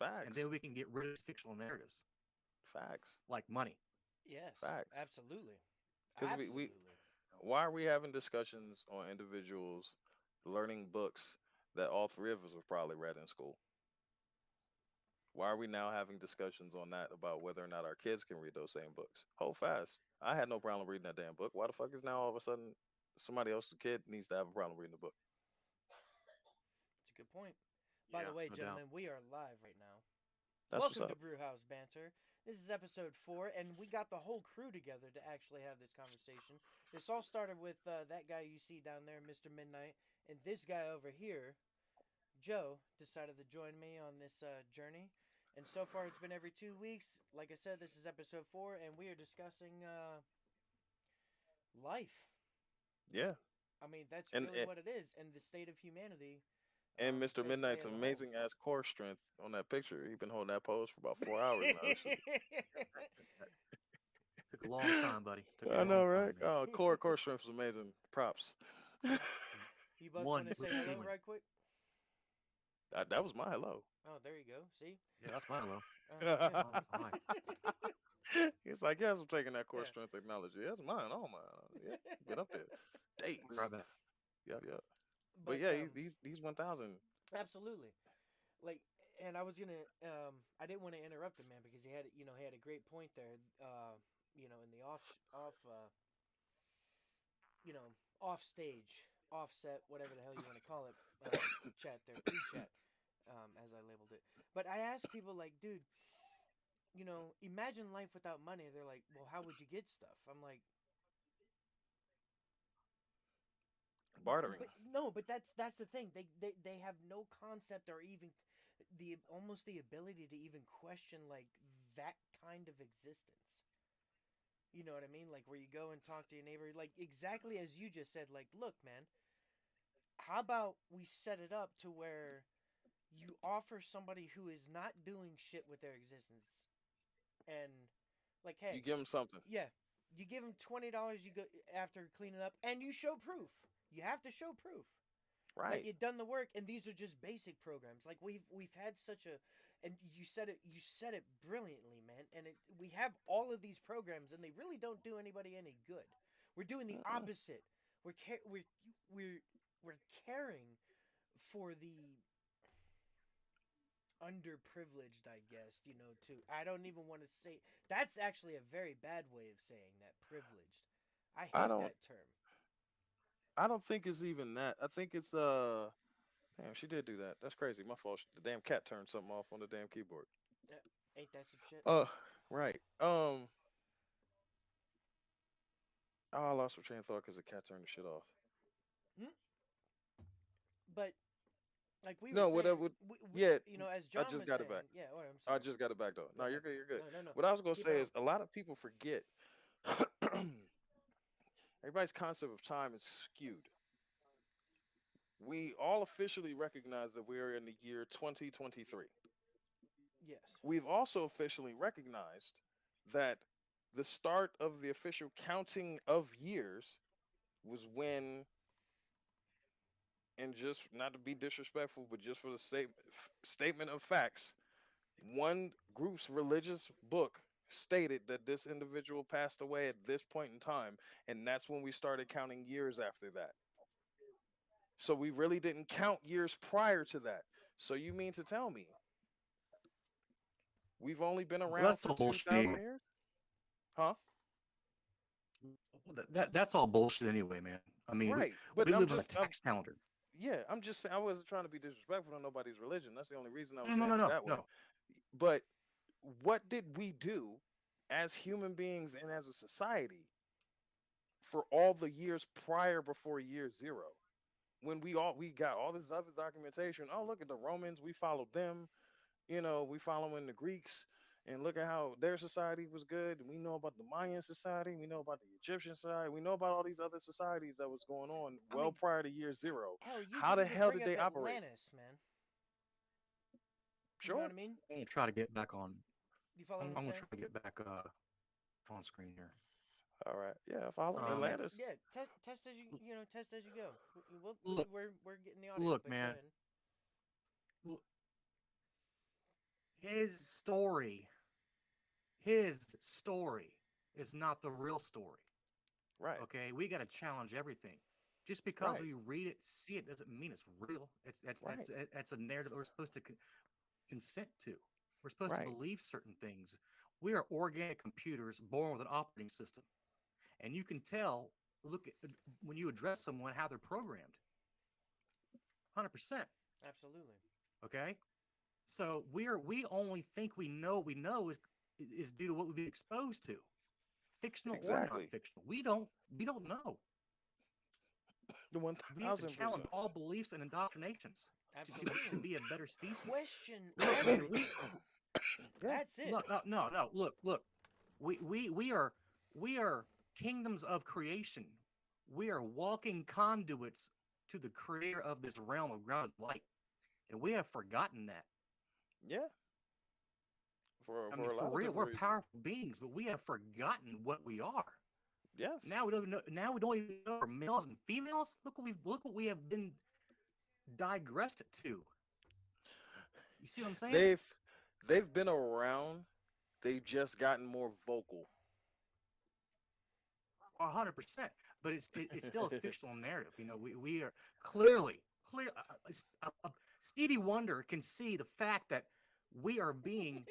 And Facts. then we can get rid of these fictional narratives Facts. like money. Yes, Facts. absolutely. Because we Absolutely. why are we having discussions on individuals learning books that all three of us have probably read in school? Why are we now having discussions on that about whether or not our kids can read those same books? Hold fast. I had no problem reading that damn book. Why the fuck is now all of a sudden somebody else's kid needs to have a problem reading the book? It's a good point. By the Yeah, way, no doubt. gentlemen, we are live right now. That's what's Welcome to up. Brewhouse Banter. This is episode 4, and we got the whole crew together to actually have this conversation. This all started with that guy you see down there, Mr. Midnight, and this guy over here, Joe, decided to join me on this journey. And so far, it's been every 2 weeks. Like I said, this is episode 4, and we are discussing life. Yeah. I mean, that's And really and, what it is, and the state of humanity, and Mr. this day Midnight's as a whole. amazing ass core strength on that picture. He been holding that pose for about 4 hours now. Took a long time, buddy. Took a I long know, right? time, man. Oh, core strength is amazing. Props. You both want One to with say the hello ceiling. right quick? That was my hello. Oh, there you go. See? Yeah, that's my hello. Yeah. Oh, hi. He's like, yes, I'm taking that core Yeah. strength technology. That's mine. Oh mine. Yeah, been up there Be days. right back. Yeah, yeah. But But yeah, he's 1,000. absolutely. Like, and I was gonna I didn't want to interrupt him, man, because he had a great point there. In the you know off stage, offset, whatever the hell you want to call it, chat there, pre-chat, as I labeled it. But I asked people like, dude, imagine life without money. They're like, well, how would you get stuff? I'm like, Bartering. but no, but that's the thing. They have no concept or even the almost the ability to even question like that kind of existence. You know what I mean? Like where you go and talk to your neighbor, like exactly as you just said. Like, look, man, how about we set it up to where you offer somebody who is not doing shit with their existence, and like, You hey, give him something. yeah, you give them $20. You go after cleaning up, and you show proof. You have to show proof that Right. you've done the work. And these are just basic programs. Like we've had such a, and you said it brilliantly, man. And we have all of these programs, and they really don't do anybody any good. We're doing the Mm-mm. opposite. We're we're caring for the underprivileged, I guess, too. I don't even want to say that's actually a very bad way of saying that, privileged. I I hate don't. that term. I don't think it's even that. I think it's Damn, she did do that. That's crazy. My fault. The damn cat turned something off on the damn keyboard. Uh, ain't that some shit? Uh, right. Oh, I lost my train of thought because the cat turned the shit off. Hmm? But like we were No, saying, whatever. we Yeah, as I John just was got it back. saying, yeah. Oh, I'm I sorry. just got it back though. Go No, you're ahead. good. You're good. No, no, no. What I was gonna Keep it say on. is a lot of people forget. Everybody's concept of time is skewed. We all officially recognize that we are in the year 2023. Yes. We've also officially recognized that the start of the official counting of years was when, and just not to be disrespectful, but just for the statement of facts, one group's religious book stated that this individual passed away at this point in time, and that's when we started counting years after that. So we really didn't count years prior to that. So you mean to tell me we've only been Well, around that's for all bullshit 2,000 anyway. years? Huh? That's all bullshit anyway, man. I mean, we Right. we But live on a tax calendar. yeah, I'm just saying, I wasn't trying to be disrespectful to nobody's religion. That's the only reason I was No, no, saying no, it no, that way. no. But what did we do as human beings and as a society for all the years prior before year zero? When we got all this other documentation. Oh, look at the Romans, we followed them. We following the Greeks, and look at how their society was good. We know about the Mayan society, we know about the Egyptian society, we know about all these other societies that was going on I well mean, prior to year zero. hell, you How could the even hell bring did up they operate? Atlantis, man. You know what Sure. I mean? I'm gonna try to get back on. You follow what I'm I'm gonna saying? try to get back on screen here. All right. Yeah, follow Yeah, Um, Atlantis. yeah. Test as test as you go. look, We're getting the audio, look, but go man. ahead. Look, his story, his story is not the real story. Right. Okay, we got to challenge everything. Just because Right. we read it, see it, doesn't mean it's real. Right. That's a narrative that we're supposed to consent to. We're supposed to Right. believe certain things. We are organic computers born with an operating system, and you can tell. Look at when you address someone how they're programmed. 100%. Absolutely. Okay, so we only think we know is due to what we've been exposed to, fictional or Exactly. non-fictional. We don't know. The one We have to thousand challenge percent. all beliefs and indoctrinations to Absolutely. be a better species. Question Look, man, we everything. Yeah. That's it. look, no. Look. We are kingdoms of creation. We are walking conduits to the creator of this realm of grounded light, and we have forgotten that. Yeah. I For mean, a for lot of real, different we're reasons. powerful beings, but we have forgotten what we are. Yes. Now we don't even know. Now we don't even know we're males and females. Look what we have been digressed to. You see what I'm saying? They've they've been around. They've just gotten more vocal. 100%. But it's still a fictional narrative. We are clear. Stevie Wonder can see the fact that we are being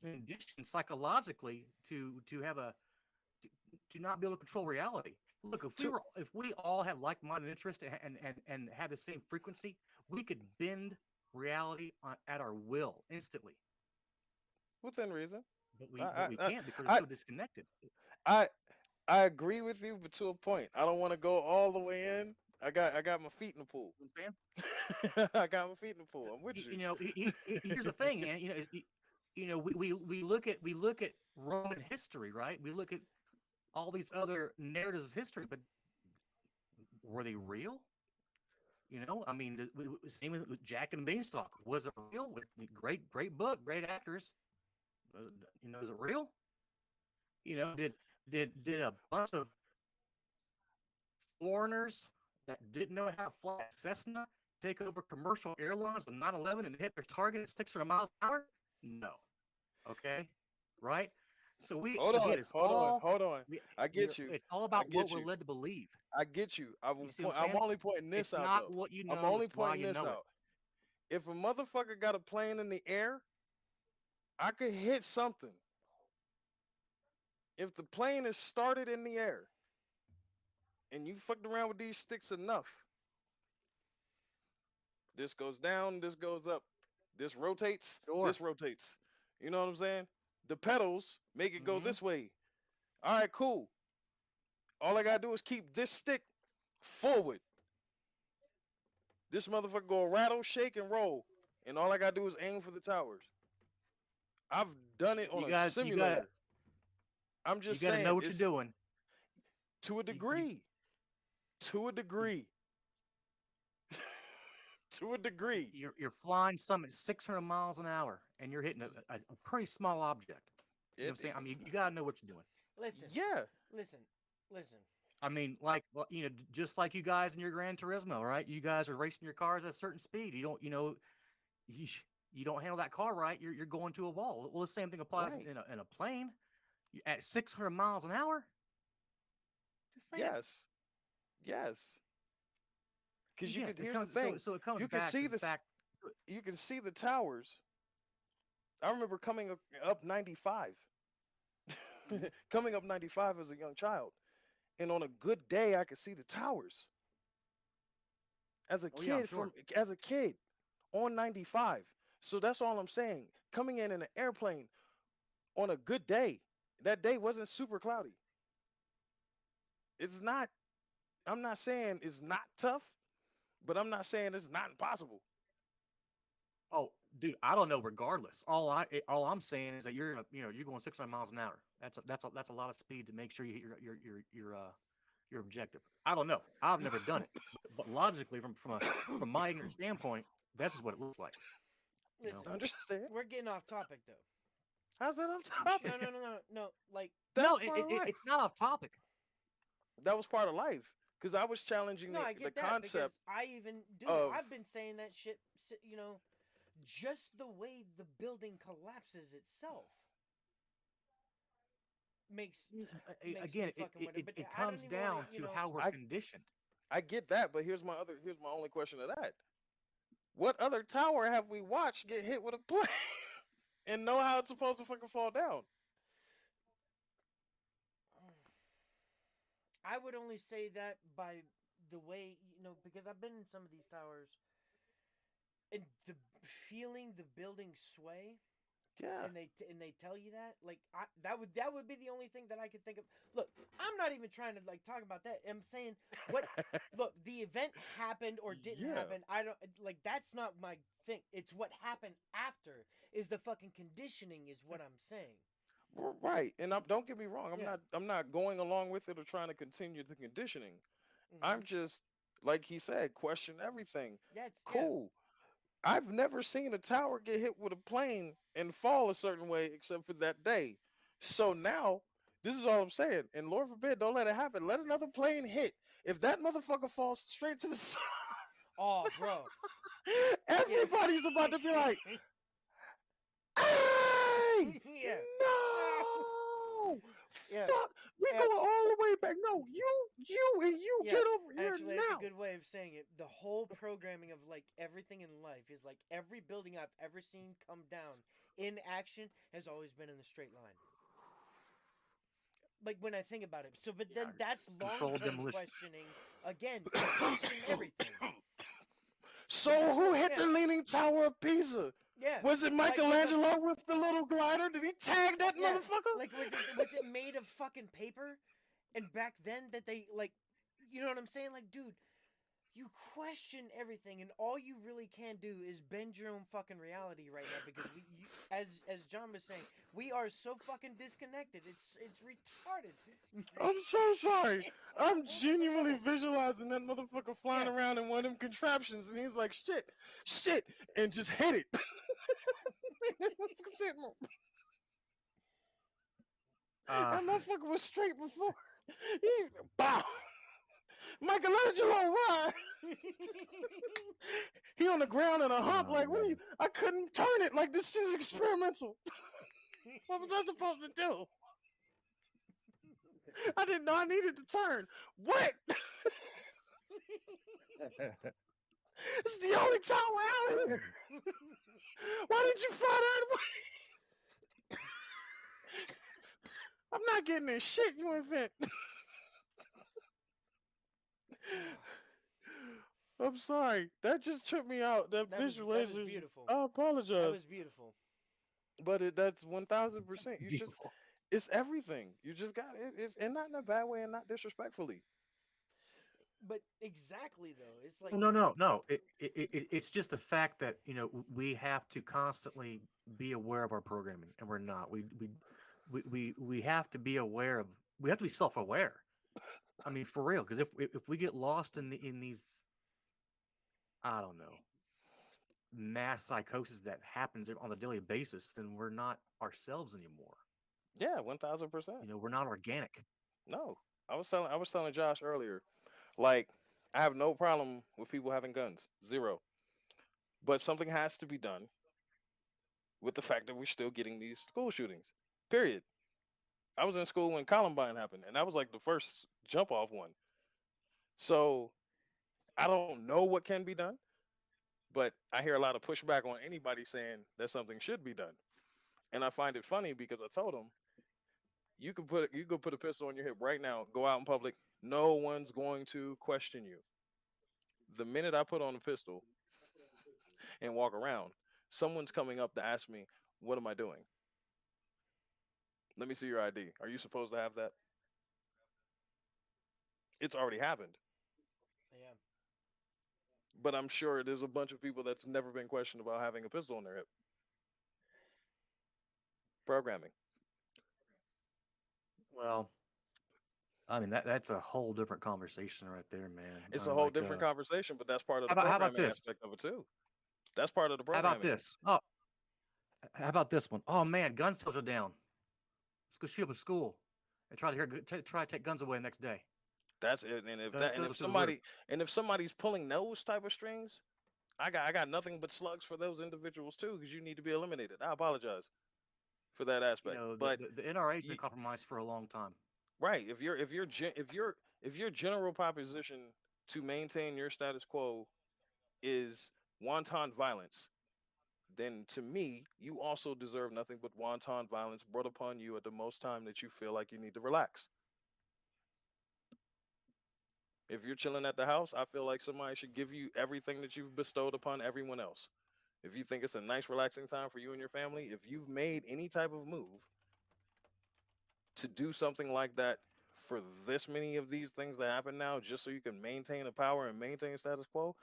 conditioned psychologically to have to not be able to control reality. Look, To if we all had like-minded interests and had the same frequency, we could bend reality at our will instantly. within reason. But we but I we I can't because I we're so disconnected. I I agree with you, but to a point. I don't want to go all the way in. I got my feet in the pool. You know what I'm saying? I got my feet in the pool. I'm with you. Here's the thing, man. We look at Roman history, right? We look at all these other narratives of history, but were they real? I mean, same with Jack and Beanstalk. Was it real? Great book, great actors. Is it real? Did a bunch of foreigners that didn't know how to fly a Cessna take over commercial airlines on 9/11 and hit their target at 600 miles an hour? No. Okay, right? So we Hold on, again, it's hold on, all hold on. we, I get you. it's all I about what get we're you. led to believe. I get you. You see what I'm I'm saying? only pointing this It's out not though. what you I'm know; only it's why pointing you this know it. out. If a motherfucker got a plane in the air, I could hit something. If the plane is started in the air and you fucked around with these sticks enough, this goes down, this goes up, this rotates, Sure. this rotates. You know what I'm saying? The pedals make it go Hmm. this way. All right, cool. All I gotta do is keep this stick forward. This motherfucker go rattle, shake, and roll. And all I gotta do is aim for the towers. I've done it on You a got you got simulator. I'm you just got to know saying, what you're it's doing. to a You, degree. To a you degree. To a degree. you're flying some at 600 miles an hour, and you're hitting a pretty small object. You know what I'm It, saying? I mean, you got to know what you're doing. Listen, yeah. listen, listen. I mean, like just like you guys in your Gran Turismo, right? You guys are racing your cars at a certain speed. You, you don't handle that car right, you're going to a wall. Well, the same thing applies Right. in a plane. At 600 miles an hour. Just saying. Yes. Yes. Because you Again, could it here's the comes so thing. so it comes You can back to see the this fact. you can see the towers. I remember coming up 95. Mhm. Coming up 95 as a young child. And on a good day I could see the towers. As a Oh yeah, I'm kid sure. on 95. So that's all I'm saying. Coming in an airplane on a good day. That day wasn't super cloudy. It's not I'm not saying it's not tough, but I'm not saying it's not impossible. Oh, dude, I don't know. Regardless, all I'm saying is that you're going 600 miles an hour. That's a lot of speed to make sure you hit your objective. I don't know. I've never done it, but logically, from my ignorant standpoint, that's just what it looks like. You know. Listen, Understand? we're getting off topic though. How's that on No, topic? no, no, no, no. Like, That No, was part of it's life. not off topic. That was part of life. Because I was challenging no, I the get that because concept I even, dude, of I've been saying that shit. You know, just the way the building collapses itself makes me Again, fucking wonder. But it I don't comes even want to, down to how we're I conditioned. I get that, but here's my only question to that. What other tower have we watched get hit with a plane and know how it's supposed to fucking fall down? I would only say that by the way, because I've been in some of these towers and the feeling the building sway, Yeah. and they tell you that, like, that would be the only thing that I could think of. Look, I'm not even trying to like talk about that. I'm saying what look, the event happened or didn't Yeah. happen. I don't like that's not my thing. It's what happened after is the fucking conditioning is what I'm saying. Right. And don't get me wrong. Yeah. I'm not going along with it or trying to continue the conditioning. Mhm. I'm just like he said, question everything. Yeah. Cool. I've never seen a tower get hit with a plane and fall a certain way except for that day. So now, this is all I'm saying. And Lord forbid, don't let it happen. Let another plane hit. If that motherfucker falls straight to the side, Oh, bro. Yeah. everybody's about to be like, hey, Yeah. no, Yeah. fuck, we Uh, going all the way back. No, and you yeah. get over here Actually, that's a now. good way of saying it. The whole programming of like everything in life is like every building I've ever seen come down in action has always been in a straight line. Like when I think about it. So, but Yeah, then that's long controlled term demolition. questioning. Again, you question everything. Like, So who hit yeah, the Leaning Tower of Pisa? yeah. Was it Like with the Michelangelo with the little glider? Did he tag that yeah, motherfucker? like was it made of fucking paper? And back then that they like, you know what I'm saying? Like, dude, you question everything, and all you really can do is bend your own fucking reality right now because as John was saying, we are so fucking disconnected. It's retarded. I'm so sorry. It's I'm almost genuinely bananas. visualizing that motherfucker flying Yeah. around in one of them contraptions, and he's like, shit, and just hit it. Uh, That motherfucker was straight before. He, bow. Michelangelo, why? He on the ground in a hump, oh like, what are you? man. I couldn't turn it. Like, this shit is experimental. What was I supposed to do? I didn't know I needed to turn. What? This is the only tower out here. Why didn't you fly that way? I'm not getting this shit you invent. I'm sorry. That just tripped me out. That that was visualization. beautiful. I That was apologize. beautiful. But that's 1000%. Beautiful. It's everything. You just got it. It's and not in a bad way and not disrespectfully. But exactly though, it's like No. It's just the fact that we have to constantly be aware of our programming, and we're not. We have to be aware of. We have to be self-aware. I mean, for real, because if we get lost in these, I don't know, mass psychosis that happens on a daily basis, then we're not ourselves anymore. Yeah, 1000%. We're not organic. No. I was telling Josh earlier, like, I have no problem with people having guns. Zero. But something has to be done with the fact that we're still getting these school shootings. Period. I was in school when Columbine happened, and that was like the first jump off one. So I don't know what can be done, but I hear a lot of pushback on anybody saying that something should be done. And I find it funny because I told them you could put a pistol on your hip right now, go out in public, no one's going to question you. The minute I put on a pistol and walk around, someone's coming up to ask me, "What am I doing? Let me see your ID. Are you supposed to have that?" It's already happened. yeah. But I'm sure there's a bunch of people that's never been questioned about having a pistol on their hip. Programming. Well, I mean that's a whole different conversation right there, man. It's I a mean, whole like, different conversation, but that's part of how the about programming this? aspect of it too. That's part of the How about programming. this? Oh, how about this one? Oh man, gun sales are down. Let's go shoot up a school and try to take guns away the next day. That's it. And if Gun that and sales if are through the roof. somebody's pulling those type of strings, I got nothing but slugs for those individuals too, because you need to be eliminated. I apologize for that You aspect, know, but the NRA's been you, compromised for a long time. right, if your general proposition to maintain your status quo is wanton violence, then to me, you also deserve nothing but wanton violence brought upon you at the most time that you feel like you need to relax. If you're chilling at the house, I feel like somebody should give you everything that you've bestowed upon everyone else. If you think it's a nice, relaxing time for you and your family, if you've made any type of move to do something like that for this many of these things that happen now, just so you can maintain a power and maintain status quo,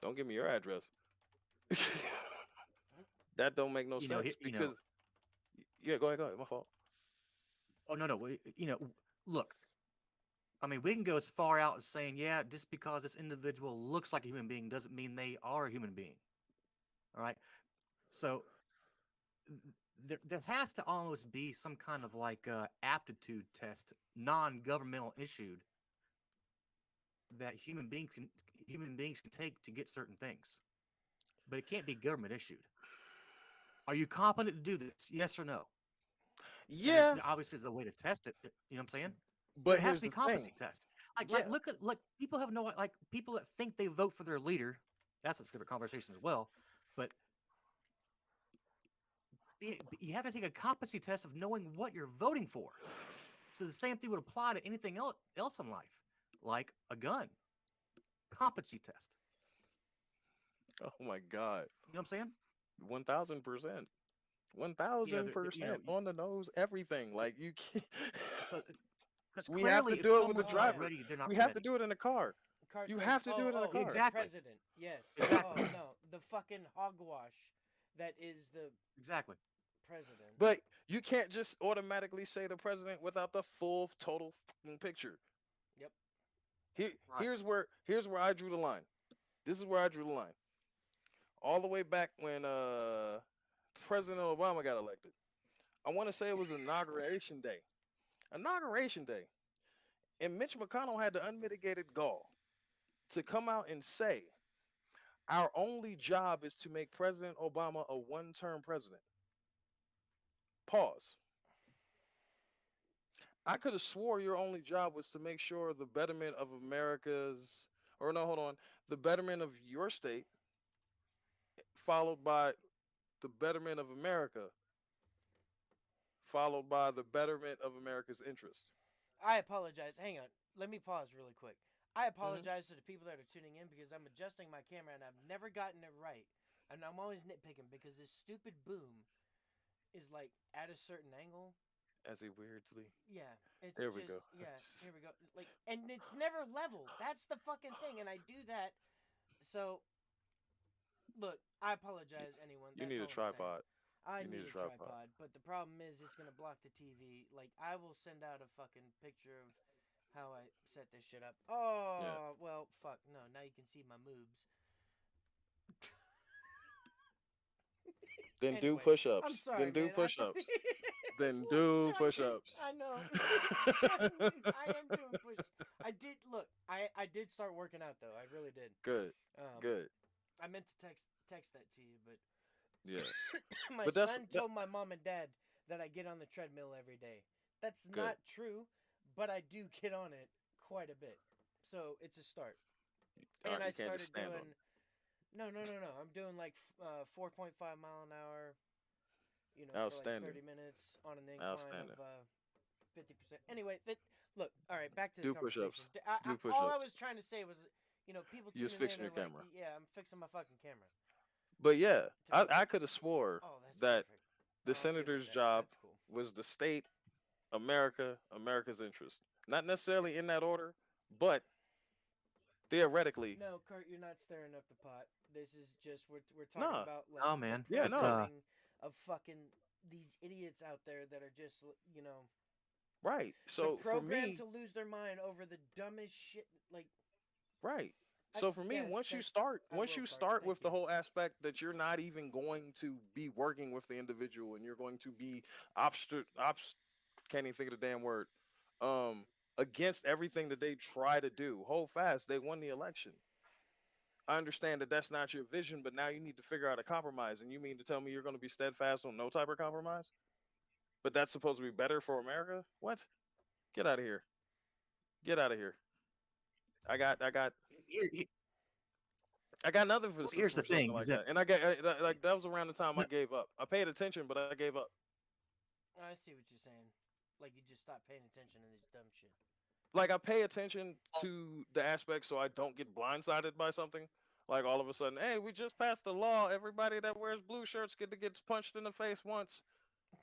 don't give me your address. That don't make no sense You know, because yeah, go ahead, my fault. oh no, no, you know, look, I mean, we can go as far out as saying, yeah, just because this individual looks like a human being doesn't mean they are a human being. All right. So there has to almost be some kind of like aptitude test, non-governmental issued, that human beings can take to get certain things, but it can't be government issued. Are you competent to do this? Yes or no? And Yeah, obviously there's a way to test it. You know what I'm saying? But but it has here's to be the competency thing. test. Like Yeah, look at like people have no like people that think they vote for their leader. That's a different conversation as well. But you have to take a competency test of knowing what you're voting for. So the same thing would apply to anything else in life, like a gun. Competency test. oh my God, You know what I'm saying? 1000%, one You know, thousand percent on the nose, everything. Like you can't. because We have to clearly, if do it with the Oh someone's not yeah, driver. ready, they're not We have to ready. do it in the car. You cartel. have to do it in the The car. Exactly. president. Yes. Oh Exactly. no, the fucking hogwash that is the Exactly. president. But you can't just automatically say the president without the full total fucking picture. Yep. Here, Right. here's where I drew the line. This is where I drew the line. All the way back when President Obama got elected. I want to say it was inauguration day. Inauguration day. And Mitch McConnell had the unmitigated gall to come out and say, our only job is to make President Obama a one-term president. Pause. I could have swore your only job was to make sure the betterment of America's, or no, hold on, the betterment of your state, followed by the betterment of America, followed by the betterment of America's interest. I apologize. Hang on. Let me pause really quick. I Hmm. apologize to the people that are tuning in because I'm adjusting my camera and I've never gotten it right. And I'm always nitpicking because this stupid boom is like at a certain angle. As he weirdly, Yeah, it's there we just go. yeah. Here we go. Like, and it's never level. That's the fucking thing. And I do that. So look, I You, apologize, anyone. you That's need a all I'm saying. tripod. I You need need a a tripod. tripod, but the problem is it's gonna block the TV. Like, I will send out a fucking picture of how I set this shit up. Yeah. Oh well, fuck no. Now you can see my moves. Then do Anyway, I'm push-ups. sorry, Then do man. I push-ups. Then look, do Chuck. push-ups. I know. Chuck, I am doing push. I did look. I did start working out though. I really did. Good. Um, Good. I meant to text that to you, but Yeah. my But that's son that, told my mom and dad that I get on the treadmill every day. That's good. not true, but I do get on it quite a bit. So it's a start. All And right, I you can't just started stand on doing no. I'm doing like 4.5 mile an hour, it. for like 30 Outstanding. minutes on an incline Outstanding. of 50%. Anyway, look, all right, back to the Do conversation. push-ups. Do All I push-ups. was trying to say was, people You was tuning in fixing are your like, camera. yeah, I'm fixing my fucking camera But yeah, to I, make I it. could have swore Oh, that's that perfect. the I'm good with senator's that. job That's cool. was the state, America, America's interest. Not necessarily in that order, but theoretically, No, Kurt, you're not stirring up the pot. This is just we're talking nah. about like Oh the man, Yeah, it's no. programming of fucking these idiots out there that are just Right. they're So for programmed to me, lose their mind over the dumbest shit. Like, right. So for me, yes, once you that start, I once will, you Kurt. start Thank with the you. whole aspect that you're not even going to be working with the individual and you're going to be can't even think of the damn word, um, against everything that they try to do. Hold fast, they won the election. I understand that that's not your vision, but now you need to figure out a compromise. And you mean to tell me you're going to be steadfast on no type of compromise? But that's supposed to be better for America? What? Get out of here. Get out of here. I got I got Here, he- I got nothing for here's the from something thing: is like that that. And I got like that was around the time I no, gave up. I paid attention, but I gave up. I see what you're saying. Like you just stop paying attention to this dumb shit. Like I pay attention to the aspects so I don't get blindsided by something. Like all of a sudden, hey, we just passed a law. Everybody that wears blue shirts get to get punched in the face once.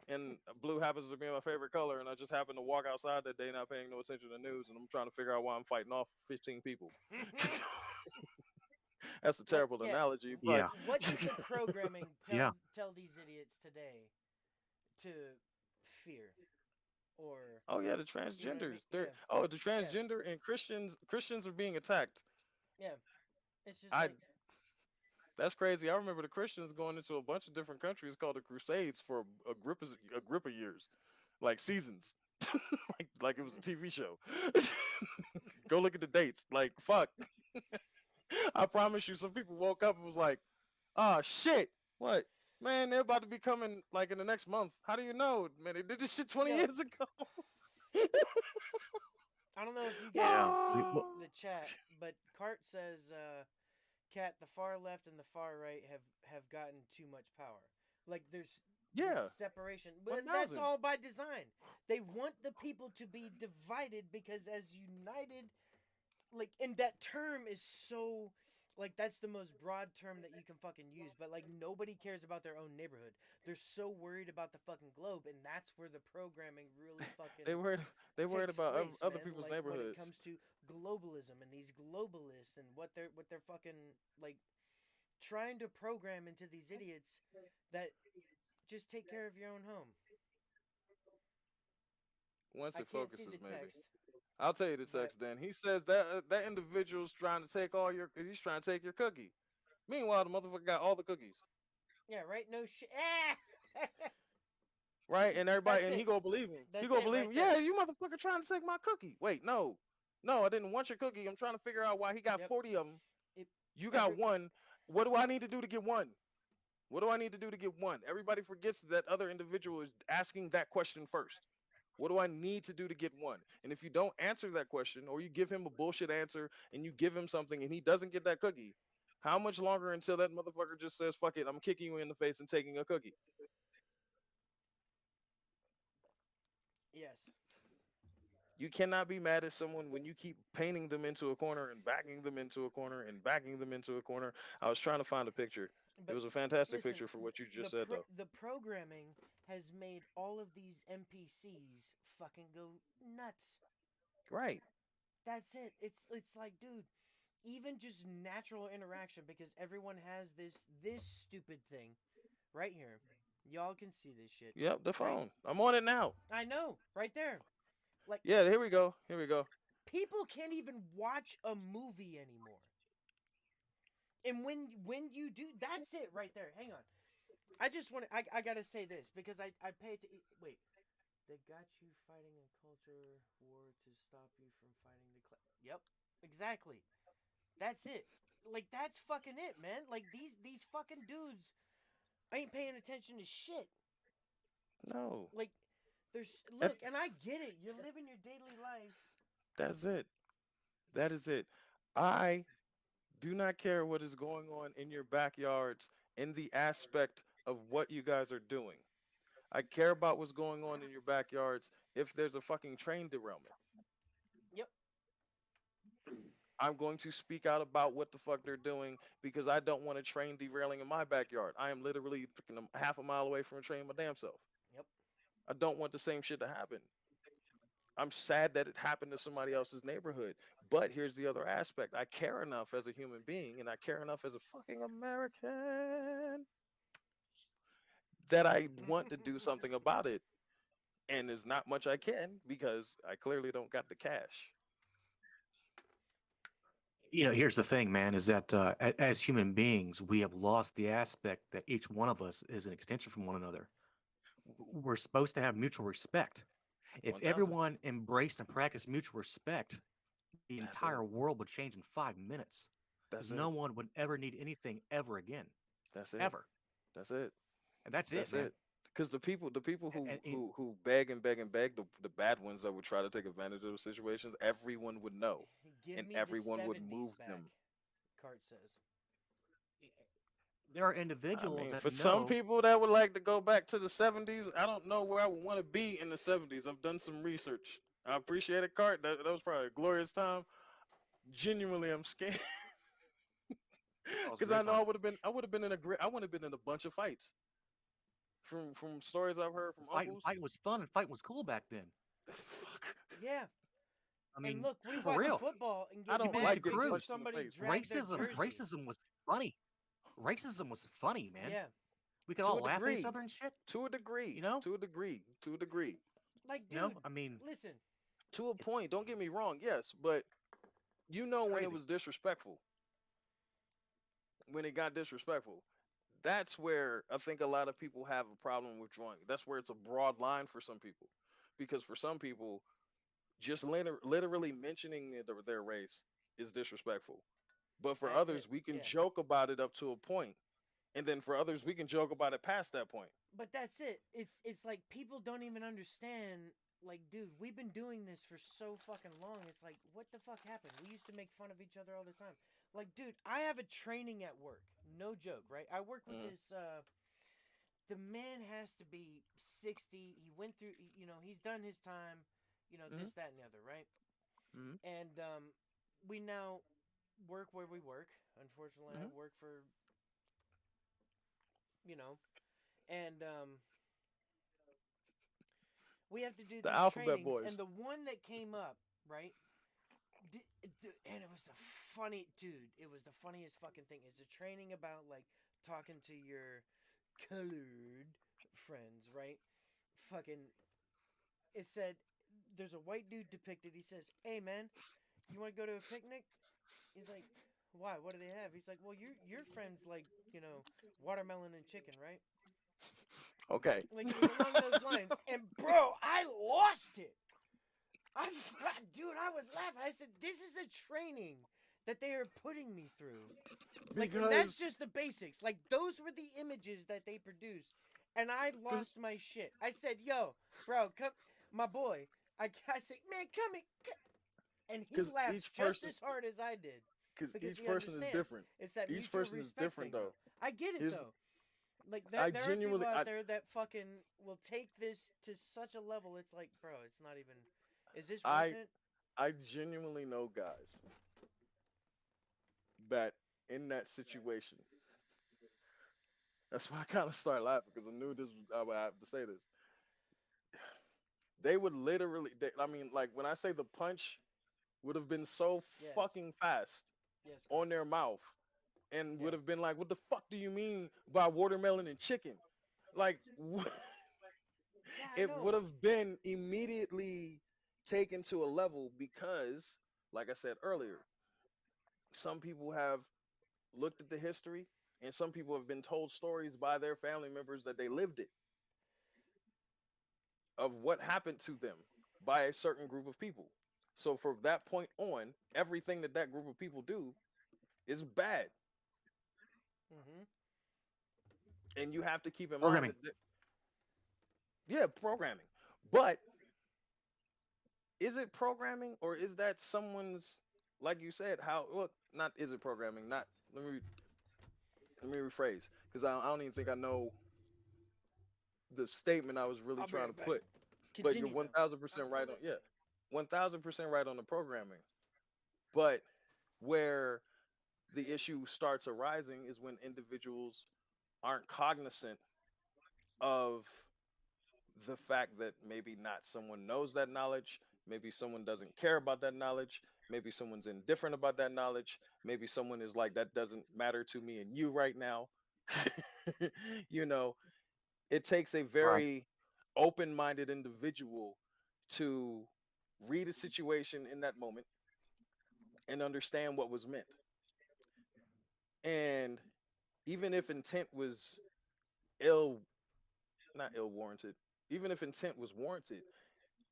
And blue happens to be my favorite color, and I just happen to walk outside that day not paying no attention to the news, and I'm trying to figure out why I'm fighting off 15 people. That's a But terrible yeah, analogy, but yeah, what did the programming yeah. tell these idiots today to fear or oh yeah, the you know what I mean? transgenders. They're Yeah, the yeah, transgender and Christians are being attacked. yeah. It's just I like That's crazy. I remember the Christians going into a bunch of different countries called the Crusades for a grip of years, like seasons, like it was a TV show. Go look at the dates. Like fuck, I promise you, some people woke up and was like, "Oh shit, what? Man, they're about to be coming like in the next month. How do you know? Man, they did this shit 20 yo. years ago." I don't know if you guys Yeah. can see Well, the chat, but Cart says, "Cat, the far left and the far right have gotten too much power. Like there's this Yeah, separation, but that's 1000. all by design. They want the people to be divided because as united, like, and that term is so like that's the most broad term that you can fucking use, but like nobody cares about their own neighborhood. They're so worried about the fucking globe, and that's where the programming really They fucking worried they worried takes about place, other man. people's Like when it neighborhoods. comes to globalism and these globalists and what they're fucking like trying to program into these idiots that just take care of your own home. Once I it can't see focuses, the maybe. text, I'll tell you the but text then. He says that that individual's trying to take all your. He's trying to take your cookie. Meanwhile, the motherfucker got all the cookies, yeah, right. No shit. Ah! right? And everybody, That's and he it. go believe him. He That's go it believe him. right Yeah, there. you motherfucker trying to take my cookie. Wait, no, no, I didn't want your cookie. I'm trying to figure out why he got Yep. 40 of them. It You got every one. What do I need to do to get one? What do I need to do to get one? Everybody forgets that other individual is asking that question first. What do I need to do to get one? And if you don't answer that question or you give him a bullshit answer and you give him something and he doesn't get that cookie, how much longer until that motherfucker just says, fuck it, I'm kicking you in the face and taking a cookie? yes, You cannot be mad at someone when you keep painting them into a corner and backing them into a corner and backing them into a corner. I was trying to find a picture. It but was a fantastic listen, picture for what you just said, though. the programming has made all of these NPCs fucking go nuts. Right. That's it. It's like, dude, even just natural interaction because everyone has this stupid thing right here. Y'all can see this shit, Yep, the right? phone. I'm on it now. I know, right there. Like Yeah, here we go. Here we go. people can't even watch a movie anymore. And when you do, that's it right there. Hang on. I just want to, I gotta say this because I pay it to wait. They got you fighting a culture war to stop you from fighting the Yep, exactly. That's it. Like that's fucking it, man. Like these fucking dudes ain't paying attention to shit. No. Like there's And look, and I get it. You're living your daily life. that's it. That is it. I do not care what is going on in your backyards in the aspect of what you guys are doing. I care about what's going on in your backyards if there's a fucking train derailment. Yep. I'm going to speak out about what the fuck they're doing because I don't want a train derailing in my backyard. I am literally freaking half a mile away from a train my damn self. Yep. I don't want the same shit to happen. I'm sad that it happened to somebody else's neighborhood. But here's the other aspect. I care enough as a human being and I care enough as a fucking American that I want to do something about it. And there's not much I can because I clearly don't got the cash. Here's the thing, man, is that as human beings, we have lost the aspect that each one of us is an extension from one another. We're supposed to have mutual respect. If 1000. everyone embraced and practiced mutual respect, the That's entire it. world would change in 5 minutes. That's no it. one would ever need anything ever again, That's it. ever, That's it. and that's it, That's man. it. Because the people who And who beg and beg and beg, the bad ones that would try to take advantage of those situations, everyone would know, Give and me the everyone would 70s move back, them. Cart says. there are I individuals mean, that for some know. people that would like to go back to the 70s, I don't know where I would want to be in the 70s. I've done some research. I appreciate it, Cart. That was probably a glorious time. Genuinely, I'm scared Oh, it's a because I great know time. I would have been in I would have been in a bunch of fights from stories I've heard from uncles. Fighting was fun, and fighting was cool back then. Fuck. Yeah. I And mean, look, we for watch real, football and I get don't people used to mad like getting because cruise. punched in the somebody face. dragged their jersey. Racism was funny. Racism was funny, man. Yeah. We could To all a laugh at each degree, other and shit. to a degree, You know, to a degree, to a degree, Like, you know. dude, I mean, listen. to a it's point. Don't get me wrong, yes, but you know it's when it crazy. was disrespectful, when it got disrespectful. That's where I think a lot of people have a problem with drawing. That's where it's a broad line for some people, because for some people, just literally mentioning their race is disrespectful. But for That's it. others, we can Yeah. joke about it up to a point, and then for others, we can joke about it past that point. But that's it. It's like people don't even understand. Like, dude, we've been doing this for so fucking long. It's like, what the fuck happened? We used to make fun of each other all the time. Like, dude, I have a training at work. No joke, right? I work with Mm-hmm. this. The man has to be 60. He went through. You know, he's done his time. You know, Mm-hmm. this, that, and the other, right? Mm-hmm. And we now work where we work. Unfortunately, I Mm-hmm. work for, you know, and we have to do The these Alphabet trainings. And Boys. the one that came up, right? And it was the funny, dude. It was the funniest fucking thing. It's a training about like talking to your colored friends, right? Fucking, it said there's a white dude depicted. He says, "Hey man, you want to go to a picnic?" He's like, "Why? What do they have?" He's like, "Well, your friends like watermelon and chicken, right?" Okay. Like it was along those lines. And bro, I lost it. I, dude, I was laughing. I said, "This is a training that they are putting me through." Like, and that's Because just the basics. Like, those were the images that they produced, and I because lost my shit. I said, "Yo, bro, come, my boy." I said, "Man, come here," and he because laughed each just person as hard as I did because because each he person is understands. different. It's that Each mutual person is respect different thing. though. I get it Here's though. Like I there are people genuinely out there that fucking will take this to such a level. It's like, bro, it's not even. Is this worth I it? I genuinely know guys that in that situation. That's why I kind of started laughing because I knew this. I would have to say this. They would literally. I mean, like when I say the punch would have been so Yes. fucking fast Yes, on Kurt. their mouth, and Yeah. would have been like, "What the fuck do you mean by watermelon and chicken?" Like, Yeah, I it would know. have been immediately taken to a level because, like I said earlier, some people have looked at the history, and some people have been told stories by their family members that they lived it of what happened to them by a certain group of people. So from that point on, everything that that group of people do is bad, Mm-hmm. and you have to keep in mind Programming. that, yeah, programming. But is it programming or is that someone's, like you said, how? Well, not is it programming? Not let me rephrase because I don't even think I know the statement I was really I'll be trying to right back. put. But you're Continue one though. thousand I'm percent still right on. Yeah, listening. 1000% right on the programming. But where the issue starts arising is when individuals aren't cognizant of the fact that maybe not someone knows that knowledge, maybe someone doesn't care about that knowledge, maybe someone's indifferent about that knowledge, maybe someone is like that doesn't matter to me and you right now. you know, it takes a Right. very open-minded individual to read a situation in that moment and understand what was meant. And even if intent was ill, not ill warranted, even if intent was warranted,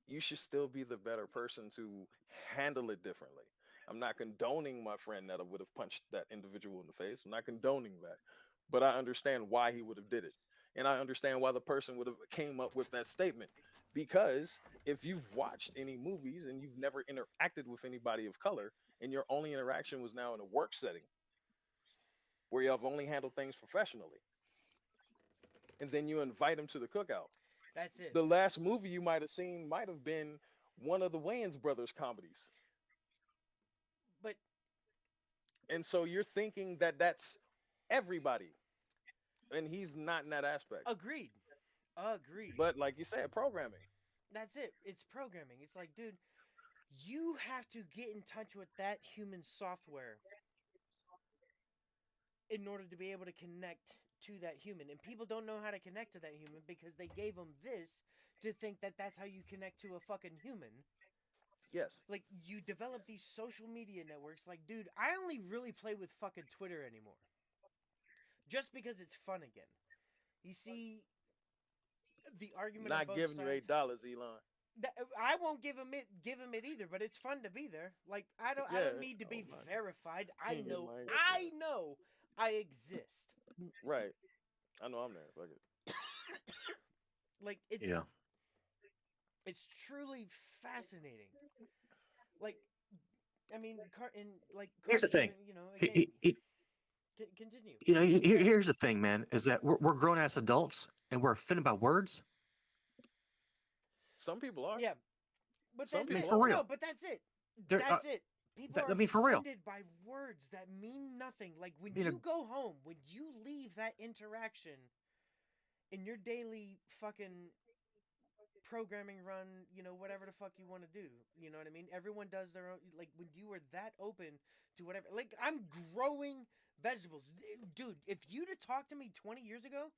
you should still be the better person to handle it differently. I'm not condoning my friend that would have punched that individual in the face. I'm not condoning that, but I understand why he would have did it, and I understand why the person would have came up with that statement. Because if you've watched any movies and you've never interacted with anybody of color, and your only interaction was now in a work setting where you have only handled things professionally, and then you invite them to the cookout, That's it. the last movie you might have seen might have been one of the Wayans brothers comedies. But And so you're thinking that that's everybody, and he's not in that aspect. agreed. Agreed. But like you said, programming. That's it. It's programming. It's like, dude, you have to get in touch with that human software in order to be able to connect to that human. And people don't know how to connect to that human because they gave them this to think that that's how you connect to a fucking human. Yes. Like, you develop these social media networks. Like, dude, I only really play with fucking Twitter anymore. Just because it's fun again. You see the argument on Not both giving you sides. $8, Elon. I won't give him it either, but it's fun to be there. Like, I don't Yeah. need to be Oh my. verified. He I ain't getting know mine. I know I exist. Right. I know I'm there. Fuck it. Like, it's Yeah. it's truly fascinating. Like, I mean, Here's the thing. you know, He- again, he- continue. You know, here's the thing, man, is that we're grown ass adults and we're offended by words. Some people are. Yeah, but Some that's mean, it. for real. No, but that's it. They're, That's it. People are I mean, for real. offended by words that mean nothing. Like, when You know- you go home, when you leave that interaction in your daily fucking programming run, you know, whatever the fuck you want to do. You know what I mean? Everyone does their own. Like, when you were that open to whatever. Like, I'm growing vegetables. Dude, if you'd have talked to me 20 years ago,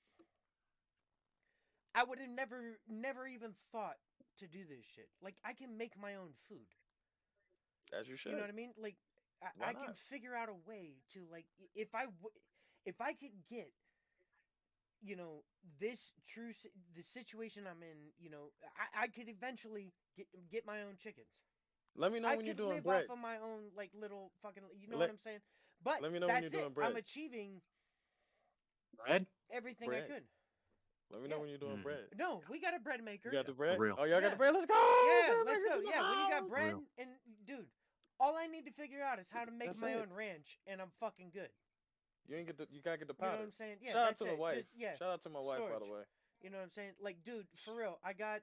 I would have never even thought to do this shit. Like, I can make my own food. As you should. You know what I mean? Like, Why I can not? figure out a way to, like, if I could get, you know, the situation I'm in, you know, I could eventually get my own chickens. Let me know I when you're could doing live bread. off of my own, like, little fucking, you know Let- what I'm saying? But let me know when that's you're doing it. bread. I'm achieving bread everything Bread. I could. Let me know Yeah. when you're doing Mhm. bread. No, we got a bread maker. You got the bread? real. Oh, y'all got Yeah. the bread? Let's go! Yeah, Bread let's maker's go. in the Yeah, when you got house! bread, real. and dude, all I need to figure out is how to make That's my it. own ranch, and I'm fucking good. You gotta get the You know powder. what I'm saying? Yeah, Shout out that's to the it. wife. Just, yeah, Shout out to my wife, by the storage. way. You know what I'm saying? Like, dude, for real, I got,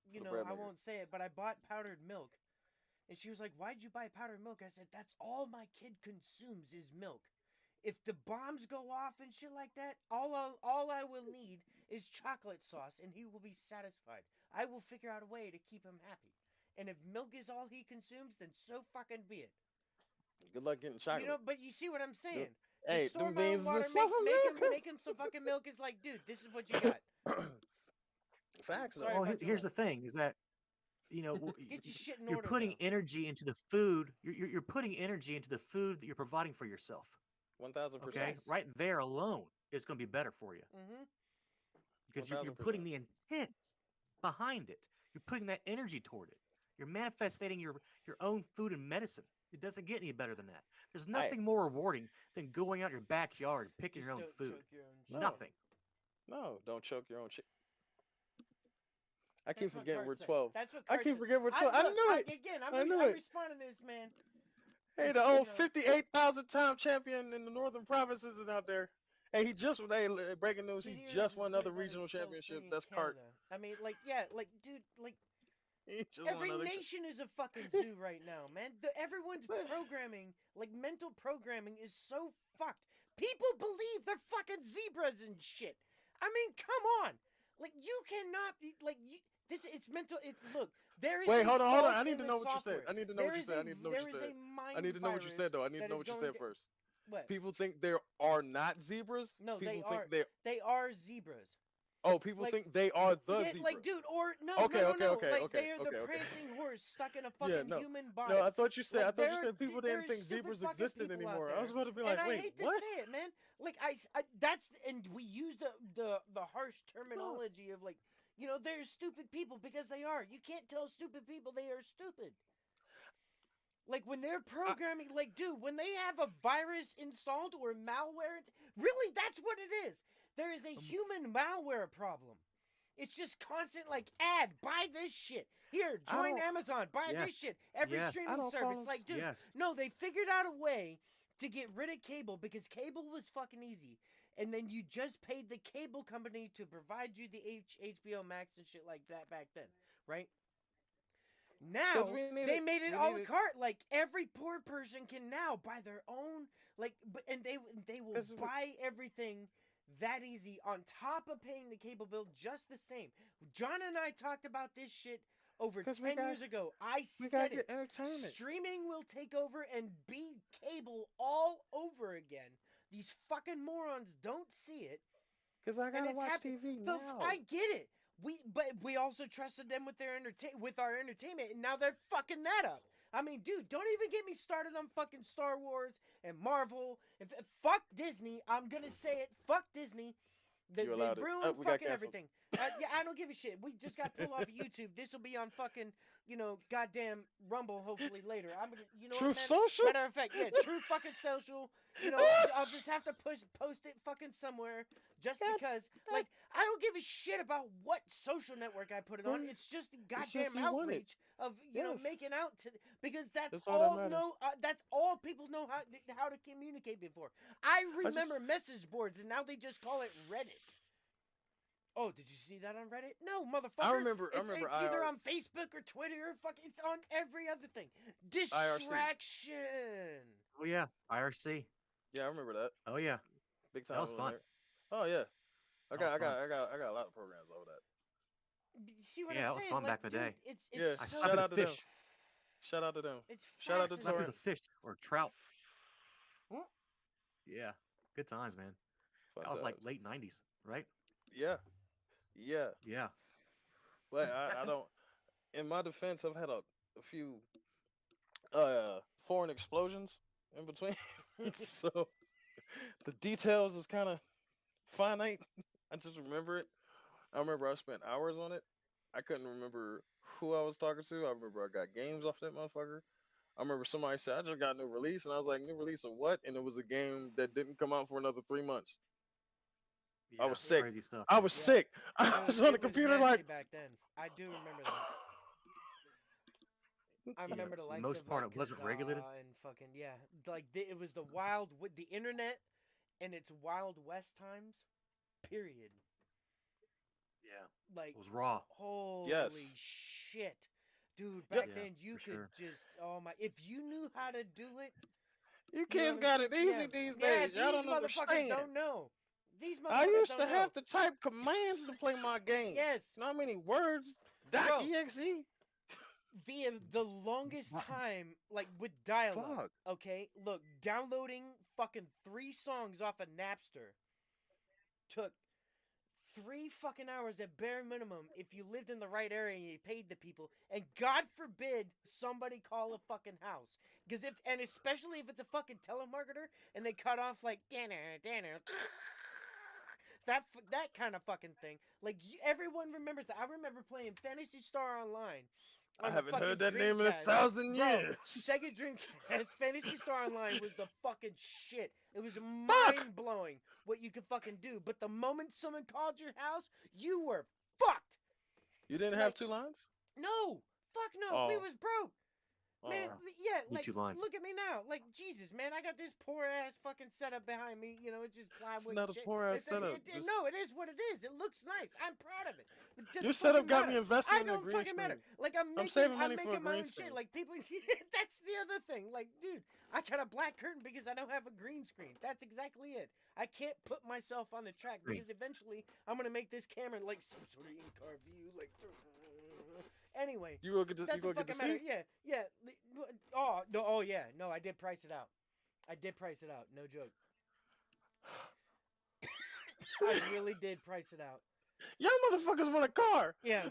you The know, bread I maker. won't say it, but I bought powdered milk. And she was like, "Why'd you buy powdered milk?" I said, "That's all my kid consumes is milk. If the bombs go off and shit like that, all I will need is chocolate sauce, and he will be satisfied. I will figure out a way to keep him happy. And if milk is all he consumes, then so fucking be it." Good luck getting chocolate. You know, but you see what I'm saying? Hey, Just store them my own beans is water, a self milk. make him some fucking milk. It's like, dude, this is what you got. Facts, Sorry though. Well, about here's July. the thing: is that you know Get your shit in you're order putting now. energy into the food. You're putting energy into the food that you're providing for yourself. 1000%. Okay, Yes. right there alone is going to be better for you Mm-hmm. because you're 1000%. putting the intent behind it. You're putting that energy toward it. You're manifesting your own food and medicine. It doesn't get any better than that. There's I nothing more rewarding than going out your backyard and picking Just your own don't food. choke your own shit. No. Nothing. No, don't choke your own shit. I That's keep what forgetting cards we're say. 12. That's what I cards keep say. forgetting we're 12. I look, knew it. Again, I knew I'm it. responding to this, man. Hey, the You old know. 58,000 time champion in the Northern Provinces is out there. Hey, he just breaking news. He Did you just know won the zoo another that is regional still championship. free in That's cart. Canada? I mean, like, yeah, like, dude, like, He just won every another. nation is a fucking zoo right now, man. Everyone's programming, like, mental programming is so fucked. People believe they're fucking zebras and shit. I mean, come on. Like, you cannot be, like, it's mental, look, there is Wait, a hold on. fault I need in to the know what you said. software. I need to know There what you is said. a- I need to know what there you is said. a mind I need to know what you said, though. I need to that know is what you going said to- first. What? People think there are not zebras. No, people they think are. they. They are zebras. Oh, people like- think they are the Yeah, zebra. like, dude, or no, Okay, no, okay, no, okay, like okay, they are the okay, okay. prancing horse stuck in a Yeah, fucking no. human body. No, I thought you said. Like, I thought you there- said people there didn't is think stupid zebras fucking existed people out anymore. I there. was about to be And like, I wait, hate what? to say it, man. Like, that's, and we use the harsh terminology of, like, you know, they're stupid people because they are. You can't tell stupid people they are stupid. Like when they're programming, like, dude, when they have a virus installed or malware, really, that's what it is. There is a human malware problem. It's just constant, like, buy this shit. Here, I join don't. Amazon, buy this Yes. shit. Every Yes. I streaming don't call service. them. Like, dude, Yes. no, they figured out a way to get rid of cable because cable was fucking easy. And then you just paid the cable company to provide you the HBO Max and shit like that back then, right? Because Now we need they it. made it We a need la it. carte. Like every poor person can now buy their own, like, and they will Because buy everything that easy on top of paying the cable bill just the same. John and I talked about this shit over we 10 got years ago. I we gotta said get it. entertainment. Streaming will take over and be cable all over again. These fucking morons don't see it, Because I and gotta it's watch happening. TV now. I get it. But we also trusted them with with our entertainment, and now they're fucking that up. I mean, dude, don't even get me started on fucking Star Wars and Marvel. Fuck Disney, I'm gonna say it. Fuck Disney. They You allowed it. ruined We got fucking canceled. everything. Yeah, I don't give a shit. We just got pulled off of YouTube. This will be on fucking, goddamn Rumble hopefully later. I'm gonna, you know Truth what, man? Social. Matter of fact, yeah, True fucking Social. I'll just have to post it fucking somewhere just God, because, like, I don't give a shit about what social network I put it on. Right. It's just the It's just goddamn you want it. outreach of Yes. making out to, because that's all that all matters. that's all people know how to communicate before. I remember just- message boards, and now they just call it Reddit. Oh, did you see that on Reddit? No, motherfucker. I remember It's either IR. on Facebook or Twitter. It's on every other thing. IRC. Distraction. Oh yeah. IRC. Yeah, I remember that. Oh yeah. Big That time. was on fun. there. Oh yeah. I That was got fun. a lot of programs over that. See what Yeah, I'm that was saying? fun Like, back in the dude, day. it's Yeah, I so, slept shout with a out to them. fish. Shout out to them. it's Shout out to Slept with a Torrance. fish or trout. Hmm? Yeah. Good times, man. Fun That was like times. late '90s, right? Yeah. Yeah. Yeah. But I don't. In my defense, I've had a few foreign explosions in between, so the details is kind of finite. I just remember it. I remember I spent hours on it. I couldn't remember who I was talking to. I remember I got games off that motherfucker. I remember somebody said I just got a new release, and I was like, new release of what? And it was a game that didn't come out for another 3 months. Yeah. was sick. Crazy stuff. I man. was Yeah. sick. I It was on the it computer nasty like, back then. I do remember that. I remember the for the likes most of part, like it wasn't regulated. Kazaa and fucking like it was the wild with the internet and its Wild West times. Period. Yeah. Like It was raw. holy Yes. shit, dude! Yeah. Back Yeah, then you for could sure. just if you knew how to do it. you You kids know, got it easy yeah, these yeah, days. Y'all these don't motherfuckers understand. don't know. These motherfuckers I used don't to know. have to type commands to play my game. Yes, You know how many words? Bro. .exe. the longest time, like with dial-up. Fuck. Okay, look, downloading fucking 3 songs off of Napster took 3 fucking hours at bare minimum if you lived in the right area and you paid the people. And God forbid somebody call a fucking house. Because especially if it's a fucking telemarketer and they cut off like, Danner. That kind of fucking thing. Like, everyone remembers that. I remember playing Fantasy Star Online. I on the haven't fucking heard that name in Dreamcast. 1,000 Bro, years. Sega Dreamcast Fantasy Star Online was the fucking shit. It was mind blowing what you could fucking do. But the moment someone called your house, you were fucked. You didn't have 2 lines? No, fuck no. We Oh. was broke. Man, Oh. yeah, Need like, 2 lines. look at me now. Like, Jesus, man, I got this poor ass fucking setup behind me. You know, it's just plywood. not a shit. poor ass It's setup, just- No, it is what it is. It looks nice. I'm proud of it. It doesn't Your setup fucking got me matter. investing I in a don't green fucking matter. screen. Like, I'm saving money for a making my green own shit. screen. Like, people, that's the other thing. Like, dude, I got a black curtain because I don't have a green screen. That's exactly it. I can't put myself on the track Green. because eventually I'm gonna make this camera like some sort of in-car view. Like, anyway. You go get the, you Doesn't go get the fucking matter. seat? Yeah. Oh no. Oh yeah. No, I did price it out. No joke. I really did price it out. Y'all motherfuckers want a car. Yeah.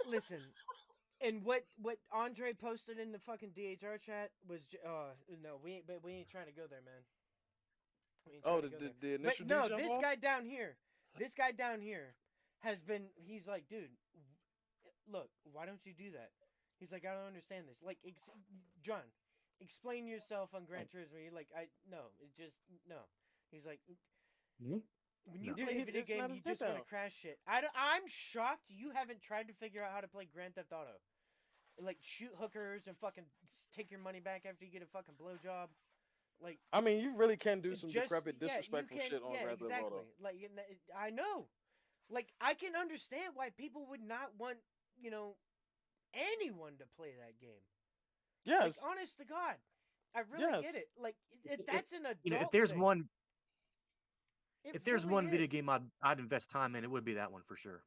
Listen. And what Andre posted in the fucking DHR chat was no, we ain't trying to go there, man. We ain't Oh, trying to go there. the initial But no, D jump this off? guy down here has been. He's like, dude, look, why don't you do that? He's like, I don't understand this. Like, John, explain yourself on Gran Like, Turismo. You're like, I no, it just no. He's like, hmm? when you No. play a video It's game, not his you get just want to down. crash shit. I'm shocked you haven't tried to figure out how to play Grand Theft Auto. Like shoot hookers and fucking take your money back after you get a fucking blowjob. Like I mean, you really can do some just decrepit, yeah, you disrespectful can shit on yeah, Grand Theft Auto. exactly. Like I know. Like I can understand why people would not want anyone to play that game. Like Yes, honest to God, I really get yes. it. Like If that's an if adult there's thing. one It if there's really one video is. game I'd invest time in, it would be that one for sure.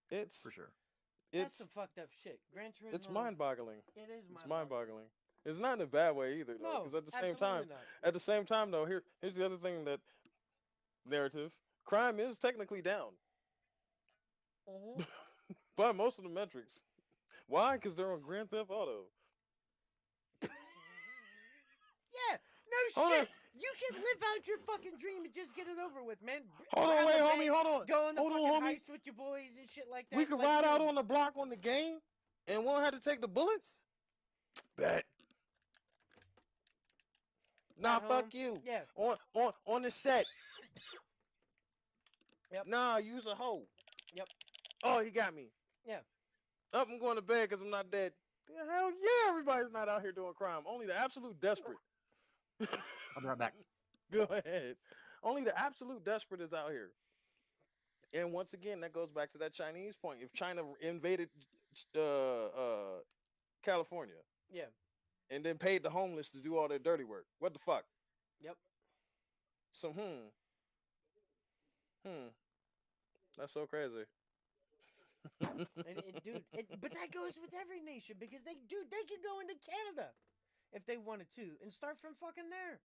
For It's sure. That's some it's fucked up shit. Gran it's Turismo. mind-boggling. It is It's mind-boggling. mind-boggling. It's not in a bad way either, though. No, Because absolutely not. at the same time, though, here's the other thing that narrative crime is technically down Mm-hmm. by most of the metrics. Why? Because they're on Grand Theft Auto. Yeah, no Hold on, shit. You can live out your fucking dream and just get it over with, man. hold on, Rob wait, a homie, bank, hold on, go on the hold fucking on, homie. heist with your boys and shit like We that. could Like, ride out dude, on the block on the game, and won't have to take the bullets. Bet. Nah, at home. fuck you. Yeah. On the set. Yep. Nah, use a hoe. Yep. Oh, he got me. Yeah. Up, I'm going to bed because I'm not dead. Yeah, hell yeah, everybody's not out here doing crime. Only the absolute desperate. I'll be right back. Go ahead. Only the absolute desperate is out here. And once again, that goes back to that Chinese point. If China invaded California Yeah. and then paid the homeless to do all their dirty work, what the fuck? Yep. So that's so crazy. Dude, but that goes with every nation because they could go into Canada if they wanted to and start from fucking there.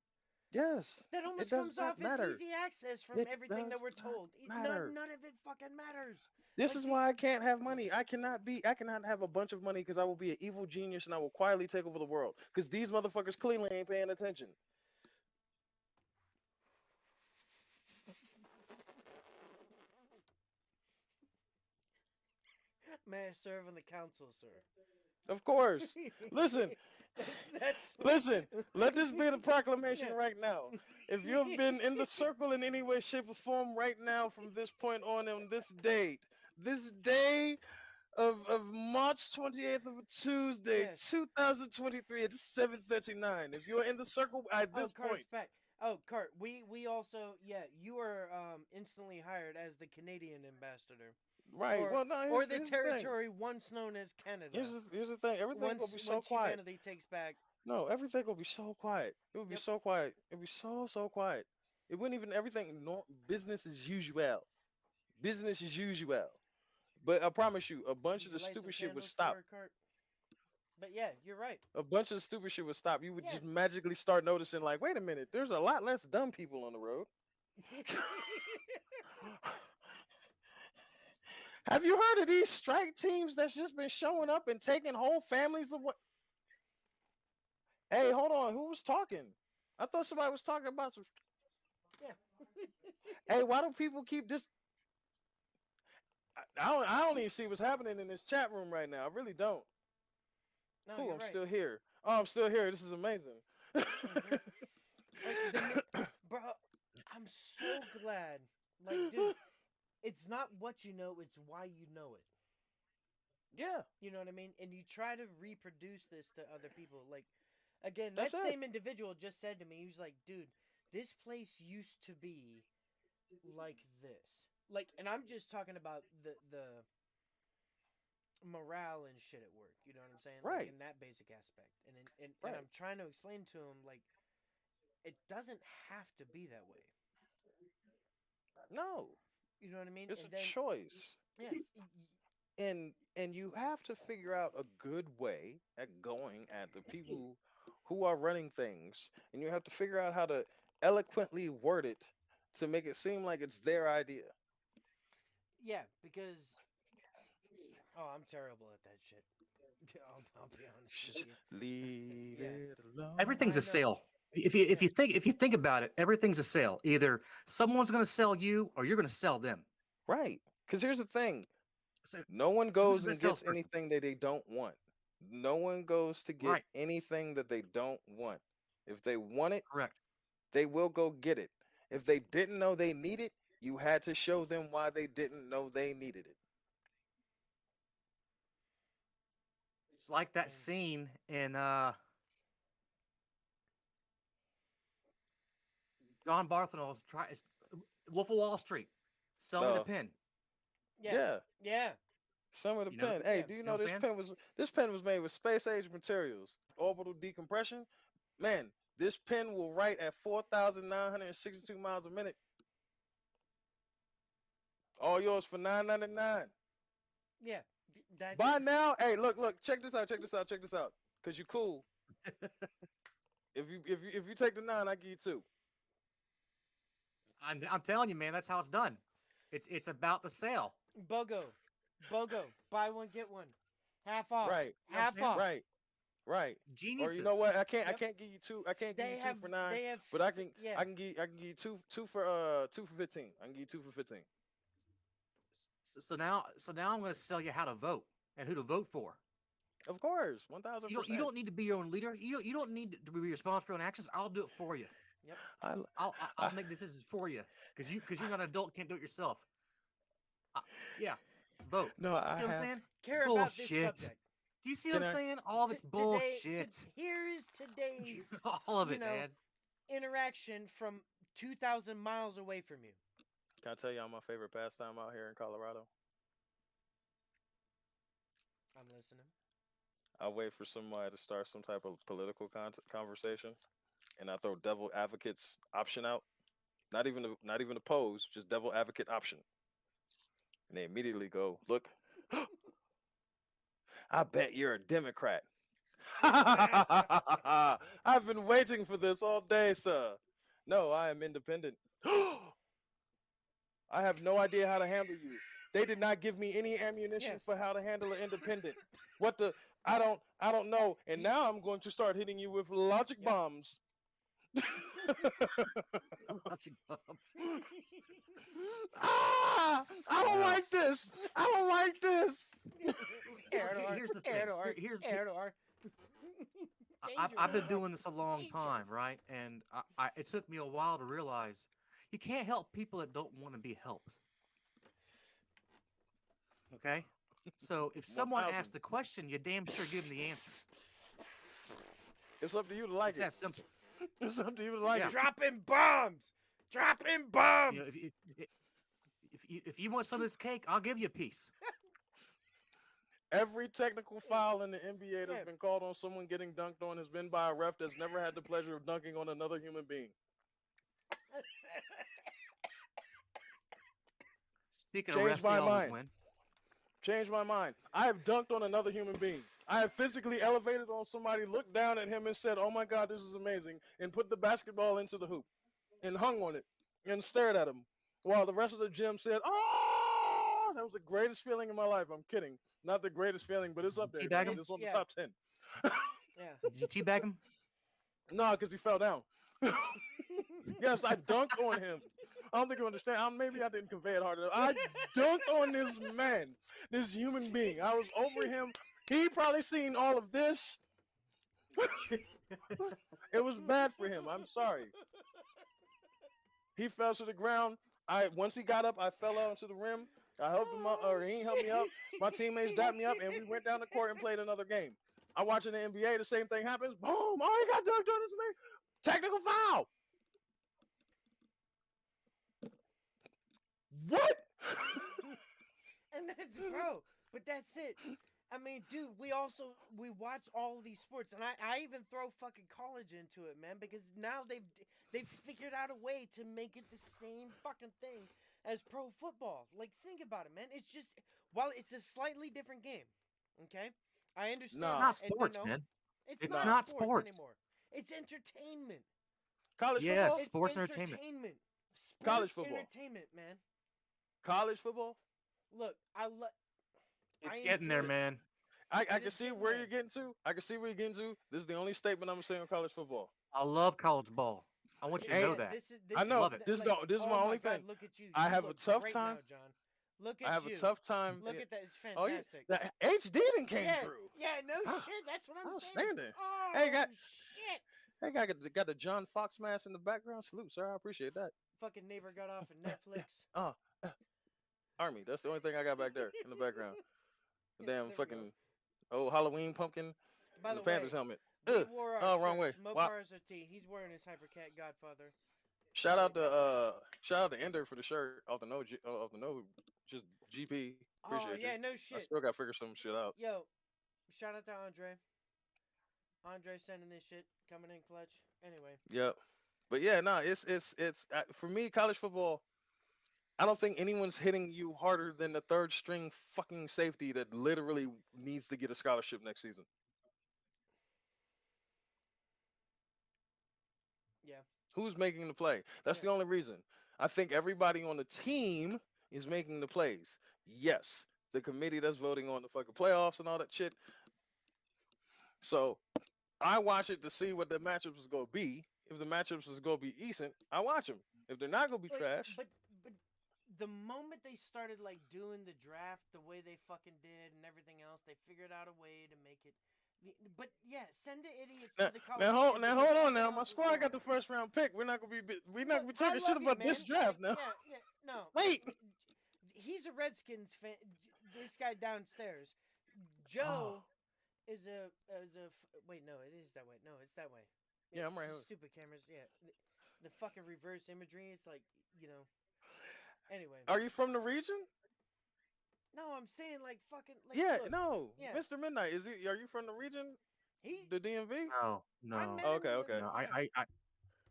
Yes, That it almost does comes not off as matter. easy access from It everything that does we're not told. matter. None of it fucking matters. This Like is the why I can't have money. I cannot have a bunch of money because I will be an evil genius and I will quietly take over the world. Because these motherfuckers clearly ain't paying attention. may I serve on the council, sir? Of course. Listen, that's listen. Let this be the proclamation Yeah. right now. If you have been in the circle in any way, shape, or form right now from this point on this day of March 28th of a Tuesday, Yes. 2023 at 7:39. If you're in the circle at Oh, this Cart's point, back. Oh, Cart, we also you are instantly hired as the Canadian ambassador, right? Well, no, or the here's the thing. territory once known as Canada. Here's the thing. Everything gonna be so Once quiet. humanity takes back. No, everything gonna be so quiet. It would be Yep. so quiet. It'd be so quiet. It wouldn't even everything. Business as usual. Business as usual. But I promise you, a bunch Would of you the light some stupid shit would candles stop. for her, Cart? But yeah, you're right. A bunch of the stupid shit would stop. You would just Yes. magically start noticing, like, wait a minute, there's a lot less dumb people on the road. Have you heard of these strike teams that's just been showing up and taking whole families away? Hey, hold on. Who was talking? I thought somebody was talking about some. Yeah. Hey, why do people keep this? I don't even see what's happening in this chat room right now. I really don't. No, Cool, you're I'm right. still here. Oh, I'm still here. This is amazing. Bro, I'm so glad. Like, dude, it's not what you know, it's why you know it. Yeah, You know what I mean? And you try to reproduce this to other people. Like, again, That's that it. same individual just said to me, he was like, dude, this place used to be like this. Like, and I'm just talking about the morale and shit at work. You know what I'm saying? Like, Right. in that basic aspect. And Right. I'm trying to explain to him, like, it doesn't have to be that way. no, You know what I mean? it's And a then, choice. yes, And you have to figure out a good way at going at the people who are running things, and you have to figure out how to eloquently word it to make it seem like it's their idea. yeah, because I'm terrible at that shit. I'll be honest with Just you. leave Yeah. it alone. Everything's I a know. sale. If Yeah. you think about it, everything's a sale. Either someone's going to sell you or you're going to sell them. Right. Because here's the thing. So No one who's goes the and best gets salesperson? anything that they don't want. No one goes to get Right. anything that they don't want. If they want it, Correct. they will go get it. If they didn't know they need it, you had to show them why they didn't know they needed it. It's like that And scene in John Barthelme's Wolf of Wall Street. Sell me the Uh, pen. yeah, yeah, yeah, some of the You know, pen. Hey, yeah. do you you know know what I'm saying? this pen was made with space age materials, orbital decompression? Man, this pen will write at 4,962 miles a minute. All yours for 9.99. Yeah, that's Buy now. Hey, look, check this out, check this out, check this out. Cause you cool. If you take the 9, I give you 2. I'm telling you, man, that's how it's done. It's about the sale. BOGO. BOGO. Buy one get one. Half off. Right, You know what I'm Half saying? off. right, right. Or you know Geniuses. what? I Yep. can't give you 2. I can't give you They 2 have for 9. they have But yeah. I can give you 2 for 15. I can give you 2 for 15. So now I'm going to sell you how to vote and who to vote for. Of course, one thousand You percent. don't need to be your own leader. You don't need to be responsible for your own actions. I'll do it for you. Yep. I, I'll I make decisions for you because you're not an adult, can't do it yourself. Uh, yeah, vote. no, You I see what I'm have. saying? Care about this Bullshit. subject. Do you see what I'm Can I? saying? All of it's bullshit. Here is today's, All of you it, know, man. interaction from 2,000 miles away from you. Can I tell y'all my favorite pastime out here in Colorado? I'm listening. I wait for somebody to start some type of political conversation, and I throw devil advocates option out. Not even oppose, just devil advocate option, and they immediately go, "Look, I bet you're a Democrat." I've been waiting for this all day, sir. No, I am independent. I have no idea how to handle you. They did not give me any Yeah. ammunition for how to handle an independent. What the I don't know. And now I'm going to start hitting you with logic Yep. bombs. Watching bumps. I don't Wow. like this. I don't like this. Well, Erdor. here's the thing. Erdor. Here's I've been Dangerous. doing this a long time, Dangerous. right? And it took me a while to realize you can't help people that don't want to be helped. Okay? So if someone 1,000. asks the question, you damn sure give them the answer. It's up to you to like It's it. that simple. It's up to you to like Yeah. it. Dropping bombs. Dropping You know, bombs. if you want some of this cake, I'll give you a piece. Every technical foul in the NBA that's Yeah. been called on someone getting dunked on has been by a ref that's never had the pleasure of dunking on another human being. Speaking of Change refs, they my always mind. win. Change my mind. I have dunked on another human being. I have physically elevated on somebody, looked down at him and said, "Oh my God, this is amazing," and put the basketball into the hoop and hung on it and stared at him while the rest of the gym said, "Oh, that was the greatest feeling in my life." I'm kidding. Not the greatest feeling, but it's up there, Teabag dog. him? It's on the Yeah. top 10. Yeah. Did you teabag him? No, because he fell down. Yes, I dunked on him. I don't think you understand. Maybe I didn't convey it hard enough. I dunked on this man, this human being. I was over him. He probably seen all of this. It was bad for him. I'm sorry. He fell to the ground. Once he got up, I fell out onto the rim. I helped him up, or he helped me up. My teammates dapped me up, and we went down the court and played another game. I watch in the NBA, the same thing happens. Boom! Oh, he got dunked on this man. Technical foul. What? And that's but that's it. I mean, dude, we watch all of these sports, and I even throw fucking college into it, man, because now they've figured out a way to make it the same fucking thing as pro football. Like, think about it, man. It's just while it's a slightly different game, okay? I understand Nah. Not that, and sports, man. it's It's not Nah. not sports sports. anymore. It's entertainment. College Yes, football? It's sports entertainment. entertainment. College Sports football. entertainment, man. College football? Look, It's I getting there, enjoy it. man. I It can is see getting where there. you're getting to. I can see where you're getting to. This is the only statement I'm gonna say on college football. I love college ball. I want you to Ain't know Yeah, that. this is I this I is know love it. this is like, this is oh my my only god, thing. look at you. I You have a look tough great now, time. John. Look I at have a you. tough time. Look at that. It's Oh, yeah, fantastic. that HD done came Yeah, through. yeah, no Ah, shit. That's what I'm saying. outstanding. Hey, Oh got shit! hey, got the John Fox mask in the background. Salute, sir. I appreciate that. Fucking neighbor got off of Netflix. Uh, uh, Army. That's the only thing I got back there in the background. The damn There we go. fucking old Halloween pumpkin By and the the Panthers way, helmet. we wore our Oh, wrong way. shirts. Wow. Mopar is our T. He's wearing his Hypercat Godfather. Shout out to Ender for the shirt off the off the no just GP. Oh Appreciate you. yeah, no I shit. still got to figure some shit out. Yo, shout out to Andre. Andre sending this shit coming in clutch. Anyway, Yep. But yeah, no, it's for me college football. I don't think anyone's hitting you harder than the third string fucking safety that literally needs to get a scholarship next season. yeah, Who's making the play? That's yeah. the only reason. I think everybody on the team is making the plays. Yes, the committee that's voting on the fucking playoffs and all that shit. So I watch it to see what the matchups is gonna be. If the matchups is gonna be decent, I watch them. If they're not gonna be But trash, but but the moment they started like doing the draft the way they fucking did and everything else, they figured out a way to make it. But yeah, send the idiots to the college kid now because hold on now. everyone My else is squad got horrible. the first round pick. We're not gonna Look, be I talking shit love you, about this man. draft now. Yeah, yeah. No, Wait. he's a Redskins fan. This guy downstairs, Oh, Joe, wait. No, it is that way. No, it's that way. yeah, It's I'm right just here. stupid cameras. Yeah, the fucking reverse imagery is like you know. Anyway, Are you from the region? no, I'm saying like fucking like Yeah, look. no, Yeah, Mr. Midnight. Are you from the region? he. The DMV? No, I no, met him Okay, in the okay. no. yeah.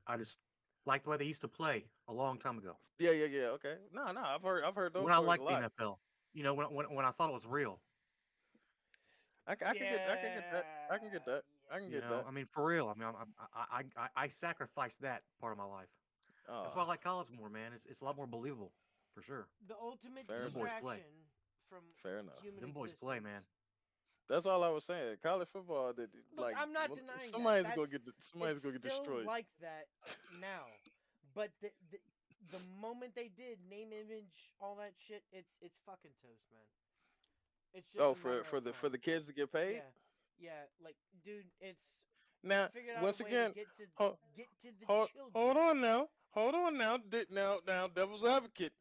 I just like the way they used to play a long time ago. Yeah. Okay. No, no. I've heard those When I stories a liked the lot. NFL, when I thought it was real. I can get that. I can get Yeah, that. I can get that. I mean, for real. I mean, I sacrificed that part of my life. That's Oh, why I like college more, man. It's a lot more believable, for sure. the ultimate fair Them enough. boys play. distraction from Fair enough. human Them boys play, existence. man. That's all I was saying. College football, Look, like I'm not denying that. somebody's It's gonna get still destroyed. like that now, but the moment they did name, image, all that shit, it's fucking toast, man. It's just Oh, a matter of for time. the kids to get paid. Yeah, yeah. Like, dude, it's they Now, figured out a once way to again, hold get to the hold children. on now, now, devil's advocate.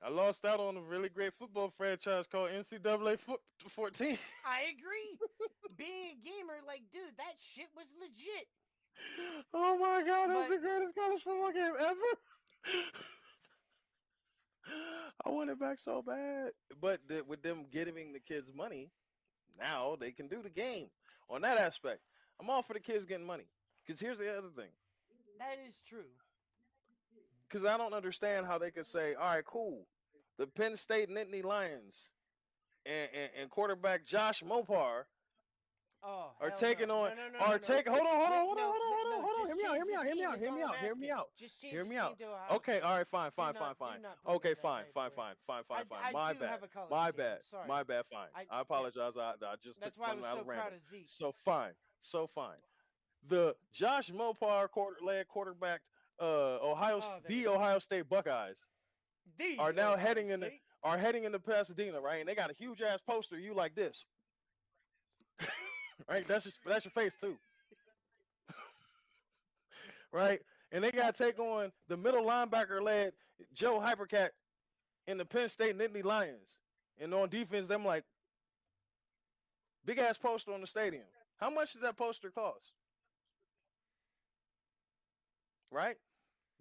I lost out on a really great football franchise called NCAA Foot 14. I agree. Being a gamer, like, dude, that shit was legit. Oh my god, that was But the greatest college football game ever. I want it back so bad. But with them giving the kids money, now they can do the game. On that aspect, I'm all for the kids getting money. Because here's the other thing. that is true. Because I don't understand how they could say, all right, cool. The Penn State Nittany Lions and quarterback Josh Mopar Oh are hell no! taking on No no no no are no! take hold on, hold on, hold on, No hold on, hold on, no! hold on. Just change the team. Is all I'm Hear me asking. out. Just change Hear the me team out. to Ohio Okay, State. all right, fine. Do not put me Okay, in that fine. category. I My do bad. have a college My team. bad. Sorry. My bad, fine. I I yeah. apologize. I just took That's why I one was out so of proud random. of Zeke. So fine. So fine. The Josh Mopar led quarterback Oh, there we the go. Ohio State Buckeyes are The now Ohio State. heading into Pasadena, right? And they got a huge ass poster, you like this. Right? That's your face too. Right? And they gotta take on the middle linebacker led Joe Hypercat in the Penn State Nittany Lions. And on defense, them like big ass poster on the stadium. How much did that poster cost? Right?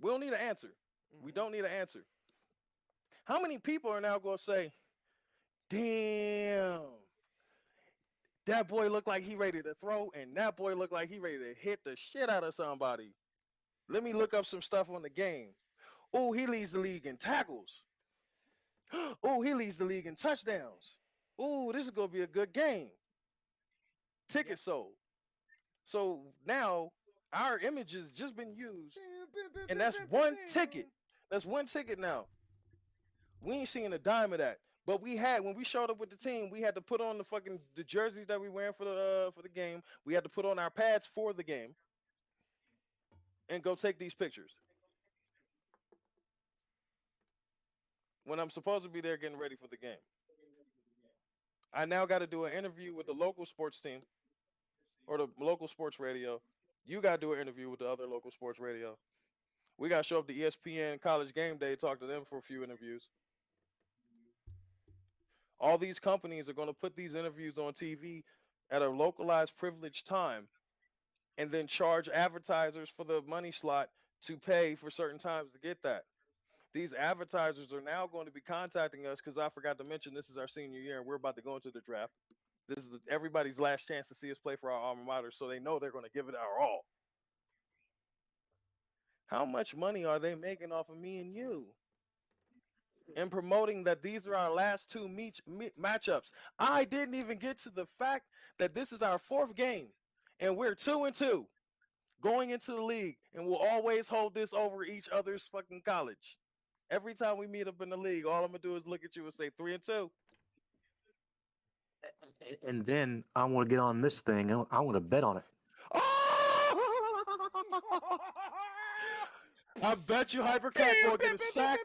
We don't need an answer. We Mm-hmm. don't need an answer. How many people are now gonna say, damn, that boy looked like he ready to throw, and that boy looked like he ready to hit the shit out of somebody. Let me look up some stuff on the game. Oh, he leads the league in tackles. Oh, he leads the league in touchdowns. Oh, this is gonna be a good game. Yep. Tickets sold. So now our image has just been used, and that's one ticket. That's one ticket now. We ain't seeing a dime of that. But we had when we showed up with the team, we had to put on the jerseys that we wearing for the game. We had to put on our pads for the game and go take these pictures. when I'm supposed to be there getting ready for the game. I now got to do an interview with the local sports team or the local sports radio. You got to do an interview with the other local sports radio. We got to show up to ESPN College Game Day, talk to them for a few interviews. All these companies are going to put these interviews on TV at a localized privileged time and then charge advertisers for the money slot to pay for certain times to get that. These advertisers are now going to be contacting us because I forgot to mention this is our senior year and we're about to go into the draft. This is everybody's last chance to see us play for our alma mater, so they know they're going to give it our all. How much money are they making off of me and you? And promoting that these are our last two matchups. I didn't even get to the fact that this is our fourth game, and we're 2-2 going into the league, and we'll always hold this over each other's fucking college. Every time we meet up in the league, all I'm gonna do is look at you and say 3-2. And then I want to get on this thing. I want to bet on it. Oh! I bet you Hypercat gonna get a sack.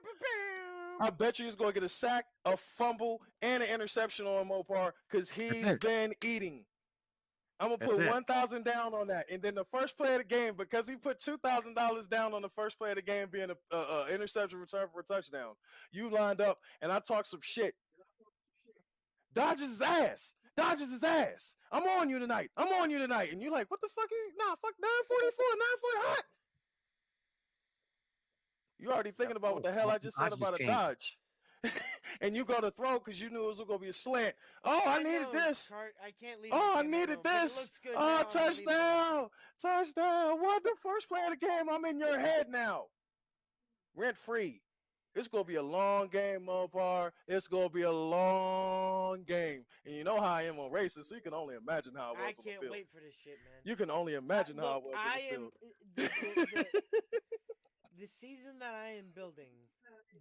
I bet you he's gonna get a sack, a fumble, and an interception on Mopar because he's been eating. I'm gonna put 1,000 down on that, and then the first play of the game, because he put $2,000 down on the first play of the game being a interception return for a touchdown. You lined up, and I talked some shit. Dodges his ass. Dodges his ass. I'm on you tonight. I'm on you tonight. And you're like, what the fuck is? Nah, fuck 944, 940 hot. You already thinking about what the hell I just said about a dodge. And you go to throw because you knew it was going to be a slant. Oh, I needed this. I can't leave. Oh, I needed this. Oh, touchdown. Touchdown. What the first play of the game? I'm in your head now. Rent free. It's going to be a long game, Mopar. It's going to be a long game. And you know how I am on races, so you can only imagine how it was on the field. I can't wait for this shit, man. You can only imagine how it was on the field. The season that I am building,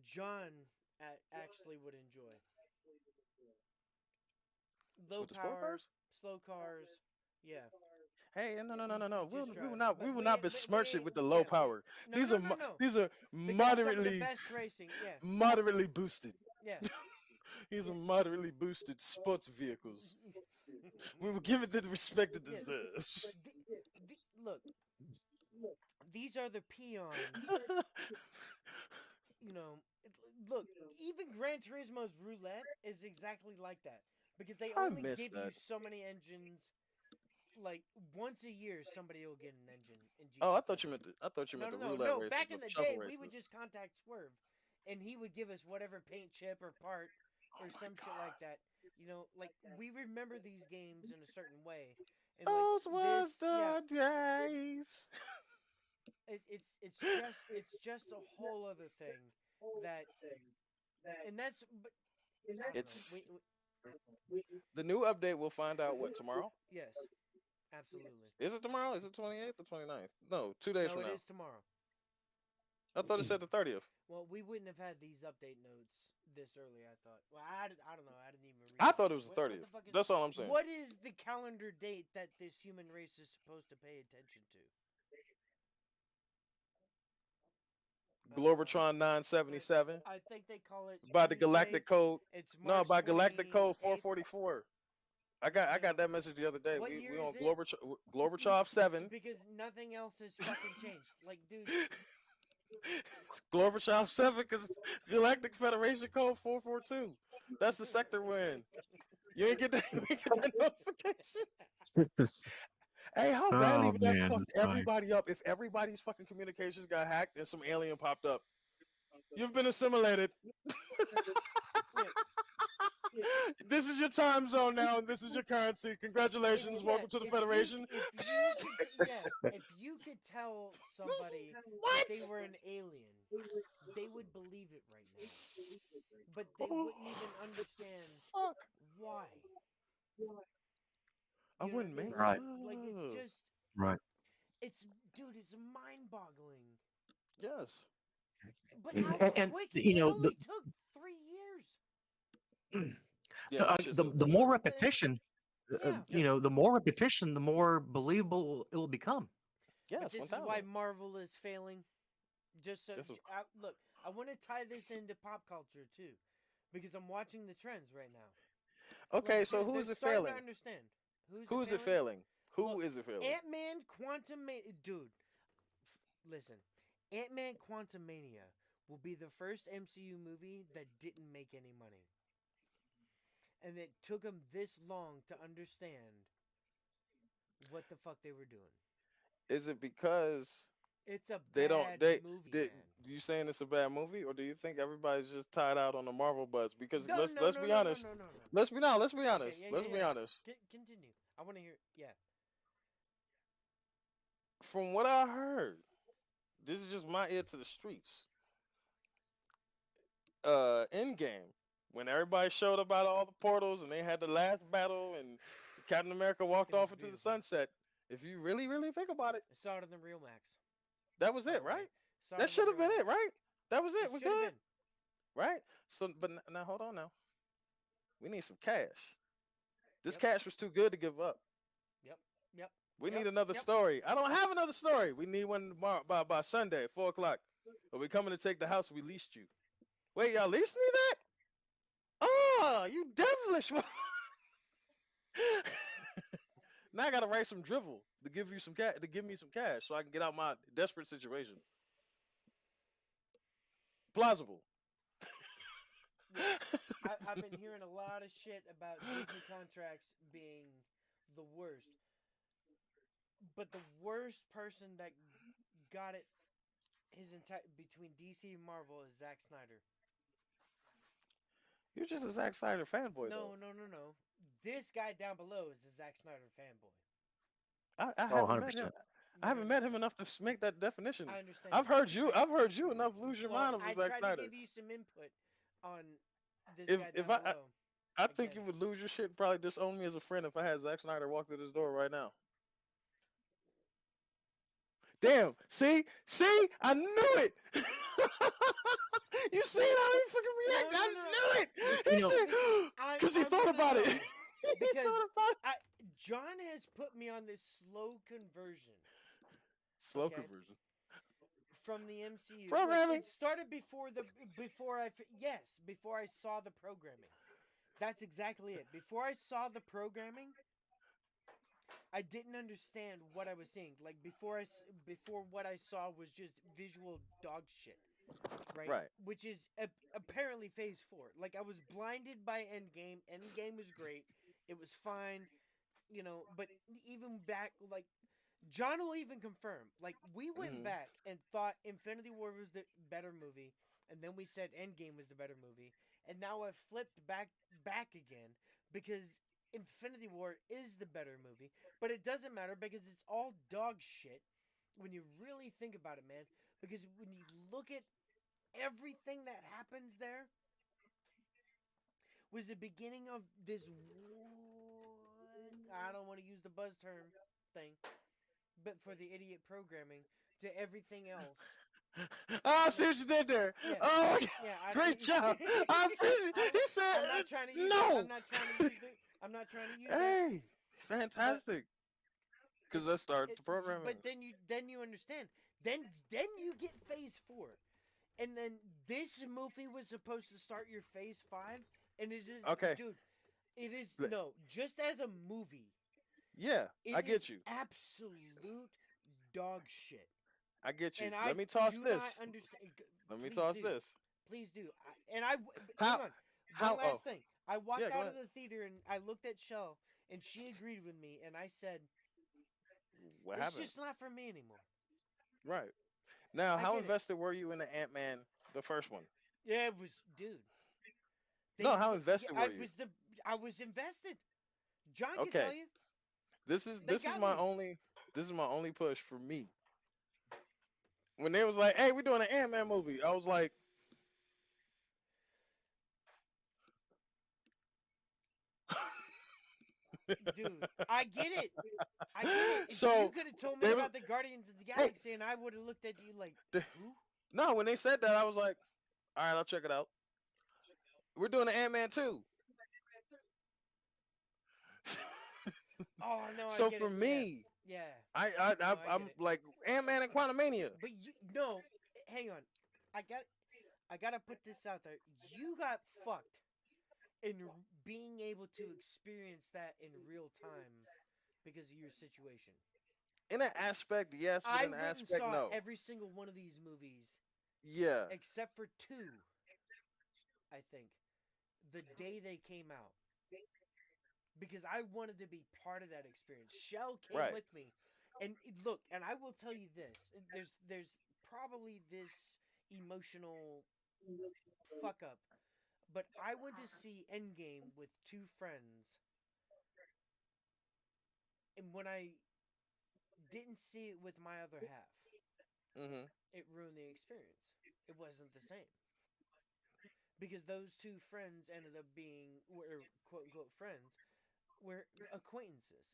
John actually would enjoy. Low power, slow cars, yeah. Hey, no. We will not besmirch it with the low power. These are moderately best racing, yeah. Moderately boosted. Yeah. These are moderately boosted sports vehicles. We will give it the respect it deserves. Look, these are the peons. Look, even Gran Turismo's roulette is exactly like that because they only give you so many engines. Like once a year, somebody will get an engine in GTA. Oh, I thought you meant the roulette race. No, back in the day, we would just contact Swerve, and he would give us whatever paint chip or part or some shit like that. Like we remember these games in a certain way. And those was the days. It's just a whole other thing that, and that's. But it's the new update. We'll find out what tomorrow. Yes. Absolutely. Is it tomorrow? Is it 28th or 29th? No, 2 days from now. It is tomorrow. I thought it said the 30th. Well, we wouldn't have had these update notes this early, I thought. Well, I don't know. I didn't even read I thought it was the 30th. That's all I'm saying. What is the calendar date that this human race is supposed to pay attention to? Globertron 977. I think they call it by the Galactic Code. It's March by Galactic Code 444. I got that message the other day. We on Globerchov 7. Because nothing else has fucking changed. Like, dude. Globerchov 7 because Galactic Federation Code 442. That's the sector we're in. You ain't get that notification? Hey, how badly would that fuck everybody up if everybody's fucking communications got hacked and some alien popped up? You've been assimilated. This is your time zone now, and this is your currency. Congratulations, welcome to the Federation. If you could tell somebody that they were an alien, they would believe it right now. But they wouldn't even understand why. I wouldn't make it. Right. Like, it's just... Right. It's mind-boggling. Yes. But how quick? It only took 3 years. The more repetition, the more repetition, the more believable it will become. Yes, this is why Marvel is failing, Just so That's a, look, I want to tie this into pop culture too, because I'm watching the trends right now. Like okay. So who they're is it starting to failing? understand. Who's it Who is it failing? failing? Who Look, is it failing? Ant-Man dude, listen. Ant-Man Quantumania will be the first MCU movie that didn't make any money. And it took them this long to understand what the fuck they were doing. Is it because It's a they don't bad they movie, did? man. Do you saying it's a bad movie, or do you think everybody's just tied out on the Marvel buzz? Because No, no, let's no, be no, no, honest. no, no, no. Let's be now. Let's be Okay, honest. yeah, yeah, Let's be yeah. honest. Continue. I want to hear. Yeah. From what I heard, this is just my ear to the streets. Endgame, when everybody showed up out of all the portals and they had the last battle and Captain America walked It was off into the beautiful. sunset. If you really think about it, I saw it in the Real Max. that was By it, the way, right? saw it That in the should have Real been it, Max. right? That was it. It We're should have good, been. right? So, but now hold on now. We need some cash. This Yep. cash was too good to give up. Yep. Yep. We Yep. need another Yep. story. I don't have another story. We need one tomorrow by Sunday at 4 o'clock. Are we coming to take the house we leased you? Wait, y'all leased me that? Oh, you devilish. Now I gotta write some drivel to give you some to give me some cash so I can get out my desperate situation. Plausible. Yeah. I've been hearing a lot of shit about Disney contracts being the worst. But the worst person that got it his entire between DC and Marvel is Zack Snyder. You're just a Zack Snyder fanboy though. No, no, no, no. This guy down below is the Zack Snyder fanboy. I Oh, haven't met him. 100%. I haven't met him enough to make that definition. I understand. I've heard you. I've heard you enough lose your Well, mind over I Zack tried to Snyder. give you some input on this If guy if down below. I think Again, you would lose your shit and probably disown me as a friend if I had Zack Snyder walk through this door right now. Damn. See, I knew it. You see how he fucking react? No, I no, no. knew it. You He know, said, because he I thought wanna about it. know, He because thought about it. I John has put me on this slow conversion. Slow Okay. conversion. From the MCU. Like, Programming. it started before I saw the programming. That's exactly it. Before I saw the programming, I didn't understand what I was seeing. Like before what I saw was just visual dog shit, right? Right. Which is apparently Phase 4. Like I was blinded by Endgame. Endgame was great. It was fine, but even back like John will even confirm. Like we went Mhm. back and thought Infinity War was the better movie, and then we said Endgame was the better movie, and now I've flipped back again because Infinity War is the better movie, but it doesn't matter because it's all dog shit when you really think about it, man. Because when you look at everything that happens there was the beginning of this I don't want to use the buzz term thing, but for the idiot programming to everything else. I see what you did there. Yeah, Oh, my God. yeah. Great job. I appreciate it. He said, I'm not trying to use no. it. I'm not trying to use it. I'm not trying to use it. Hey, fantastic. Because let's start the programming. But then you understand. Then you get Phase 4, and then this movie was supposed to start your Phase 5, and it is Okay. dude. It is Le- no just as a movie. Yeah, It I get is you. absolute dog shit. I get you. And I Let me toss do this. not understand. Let me Please toss do. this. Please do. Hang on. How- One how- last oh. thing. I walked Yeah, go out of ahead. the theater and I looked at Shell and she agreed with me and I said, What "It's happened? just not for me anymore." Right. Now, I how get it. invested were you in the Ant-Man, the first one? Yeah, it was, dude. No, how invested were you? I was invested. John can Okay. tell you. This is They got me. this is my only push for me. When they was like, "Hey, we're doing an Ant-Man movie," I was like, Dude, I get it. I get it. So, You could have told me they about was- the Guardians of the Hey. Galaxy and I would have looked at you like, The- who? no, when they said that, I was like, "All right, I'll check it out." We're doing an Ant-Man 2. Oh, no, I So get for it. me, Yeah. I No, I I'm get it. like Ant-Man and Quantumania. But no, hang on. I got I gotta put this out there. You got fucked in being able to experience that in real time because of your situation. In an aspect, yes, but I in an went and aspect, saw no. every single one of these movies Yeah. except for two, I think, the day they came out because I wanted to be part of that experience. Shell came Right. with me, and look, and I will tell you this: there's probably this emotional fuck up, but I went to see Endgame with two friends, and when I didn't see it with my other half, Mm-hmm. it ruined the experience. It wasn't the same because those two friends ended up being, or quote unquote friends, were acquaintances.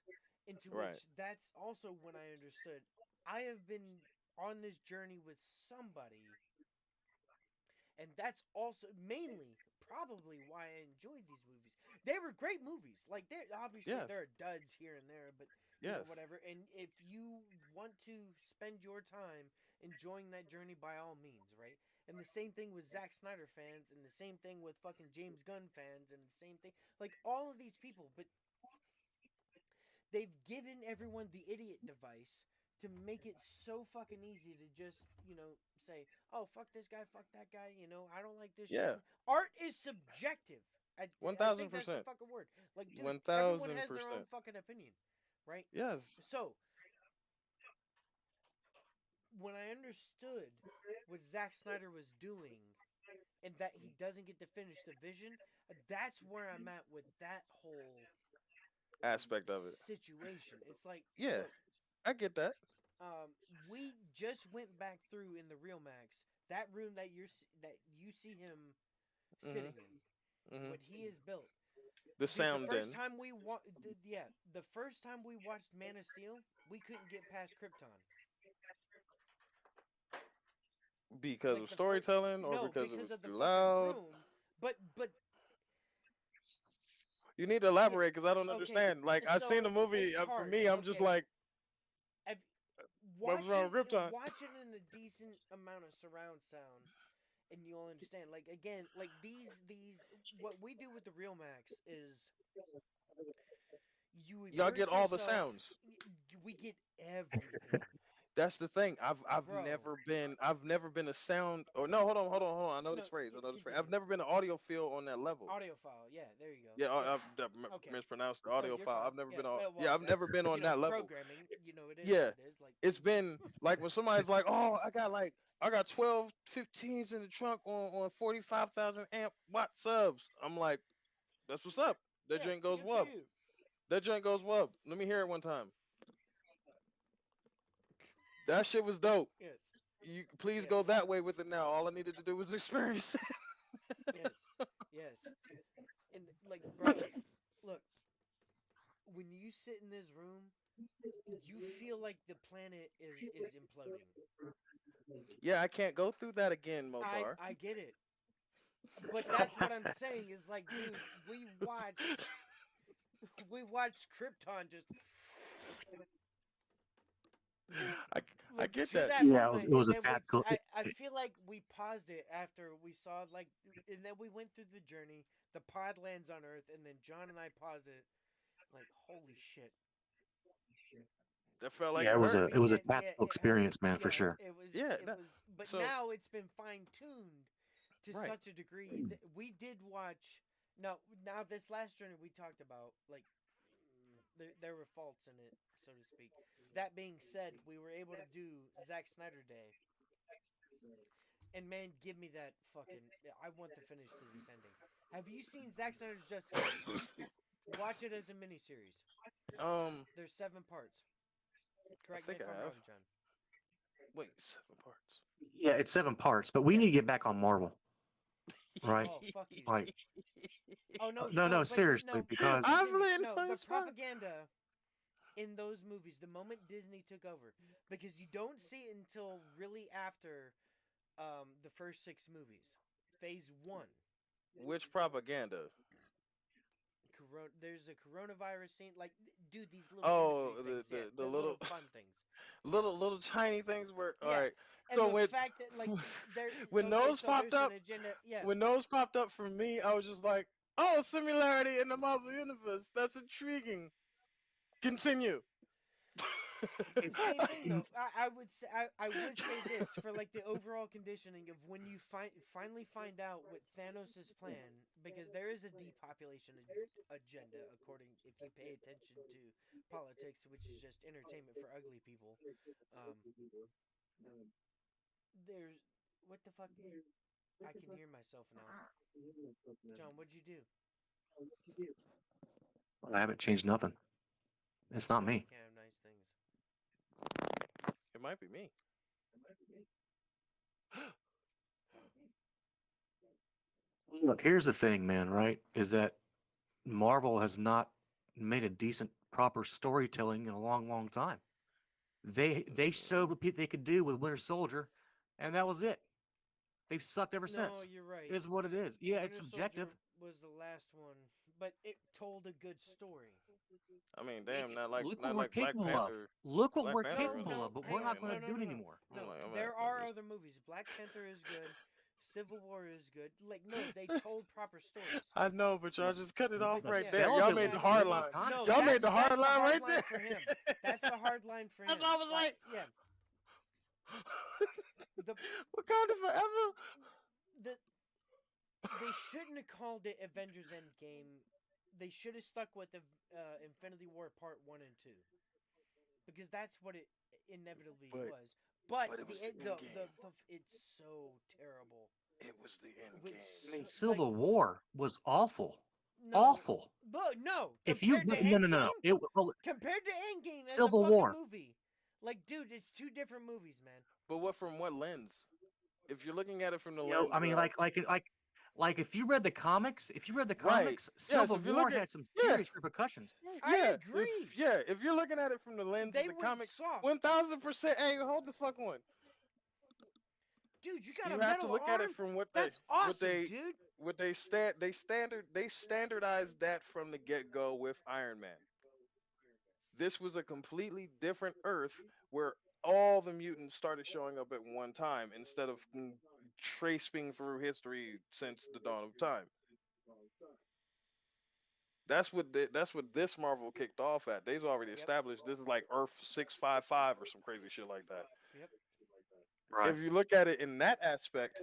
Into Right. which that's also when I understood I have been on this journey with somebody, and that's also mainly probably why I enjoyed these movies. They were great movies. Like they're obviously there Yes. are duds here and there, but Yes. whatever. And if you want to spend your time enjoying that journey, by all means, right? And the same thing with Zack Snyder fans, and the same thing with fucking James Gunn fans, and the same thing like all of these people. But they've given everyone the idiot device to make it so fucking easy to just, say, oh, fuck this guy, fuck that guy, I don't like this shit. Yeah. Art is subjective. One I thousand think that's the percent. fucking word. Like, dude, One everyone thousand has their own percent. fucking opinion, right? Yes. So, when I understood what Zack Snyder was doing and that he doesn't get to finish the vision, that's where I'm at with that whole Aspect of it. situation. It's like, Yeah, look, I get that. um, we just went back through in the Real Max that room that you see him Mm-hmm. sitting in, Mm-hmm. what he has built. The Dude, the sound first then, time the first time we watched Man of Steel, we couldn't get past Krypton. because Like of the first, storytelling or no, because it because was of the too fucking loud. room. But You need to yeah, elaborate because I don't okay. understand. Like I seen So the movie. it's For hard. me, I'm just Okay, like, I've, what was watch wrong it. with Krypton? Watch it in a decent amount of surround sound, and you'll understand. Like again, like these what we do with the Real Max is you Y'all get immerse all the yourself. sounds. We get everything, That's the thing. bro. I've never been a sound or no. Hold on. I know No, this phrase. I know this phrase. I've continue. never been an audiophile on that level. Audiophile. Yeah, there you go. Yeah, Yeah. Okay. mispronounced the No, you're audiophile. fine. I've never Yeah. been on. Well, Yeah, I've never that's been on that level. programming. It is what Yeah, it is. Like, it's been like when somebody's like, "Oh, I got 12 15s in the trunk on 45,000 amp watt subs." I'm like, "That's what's up. That yeah, joint goes good for well. you. That joint goes well. Let me hear it one time. That shit was dope. Yes. You please Yes. go that way with it now. All I needed to do was experience it." Yes. Yes. And like, bro, look, when you sit in this room, you feel like the planet is imploding. Yeah, I can't go through that again, Motar. I get it. But that's what I'm saying is like, dude, we watched Krypton just I, I like get to that. that Yeah, moment, it was and a then tactical. I feel like we paused it after we saw like, and then we went through the journey. The pod lands on Earth, and then John and I paused it. Like, holy shit! That felt like Yeah, it hurt. We it was a can't. Yeah, tactical it hurt. experience, man, for Yeah, sure. it was. Yeah. It No, was. But so now it's been fine tuned to right. such a degree that we did watch. Now this last journey we talked about, like, there were faults in it, so to speak. That being said, we were able to do Zack Snyder Day, and man, give me that fucking. I want to finish to this ending. Have you seen Zack Snyder's Justice League? Watch it as a miniseries. um, There's 7 parts. I Correct me think if I I'm have. wrong, John. Wait, 7 parts. Yeah, it's 7 parts, but we Yeah. need to get back on Marvel, right? Oh, fuck you. Like, Oh no, no, no, no, but seriously, no. because I'm Continue. laying No, on the his spot. propaganda in those movies, the moment Disney took over, because you don't see it until really after the first 6 movies, Phase 1. Which propaganda? there's a coronavirus scene. Like, dude, these little Oh, imagery things. Yeah, the the little little fun things. little tiny things were all Yeah, right. and So the when fact that like there, when okay, those so popped there's an up, agenda. Yeah, when those popped up for me, I was just like, oh, similarity in the Marvel universe. That's intriguing. Continue. it's the same thing though. I would say this for like the overall conditioning of when you finally find out what Thanos' plan, because there is a depopulation agenda according if you pay attention to politics, which is just entertainment for ugly people. Um, there's what the fuck? I can hear myself now. John, what'd you do? I haven't changed nothing. It's not John me. can't have nice things. It might be me. Look, here's the thing, man. Right? Is that Marvel has not made a decent, proper storytelling in a long, long time. They showed what they could do with Winter Soldier, and that was it. They've sucked ever No, since. you're right. It is what it is. Yeah, it's Winter subjective. Soldier was the last one, but it told a good story. I mean, It, damn, look what not we're like Black capable of. Panther. Look what Black we're Panther No, really capable no, of, but we're hang pulling on. not it. going No, to no, do no, it no. anymore. No, I'm like, there are other movies. Black Panther is good. Civil War is good. Like, no, they told proper stories. I know, but y'all just cut it off But The right yeah, there. Y'all celibate made was the exactly. hard good. line. Wakanda. No, Y'all made the that's hard line hard right line there. for him. That's the hard line for That's him. what I was like. Yeah, the Wakanda forever. the they shouldn't have called it Avengers Endgame. They should have stuck with the Infinity War Part 1 and 2 because that's what it inevitably But was. But it was the end game. it's so terrible. It was the end With I mean, game. like Civil War was awful. no, Awful. look, no, If you compared to no. Endgame, Well, compared to Endgame as a Civil fucking War. movie. Like, dude, it's two different movies, man. But what from what lens? If you're looking at it from the I lens mean, of like if you read the comics, right, yes, Civil if you're War looking, had some yeah, serious repercussions. I yeah, agree. if you're looking at it from the lens of They the went comics, soft. 1000%. Hey, hold the fuck on. Dude, you got You a have to metal look at it arm? from what That's awesome, dude. they standardized that from the get go with Iron Man. This was a completely different Earth where all the mutants started showing up at one time instead of tracing through history since the dawn of time. That's what this Marvel kicked off at. They've already Yep. established this is like Earth 655 or some crazy shit like that. Yep. Right. If you look at it in that aspect,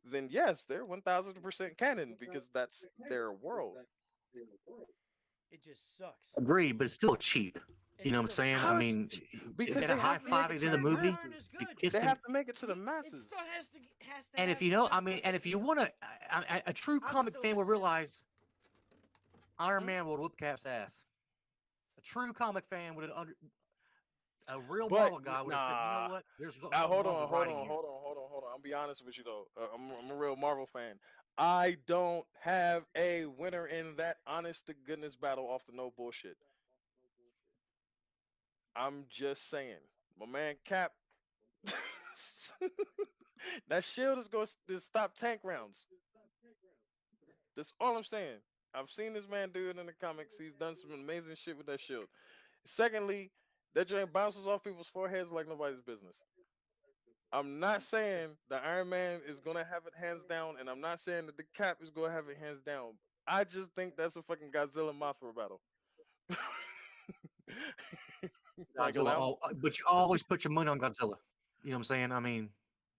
then yes, they're 1000% canon because that's their world. It just sucks. Agree, but it's still cheap. You It's know what I'm still saying? cheap. I How is mean, because get a they high have to make five it at to the the end of the movie. Iron masses. is You good. kissed They him. have to make it to the It masses. still has to And have if you know, good I mean, and if you fucking- want to, a true I'm comic still fan will listening. realize Iron Huh? Man would whoop Cap's ass. A true comic fan would have a real But Marvel guy would have said, you know nah. what? There's Now, something hold wrong on, with hold writing on, here. hold on, hold on, hold on. I'll be honest with you though. I'm a real Marvel fan. I don't have a winner in that honest to goodness battle off the no bullshit. I'm just saying, my man Cap. That shield is going to stop tank rounds. That's all I'm saying. I've seen this man do it in the comics. He's done some amazing shit with that shield. Secondly, that joint bounces off people's foreheads like nobody's business. I'm not saying the Iron Man is gonna have it hands down, and I'm not saying that the Cap is gonna have it hands down. I just think that's a fucking Godzilla Mothra battle. Like Godzilla, allow but you always put your money on Godzilla. You know what I'm saying? I mean,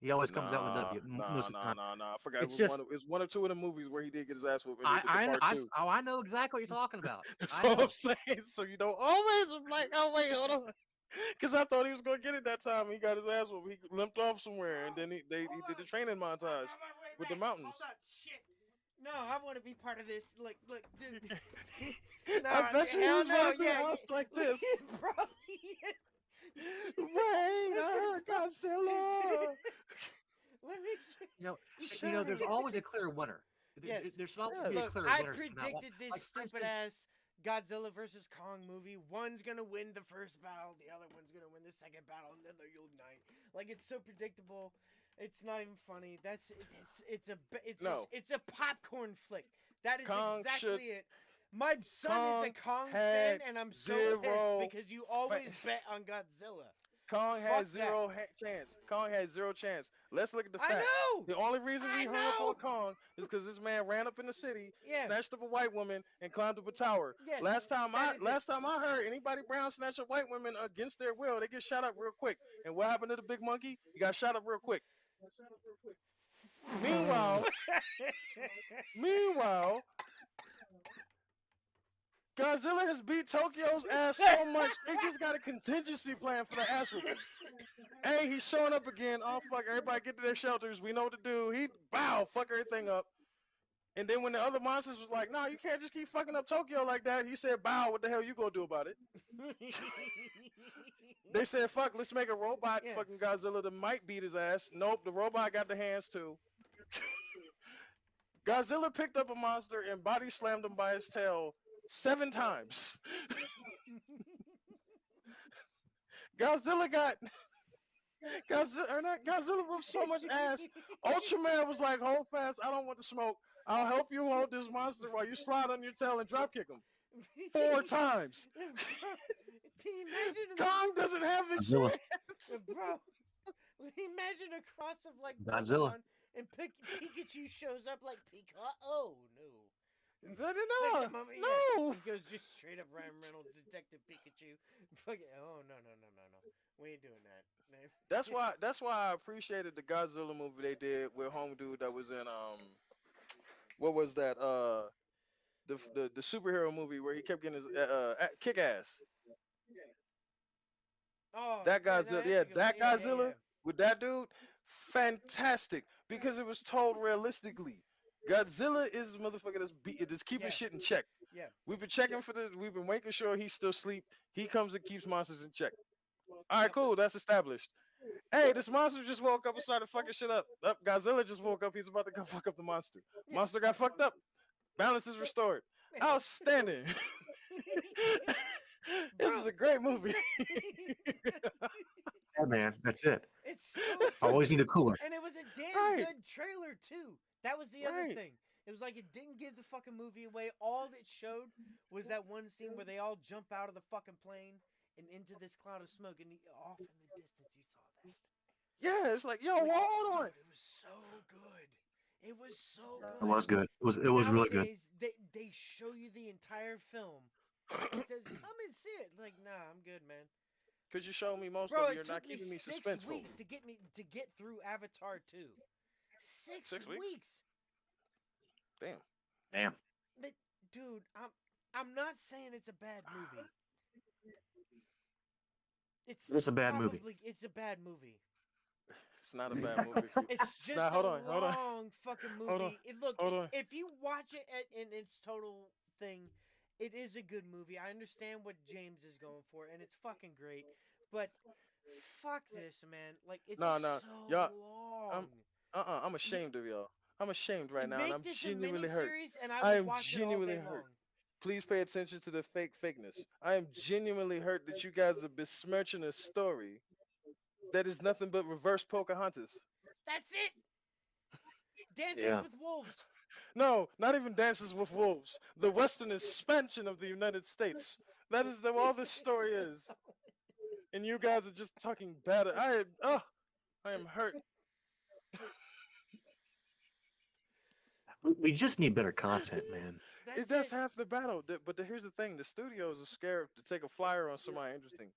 he always comes out in the nah, W nah, most of the nah, time. nah, nah. I forgot It's just it was one or two of the movies where he did get his ass whooped, and they did the I part two. I know exactly what you're talking about. That's I all I'm know. saying. So you don't always. I'm like, oh wait, hold on, because I thought he was gonna get it that time. He got his ass whooped. He limped off somewhere, and then he did the training montage with the mountains. Hold on, shit. No, I want to be part of this. Look, dude. I bet you he was no, running through the yeah, house like this. Probably. Wait, I heard Godzilla. Let me. There's always a clear winner. Yes. There should always Yes. be a Look, clear I winner. predicted this Like, for stupid instance, ass Godzilla versus Kong movie. One's gonna win the first battle, the other one's gonna win the second battle, and then they'll unite. Like, it's so predictable. It's not even funny. No, it's a popcorn flick. That is Kong should. exactly it. My son is a Kong Kong fan, had and I'm so pissed zero. because you Fa- always bet on Godzilla. Kong had Fuck that. zero chance. Kong had zero chance. Let's look at the I facts. know. The only reason we I hung up on know. Kong is because this man ran up in the city, Yeah. snatched up a white woman, and climbed up a tower. Yes. That is it. Last time I heard anybody brown snatch up white women against their will, they get shot up real quick. And what happened to the big monkey? He got shot up real quick. Meanwhile, meanwhile, Godzilla has beat Tokyo's ass so much they just got a contingency plan for the ass whooping. Hey, he's showing up again. Oh fuck! Everybody get to their shelters. We know what to do. He fuck everything up. And then when the other monsters was like, "No, you can't just keep fucking up Tokyo like that," he said, "Bow, what the hell you gonna do about it?" They said, "Fuck, let's make a robot Yeah. fucking Godzilla that might beat his ass." Nope, the robot got the hands too. Godzilla picked up a monster and body slammed him by his tail 7 times. Godzilla got Godzilla whooped so much ass. Ultraman was like, "Hold fast, I don't want to smoke. I'll help you hold this monster while you slide on your tail and drop kick him 4 times." Can you imagine? Kong doesn't have his Godzilla. chance. Bro, imagine a cross of like Godzilla. Pokemon and Pikachu shows up like Pika. Oh no. No, Like, Mamma, yeah. no. He goes just straight up Ryan Reynolds, Detective Pikachu. Fucking, oh no. We ain't doing that. That's why I appreciated the Godzilla movie they did with Home Dude that was in what was that the superhero movie where he kept getting his kick ass. Oh, That yeah, no, Godzilla, that's yeah, a good that one. Godzilla with that dude, fantastic because it was told realistically. Godzilla is a motherfucker that's keeping Yeah. shit in check. Yeah. We've been checking for this. We've been making sure he's still asleep. He comes and keeps monsters in check. All right, cool. That's established. Hey, this monster just woke up and started fucking shit up. Godzilla just woke up. He's about to go fuck up the monster. Yeah. Monster got fucked up. Balance is restored. Outstanding. This is a great movie. Yeah, man, that's it. It's so I always need a cooler. and it was a damn Right. good trailer too. That was the other Right. thing. It was like it didn't give the fucking movie away. All it showed was that one scene where they all jump out of the fucking plane and into this cloud of smoke, and off in the distance you saw that. Yeah, it's like, yo, hold on. Dude, it was so good. It was so good. It was good. It was really good. Nowadays, they show you the entire film. It says, "Come and see it." Like, nah, I'm good, man. Because you showed me most Bro, of it. it You're took not me keeping me 6 suspenseful. weeks to get through Avatar 2. 6 6 weeks? weeks. Damn. Damn. Dude, I'm not saying it's a bad movie. It's a bad movie. It's a bad movie. It's not a bad movie. It's just not- hold a on, hold on. long fucking movie. Hold on, Look, hold on. if you watch it in its total thing, it is a good movie. I understand what James is going for, and it's fucking great. But fuck this, man. Like, it's No, so y'all- long. I'm ashamed of y'all. I'm ashamed right now, and Make I'm this genuinely a hurt. miniseries, and I I am will watch genuinely it all day hurt. long. Please pay attention to the fakeness. I am genuinely hurt that you guys are besmirching a story that is nothing but reverse Pocahontas. That's it. Dances Yeah. with Wolves. No, not even Dances with Wolves. The Western expansion of the United States. That is all this story is. And you guys are just talking bad. I am hurt. We just need better content, man. It does half the battle. But here's the thing: the studios are scared to take a flyer on somebody interesting.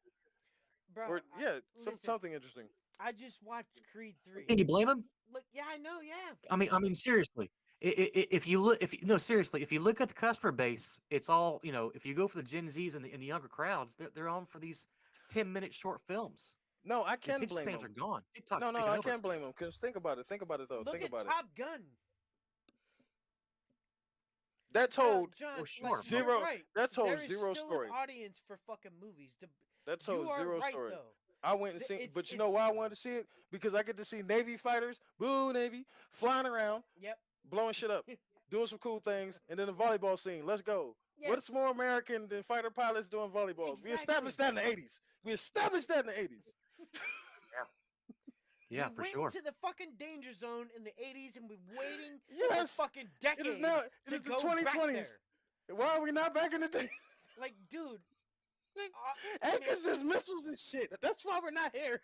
Bro, Or listen, something interesting. I just watched Creed 3. Can you blame him? Look, yeah, I know, yeah. I mean, seriously. If you look, seriously, if you look at the customer base, it's all if you go for the Gen Zs and the younger crowds, they're on for these 10-minute short films. No, I The can attention blame spans them. are gone. TikTok's No, taking I over. can't blame them. Cause think about it. Think about it though. Look Think at about it. Top Gun. That told John, Oh, like, sure, you're zero- right. that told There is zero still story. An audience for fucking movies. that You told are zero right, story. though. I went and seen, It's- but you know it's- why I wanted to see it? Because I get to see Navy fighters, boo Navy, flying around, Yep. blowing shit up, doing some cool things, and then the volleyball scene. Let's go. Yeah. What's more American than fighter pilots doing volleyball? We established that in the 80s. We established that in the 80s. We Yeah, for went sure. into the fucking danger zone in the 80s and we're waiting for Yes, fucking it is decades now. It to is the go back 2020s. there. Why are we not back in the day? Like, dude, Hey, man, because there's missiles and shit. That's why we're not here.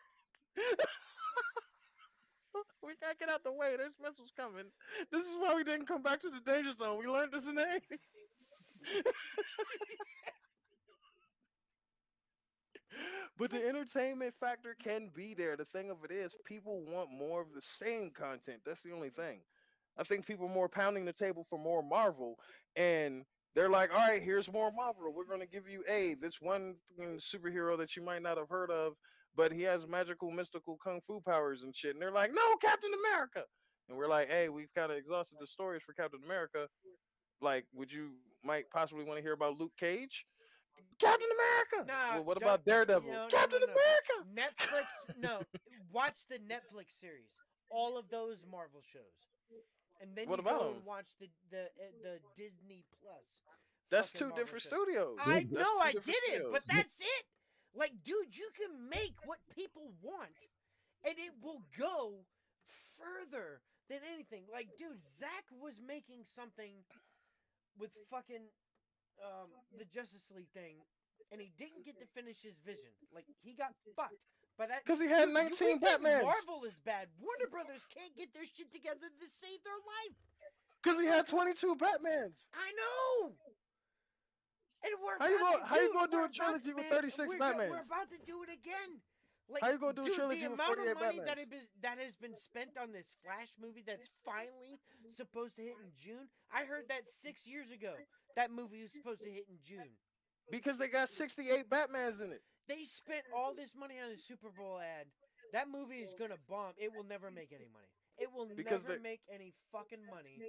We can't get out the way. There's missiles coming. This is why we didn't come back to the danger zone. We learned this in the 80s. But the entertainment factor can be there. The thing of it is, people want more of the same content. That's the only thing. I think people are more pounding the table for more Marvel, and they're like, "All right, here's more Marvel. We're going to give you this one superhero that you might not have heard of, but he has magical, mystical kung fu powers and shit." And they're like, "No, Captain America." And we're like, "Hey, we've kind of exhausted the stories for Captain America. Like, would you might possibly want to hear about Luke Cage?" Captain America. nah, Well, what don't, about Daredevil? no, no, no, Captain no. America. Netflix, no. Watch the Netflix series. All of those Marvel shows. And then What you about go him? and watch the Disney Plus That's fucking two Marvel different shows. studios. I That's know, two I different get it, but studios. that's it. Like, dude, you can make what people want, and it will go further than anything. Like, dude, Zach was making something with fucking the Justice League thing, and he didn't get to finish his vision. Like, he got fucked. But that, Because he had dude, we 19 think Batmans. Marvel is bad. Warner Brothers can't get their shit together to save their life. Because he had 22 Batmans. I know. And we're How you about to, gonna how you dude. gonna do We're a about, trilogy with man. 36 We're Batmans? about to do it again. Like, How you gonna do a dude, the trilogy with amount of 48 money Batmans? that has been spent on this Flash movie that's finally supposed to hit in June. I heard that 6 years ago. That movie was supposed to hit in June. Because they got 68 Batmans in it. They spent all this money on a Super Bowl ad. That movie is gonna bomb. It will never make any money. It will Because never they make any fucking money.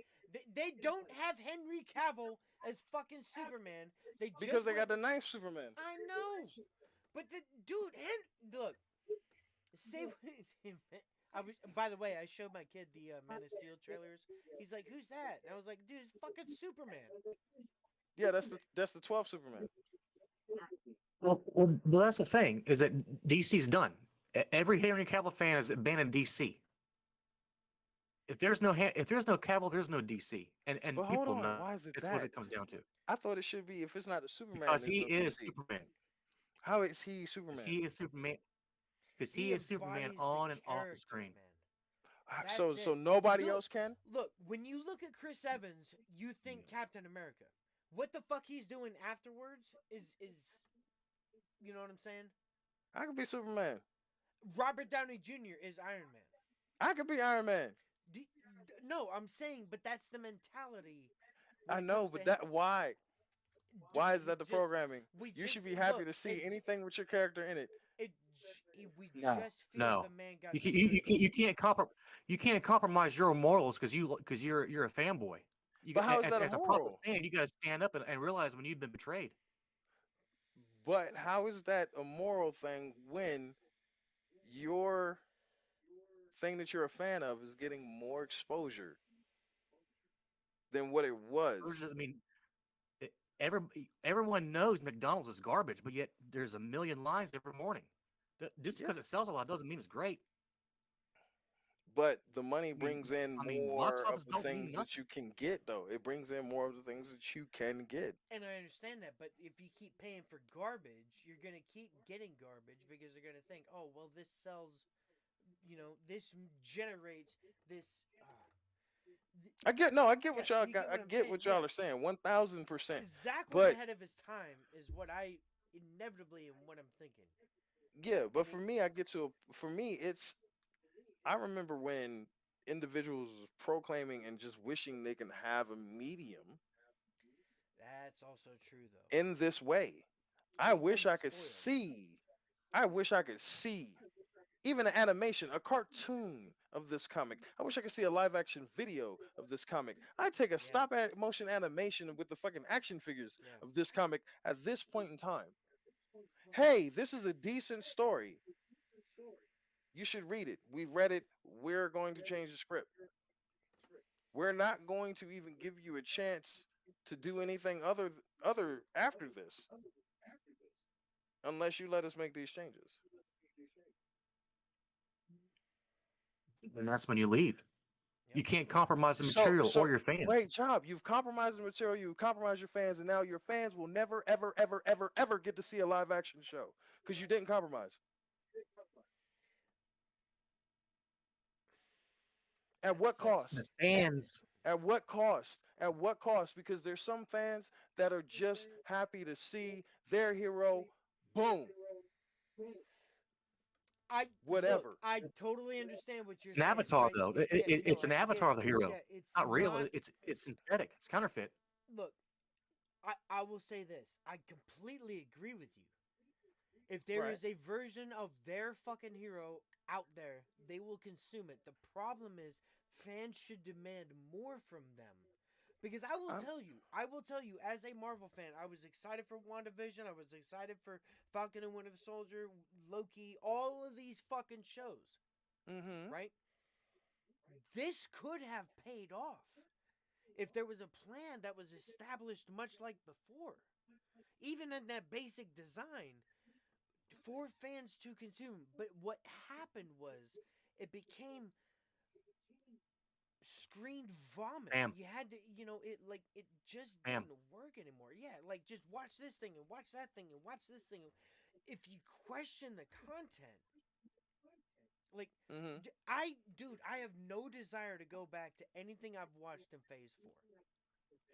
They don't have Henry Cavill as fucking Superman. They because just they got went. the ninth Superman. I know, but the dude, look, stay with him. I was. By the way, I showed my kid the Man of Steel trailers. He's like, "Who's that?" And I was like, "Dude, it's fucking Superman." Yeah, that's the 12th Superman. Well, that's the thing is that DC's done. Every Henry Cavill fan has abandoned DC. If there's no Cavill, there's no DC, and But hold people on, know why is it it's what that? it comes down to I thought it should be if it's not a Superman, because there's he no is DC. Superman. How is he Because Superman? he is Superman. Because He he is Superman embodies the on and off the character, screen. man. So That's so it. nobody Look, else can? look. When you look at Chris Evans, you think Captain America. What the fuck he's doing afterwards is you know what I'm saying? I could be Superman. Robert Downey Jr. is Iron Man. I could be Iron Man. No, I'm saying, but that's the mentality when I it know, comes to but that why? dude, Why is we that the just programming? we You should just be happy look to see it anything with your character in it. we No, just feel the no, man got you can't. screwed. You can't compromise your morals because you're a fanboy. But how is As that as a proper immoral? fan, you got to stand up and realize when you've been betrayed. But how is that a moral thing when your thing that you're a fan of is getting more exposure than what it was? I mean, everyone knows McDonald's is garbage, but yet there's a million lines every morning. Just Yeah. because it sells a lot doesn't mean it's great. But the money I mean, brings in box more of office the don't mean things that nothing. you can get, though. It brings in more of the things that you can get. And I understand that, but if you keep paying for garbage, you're gonna keep getting garbage because they're gonna think, oh well, this sells, this generates this. I get Yeah, what y'all you got. get I what I'm get saying. what Yeah, y'all are saying, 1000%. Zach was But ahead of his time, is what I inevitably am what I'm thinking. yeah, but And for me, for me, I remember when individuals was proclaiming and just wishing they can have a medium that's also true though. in this way. I They've wish been I could spoiled. see. I wish I could see even an animation, a cartoon of this comic. I wish I could see a live action video of this comic. I'd take a Yeah, stop at motion animation with the fucking action figures yeah. of this comic at this point in time. Hey, this is a decent story. You should read it. We've read it. We're going to change the script. We're not going to even give you a chance to do anything other after this unless you let us make these changes. and that's when you leave. Yep. You can't compromise the So material or so your fans. great job. You've compromised the material. You've compromised your fans, and now your fans will never, ever, ever, ever, ever get to see a live action show because you didn't compromise. At what That's The cost? fans, At what cost? At what cost? Because there's some fans that are just happy to see their hero, boom, I look. whatever. I totally understand what it's you're an saying, avatar right? though. Yeah, no, It's an I get avatar it. of the hero. Yeah, it's Not real. not. It's synthetic. It's counterfeit. Look, I will say this. I completely agree with you. If there Right. is a version of their fucking hero out there, they will consume it. The problem is fans should demand more from them. Because I'm I will tell you, as a Marvel fan, I was excited for WandaVision, I was excited for Falcon and Winter Soldier, Loki, all of these fucking shows, mm-hmm. right? This could have paid off if there was a plan that was established much like before. Even in that basic design, for fans to consume. But what happened was it became screened vomit. Bam, You had to, it like it just bam, didn't work anymore. Yeah, like just watch this thing and watch that thing and watch this thing. If you question the content, like Mm-hmm. dude, I have no desire to go back to anything I've watched in Phase 4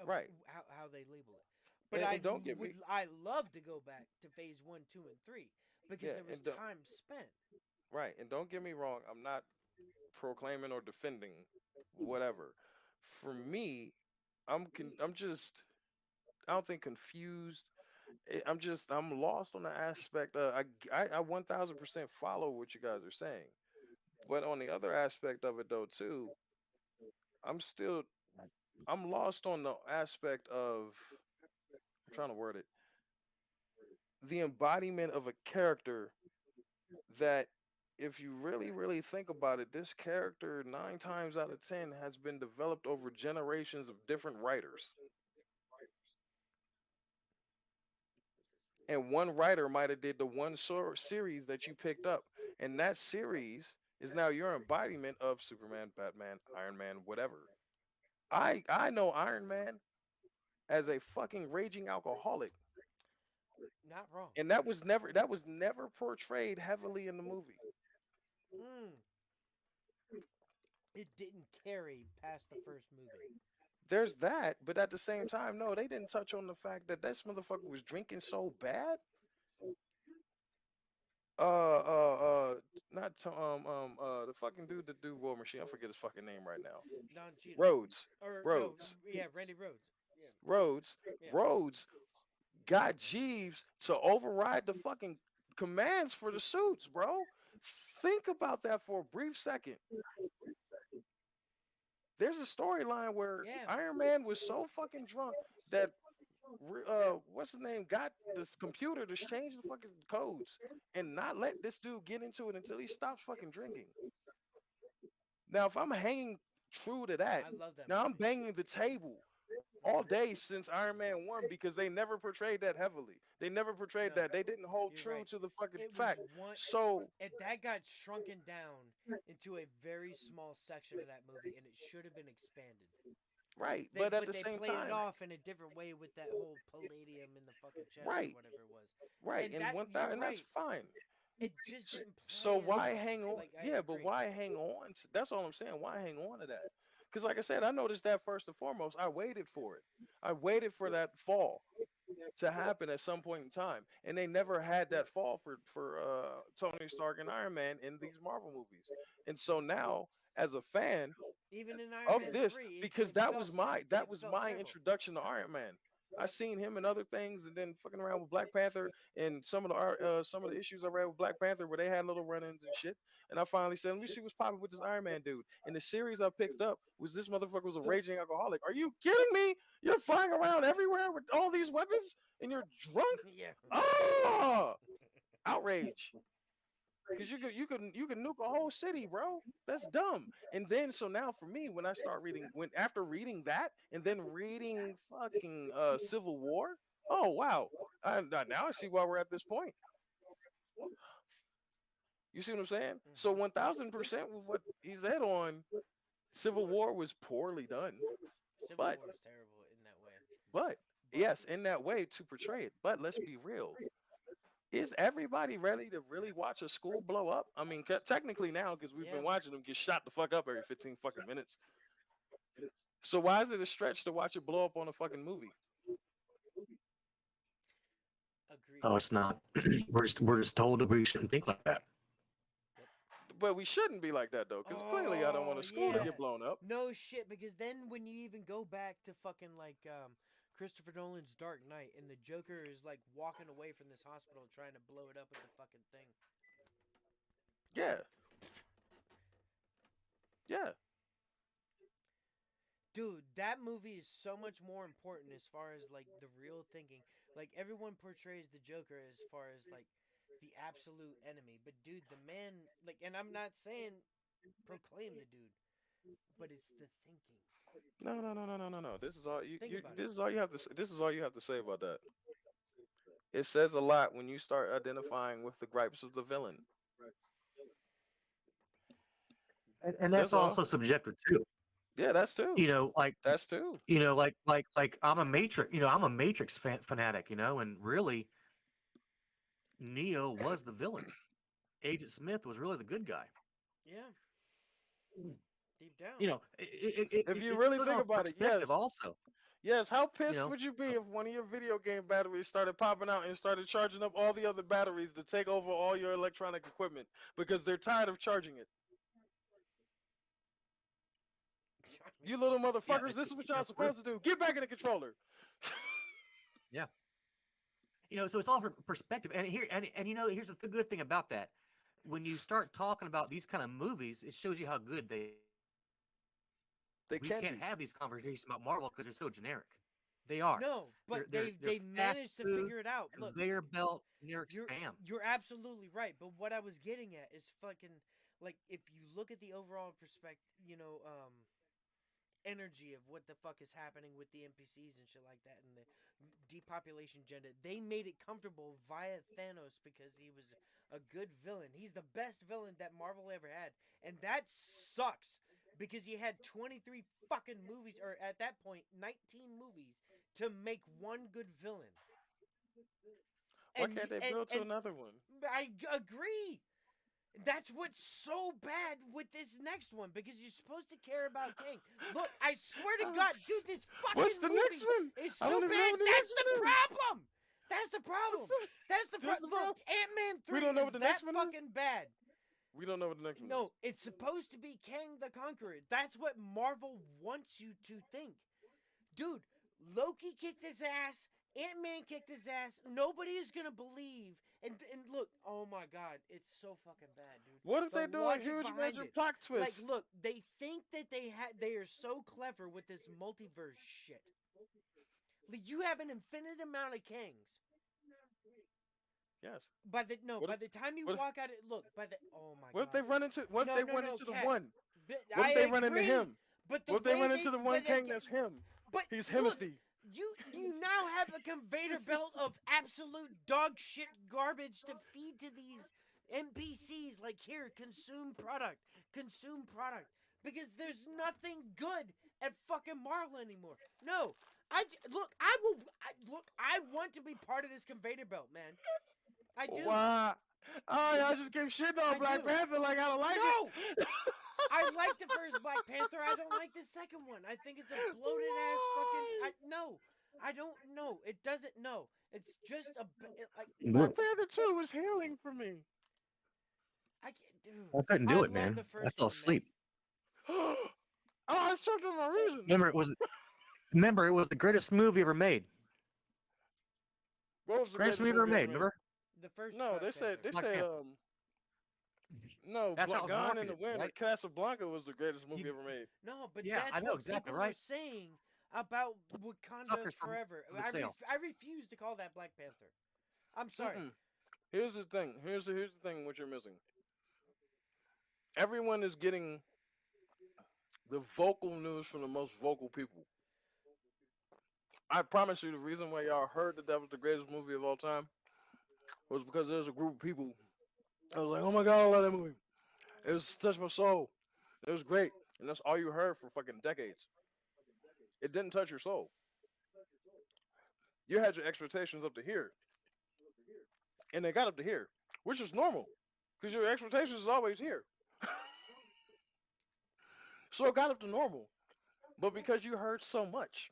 of Right. how they label it. But And don't get me I love to go back to Phase 1, 2 and 3 because yeah, there was and don't time spent. right, and don't get me wrong, I'm not proclaiming or defending whatever. For me, I'm just I don't think confused. I'm lost on the aspect. I 1000% follow what you guys are saying, but on the other aspect of it though too, I'm still I'm lost on the aspect of I'm trying to word it the embodiment of a character that if you really think about it, this character 9 times out of 10 has been developed over generations of different writers. And one writer might have did the one series that you picked up, and that series is now your embodiment of Superman, Batman, Iron Man, whatever. I know Iron Man as a fucking raging alcoholic, Not wrong. and that was never portrayed heavily in the movie. Mm, it didn't carry past the first movie. There's that, but at the same time, no, they didn't touch on the fact that this motherfucker was drinking so bad. Uh, uh, uh, not to, the fucking dude that do War Machine. I forget his fucking name right now. Don Cheadle. Rhodes, Or no, Rhodes, yeah, Randy Rhodes. Yeah, Rhodes, yeah. Rhodes got Jeeves to override the fucking commands for the suits, bro. Think about that for a brief second. There's a storyline where Yeah. Iron Man was so fucking drunk that what's his name got this computer to change the fucking codes and not let this dude get into it until he stops fucking drinking. Now, if I'm hanging true to that, I love that now I'm movie. banging the table all day since Iron Man 1 because they never portrayed that heavily. They never portrayed No, that. They didn't hold you're true right. to the fucking It was fact. one. So, That got shrunken down into a very small section of that movie, and it should have been expanded. right, They but at but the they same played it time, off in a different way with that whole palladium in the fucking chest or right, whatever it was. right, And and that one you're thousand, and that's right. fine. It just didn't So play as why well. hang on? Like I Yeah, but agree. why hang on? That's all I'm saying. Why hang on to that? Because, like I said, I noticed that first and foremost. I waited for it. I waited for that fall to happen at some point in time, and they never had that fall for Tony Stark and Iron Man in these Marvel movies. And so now, as a fan, Even in Iron of Man this three, because that was felt my it that was felt my terrible. introduction to Iron Man. I seen him in other things, and then fucking around with Black Panther and some of the issues I read with Black Panther where they had little run-ins and shit. And I finally said, "Let me see what's popping with this Iron Man dude." And the series I picked up was this motherfucker was a raging alcoholic. Are you kidding me? You're flying around everywhere with all these weapons, and you're drunk. Yeah. Oh, outrage! Because you can nuke a whole city, bro. That's dumb. And then so now for me, when I start reading, when after reading that and then reading fucking Civil War, oh wow, now I see why we're at this point. You see what I'm saying? So Hmm. 1000% with what he said on Civil War was poorly done, Civil but War is terrible in that way. but But yes, in that way to portray it. But let's be real. Is everybody ready to really watch a school blow up? I mean, technically now, because we've yeah, been watching them get shot the fuck up every 15 fucking minutes. So why is it a stretch to watch it blow up on a fucking movie? agreed. Oh, it's not. We're just told that we shouldn't think like that. Yep. But we shouldn't be like that though, because clearly I don't want Oh a school to yeah. get blown up. No shit, because then when you even go back to fucking like Christopher Nolan's Dark Knight and the Joker is like walking away from this hospital trying to blow it up with the fucking thing. Yeah, yeah. Dude, that movie is so much more important as far as like the real thinking. Like everyone portrays the Joker as far as like the absolute enemy, but dude, the man like, and I'm not saying proclaim the dude, but it's the thinking. No. This is all Think about it. this is all you have to this is all you have to say about that. It says a lot when you start identifying with the gripes of the villain. And That's that's all. also subjective too. Yeah, that's too. You know, like That's too. like I'm a Matrix. I'm a Matrix fanatic. And really, Neo was the villain. Agent Smith was really the good guy. Yeah, deep down. If you It's really put think on about it, perspective yes. also. Yes, how You pissed know, would you be if one of your video game batteries started popping out and started charging up all the other batteries to take over all your electronic equipment because they're tired of charging it? I You mean, little yeah, motherfuckers, this is what y'all it's true. supposed to do. Get back in the controller. Yeah, so it's all for perspective. And here's the good thing about that. When you start talking about these kind of movies, it shows you how good they are. They We can can't be. have these conversations about Marvel because they're so generic. They are. no, but They're they fast managed to food, figure it out. Look, conveyor belt, generic you're spam. you're absolutely right. But what I was getting at is fucking like if you look at the overall perspective, energy of what the fuck is happening with the NPCs and shit like that and the depopulation agenda. They made it comfortable via Thanos because he was a good villain. He's the best villain that Marvel ever had. And that sucks because you had 23 fucking movies or at that point 19 movies to make one good villain. Why And can't they and build to and another one? I agree. That's what's so bad with this next one because you're supposed to care about Kang. Look, I swear to God, dude, this What's fucking the next movie one? is I so don't even know bad. what the That's next the one is. problem. That's the problem. That's the That's problem. the Look, problem. Ant-Man We 3 don't know is what the that next one is. fucking bad. We don't know what the next one is. No, it's supposed to be Kang the Conqueror. That's what Marvel wants you to think. Dude, Loki kicked his ass. Ant-Man kicked his ass. Nobody is gonna believe. And look, oh my god, it's so fucking bad, dude. What if The they do a logic huge behind major it. plot Like, twist? look, they think that they are so clever with this multiverse shit. Like, you have an infinite amount of Kangs. Yes. No, What if by the time you what if, walk out, look, oh my what if they god. run into what if No, they no, run no, into the Cat. one? What if they I run into agree. him? But the What if they way run they, into the one but king that's him? but He's look, Himothy. you now have a conveyor belt of absolute dog shit garbage to feed to these NPCs. Like, here, consume product, because there's nothing good at fucking Marvel anymore. No, look, I want to be part of this conveyor belt, man. I do. Why? Oh, y'all just keep shitting on I Black do. Panther like I don't like No, it. I like the first Black Panther. I don't like the second one. I think it's a bloated ass fucking. No, I don't know. It doesn't. No, it's just like Black Panther 2 was healing for me. I can't, dude. I couldn't I do it, love man. the I first fell one, man. asleep. Oh, I choked on my reason. Remember, it was the greatest movie ever made. What was the Greatest greatest movie ever movie ever made. made? Remember? The first. No, Black Panther. they Black said Panther. no, That's how it was Gone in the marketed, Wind or right? Casablanca was the greatest movie You, ever made. no, but Yeah, I that's know what exactly people right. were saying about Wakanda Suckers Forever. for the sale. I refuse to call that Black Panther. I'm sorry. Mm-mm. Here's the thing. Here's the thing. What you're missing. Everyone is getting the vocal news from the most vocal people. I promise you, the reason why y'all heard that was the greatest movie of all time was because there's a group of people I was like, oh my god, I love that movie. It was touched my soul. It was great, and that's all you heard for fucking decades. It didn't touch your soul. You had your expectations up to here, and they got up to here, which is normal, because your expectations is always here. So it got up to normal, but because you heard so much,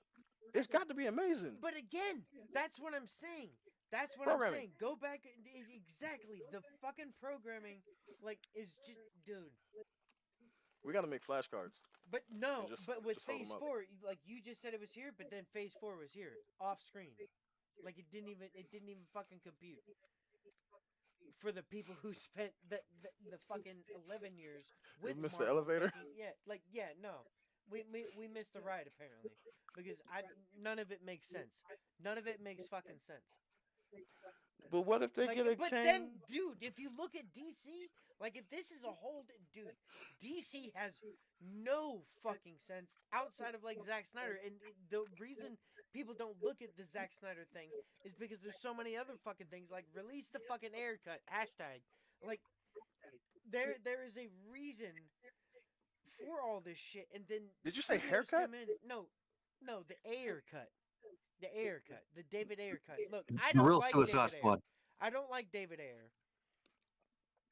it's got to be amazing. But again, that's what I'm saying. That's what I'm Programming. saying. Go back exactly. The fucking programming, like, is just, dude. We got to make flashcards But and no, just but with just hold them Phase up. Four, like you just said, it was here, but then Phase Four was here, off screen. Like it didn't even fucking compute for the people who spent the fucking 11 years We with missed the Marvel elevator. making. Yeah, like yeah, no, we missed the ride apparently because I none of it makes sense. None of it makes fucking sense. But what if they Like, get a but Kang? then, dude, if you look at DC, like, if this is a whole, dude, DC has no fucking sense outside of like Zack Snyder, and the reason people don't look at the Zack Snyder thing is because there's so many other fucking things, like release the fucking air cut hashtag, like there is a reason for all this shit, and then Did you say studios haircut? come in, no, the air cut. The Ayer cut, the David Ayer cut. Look, I The don't real like Suicide David Ayer. Squad. I don't like David Ayer.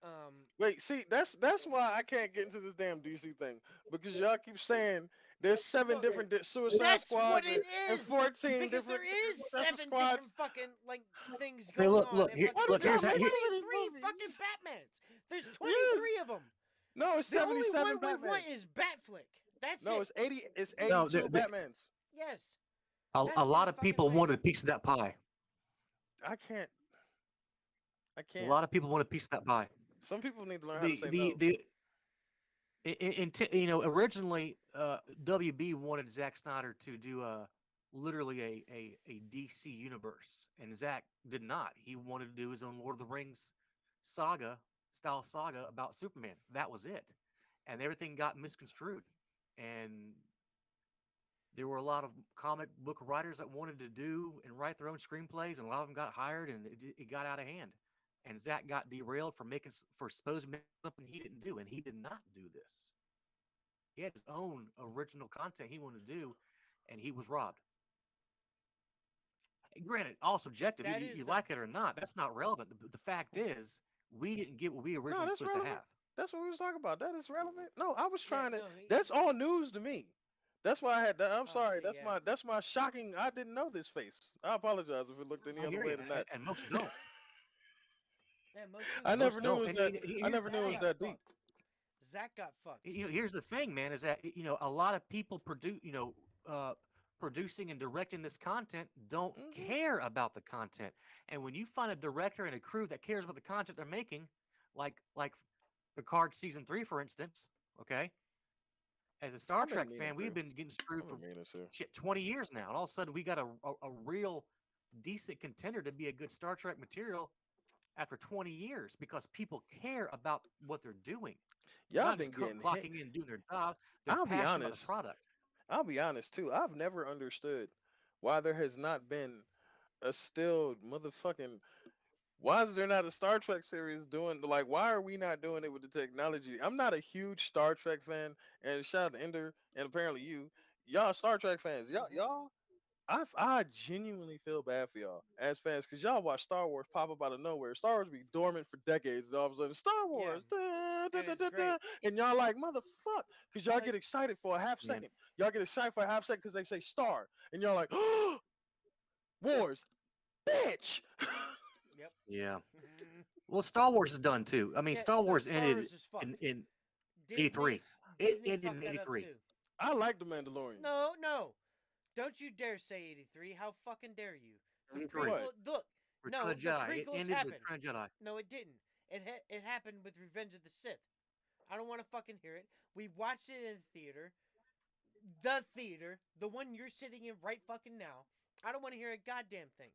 Um, Wait, see, that's why I can't get into this damn DC thing because y'all keep saying there's seven look, different Suicide that's what Squads it and is. 14 Because different there is Justice 7 different Squads. fucking like things Hey, going look, on, look, and here, fucking Why did look. there's Here's y'all how. make Here, so many 23 fucking movies? Batmans. There's Yes. 23 of them. No, it's The only 77 one we want Batmans. is Batflick. That's No, it. it's 80. It's no, 82 Batmans. Yes, a that's what lot I'm of fucking people saying. wanted a piece of that pie. I can't. I A can't. lot of people want a piece of that pie. Some people need to learn how to The say the no. the originally WB wanted Zack Snyder to do literally a DC universe, and Zack did not. He wanted to do his own Lord of the Rings saga style saga about Superman. That was it, and everything got misconstrued. And there were a lot of comic book writers that wanted to do and write their own screenplays, and a lot of them got hired, and it got out of hand. And Zach got derailed for supposed to make something he didn't do, and he did not do this. He had his own original content he wanted to do, and he was robbed. Granted, all subjective. That You is the. like it or not, that's not relevant. The fact is, we didn't get what we No, originally that's supposed to relevant. have. That's what we was talking about. That is relevant. No, I was Yeah, trying to. no. That's all news to me. That's why I had that. I'm Oh, sorry. see, yeah. That's my shocking. I didn't know this face. I apologize if it looked any I other hear way you, than that. and most don't. Yeah, most I people never Most don't. knew it don't. was And that. I here's never knew it Zach was got that deep. fucked. Zach got fucked. here's the thing, man, is that a lot of people producing and directing this content don't Hmm. care about the content. And when you find a director and a crew that cares about the content they're making, like Picard season 3, for instance, okay, as a Star I've been Trek meaning fan, we've to. been getting screwed I've for been meaning to. shit 20 years now, and all of a sudden we got a real decent contender to be a good Star Trek material after 20 years because people care about what they're doing. They're Y'all not been just getting hit. clocking in and doing their job. They're I'll be passionate about the honest. product. I'll be honest too. I've never understood why there has not been a still motherfucking. Why is there not a Star Trek series doing like? Why are we not doing it with the technology? I'm not a huge Star Trek fan, and shout out to Ender and apparently you, y'all Star Trek fans. Y'all, I genuinely feel bad for y'all as fans because y'all watch Star Wars pop up out of nowhere. Star Wars be dormant for decades, and all of a sudden Star Yeah, Wars, da, da, and da, it's da, great. da, and y'all like motherfuck because y'all Like, get excited for a half Man, second. Y'all get excited for a half second because they say Star, and y'all like Wars, bitch. yep. yeah. Well, Star Wars is done too. I mean, Yeah, Star no, Wars Star ended Wars is fucked. in Disney 83. It Disney ended fucked in that up 83. too. I like the Mandalorian. No, no. Don't you dare say 83. How fucking dare you? The 83. What? prequel. Look, Return no, of the the Jedi. It prequels ended with happened. Return of the Jedi. No, it didn't. It happened with Revenge of the Sith. I don't want to fucking hear it. We watched it in theater. The theater, the one you're sitting in right fucking now. I don't want to hear a goddamn thing.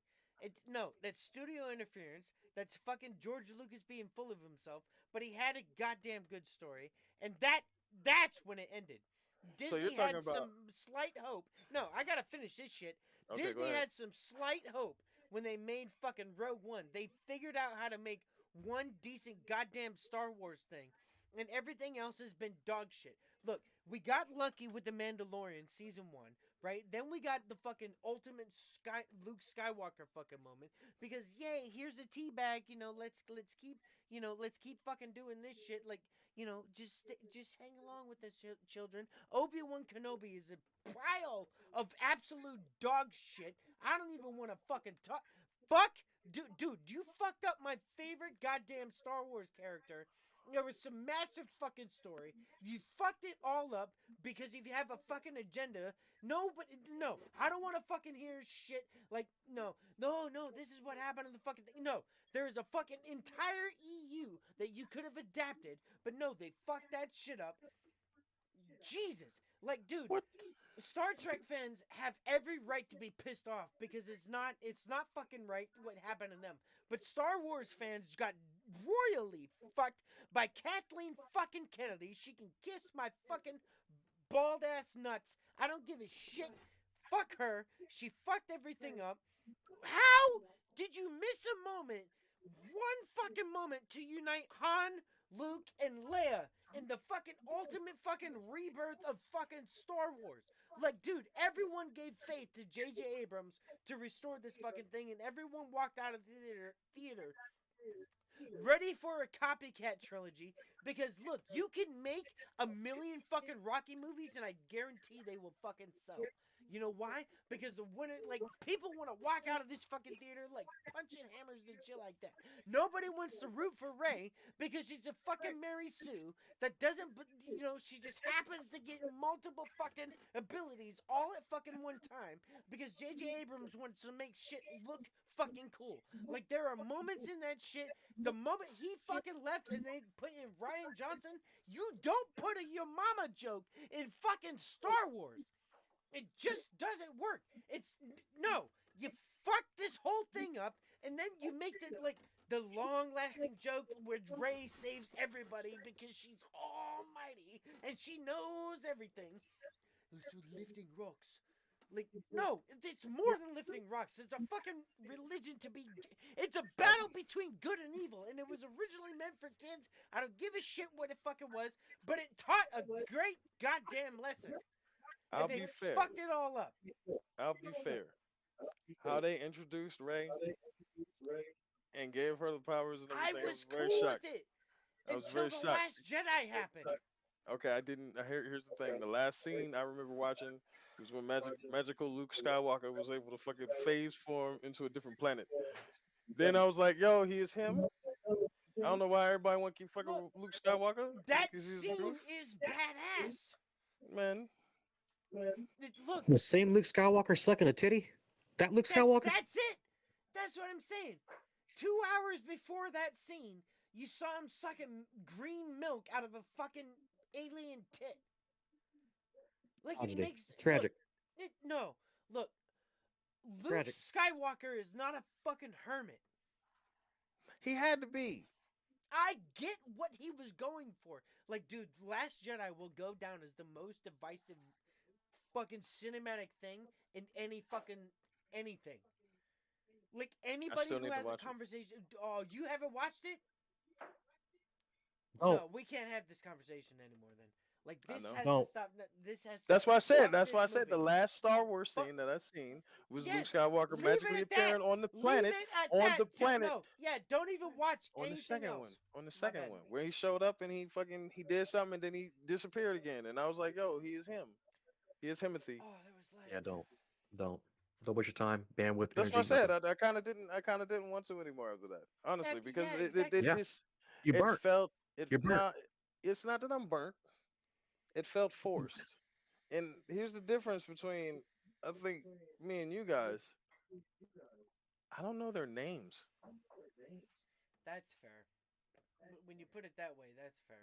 No, that's studio interference. That's fucking George Lucas being full of himself. But he had a goddamn good story, and that's when it ended. So you're Disney talking had about? some slight hope. No, I gotta finish this shit. Okay, go Disney ahead. had some slight hope when they made fucking Rogue One. They figured out how to make one decent goddamn Star Wars thing. And everything else has been dog shit. Look, we got lucky with the Mandalorian season 1, right? Then we got the fucking ultimate Luke Skywalker fucking moment because yay, here's a tea bag. Let's keep let's keep fucking doing this shit. Like just hang along with us, children. Obi-Wan Kenobi is a pile of absolute dog shit. I don't even want to fucking talk. Fuck, dude, you fucked up my favorite goddamn Star Wars character. There was some massive fucking story. You fucked it all up because if you have a fucking agenda, no, but no, I don't want to fucking hear shit like no. This is what happened in the fucking thing. No, there is a fucking entire EU that you could have adapted, but no, they fucked that shit up. Jesus, like, dude, What? Star Trek fans have every right to be pissed off because it's not fucking right what happened to them. But Star Wars fans got royally fucked by Kathleen fucking Kennedy. She can kiss my fucking bald ass nuts. I don't give a shit. Fuck her. She fucked everything up. How did you miss a moment, one fucking moment, to unite Han, Luke, and Leia in the fucking ultimate fucking rebirth of fucking Star Wars? Like, dude, everyone gave faith to J.J. Abrams to restore this fucking thing, and everyone walked out of the theater ready for a copycat trilogy because look, you can make a million fucking Rocky movies and I guarantee they will fucking sell. You know why? Because the winner, like, people want to walk out of this fucking theater like punching hammers and shit like that. Nobody wants to root for Ray because she's a fucking Mary Sue that doesn't, but she just happens to get multiple fucking abilities all at fucking one time because J.J. Abrams wants to make shit look fucking cool. Like, there are moments in that shit. The moment he fucking left and they put in Ryan Johnson, you don't put a your mama joke in fucking Star Wars. It just doesn't work. It's no. You fuck this whole thing up, and then you make the long-lasting joke where Rey saves everybody because she's almighty and she knows everything. So lifting rocks. Like, no, it's more than lifting rocks. It's a fucking religion to be. It's a battle between good and evil, and it was originally meant for kids. I don't give a shit what it fucking was, but it taught a great goddamn lesson. And I'll they be fair. fucked it all up. I'll be fair. How they introduced Ray and gave her the powers and I everything, I was was very cool with shocked. it I was until very the shocked. Last Jedi happened. Okay, I didn't. Here's the thing. The last scene I remember watching was when magical Luke Skywalker was able to fucking phase form into a different planet. Then I was like, yo, he is him. I don't know why everybody want to keep fucking Look, with Luke Skywalker that because he's the scene truth. is badass. Man, Look, The same Luke Skywalker sucking a titty? That Luke Skywalker? that's it. That's what I'm saying. 2 hours before that scene, you saw him sucking green milk out of a fucking alien tit. Like, it Tragedy. makes Tragic. no. Look, Luke Tragic. Skywalker is not a fucking hermit. he had to be. I get what he was going for. Like, dude, Last Jedi will go down as the most divisive fucking cinematic thing in any fucking anything. Like, I anybody still who need to has a watch it. conversation. Oh, you haven't watched it? Oh, No, we can't have this conversation anymore then. Like, I this know. has no. to stop. This has to That's why I said. fuck That's this why I said the movie. last Star Wars Fuck. scene that I seen was Luke Yes, Skywalker leave it magically at that. appearing on the Leave planet. it at On that. the planet. No, yeah, don't even watch On the anything second one. else. On the My second bad. one, where he showed up and he did something and then he disappeared again, and I was like, yo, he is him. He is Timothy. Oh, that was like. Yeah, don't. Don't waste your time, bandwidth, That's what I energy, said. nothing. I kind of didn't want to anymore after that, honestly, because Yeah, it exactly. Yeah, just you it burnt. felt it You're burnt. now. It's not that I'm burnt. It felt forced. And here's the difference between I think me and you guys. I don't know their names. That's fair. When you put it that way, that's fair.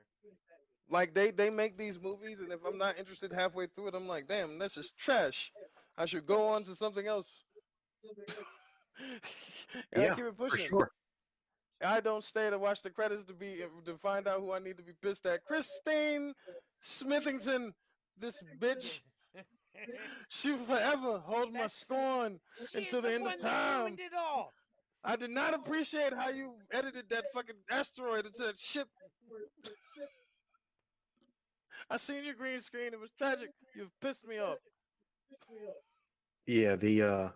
Like they make these movies, and if I'm not interested halfway through it, I'm like, damn, this is trash. I should go on to something else. And I Yeah, keep it for pushing. sure. I don't stay to watch the credits to find out who I need to be pissed at. Christine Smithington, this bitch. She will forever hold my That's- scorn She is until the the end of one that time. ruined it all. I did not appreciate how you edited that fucking asteroid into that ship. I seen your green screen. It was tragic. You've pissed me off. Yeah, the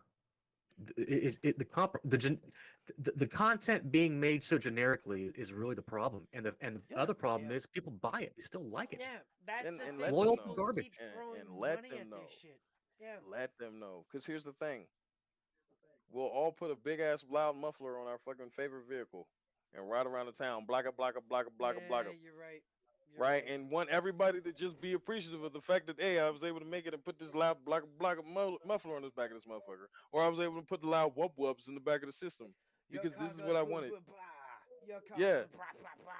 content being made so generically is really the problem, and the Yeah, other problem Yeah. is people buy it, they still like it. Yeah, that's the and thing. let them Loyal to know, People keep garbage. throwing and let money them at this know, shit. Yeah. let them know. Because here's the thing: we'll all put a big ass loud muffler on our fucking favorite vehicle and ride around the town, blocka blocka blocka blocka Yeah, blocka, you're right. You're right? right. And want everybody to just be appreciative of the fact that hey, I was able to make it and put this loud blocka blocka muffler on the back of this motherfucker, or I was able to put the loud whoop whoops in the back of the system Your because car this is what goes I blah wanted. blah blah. Your car Yeah, goes blah blah blah.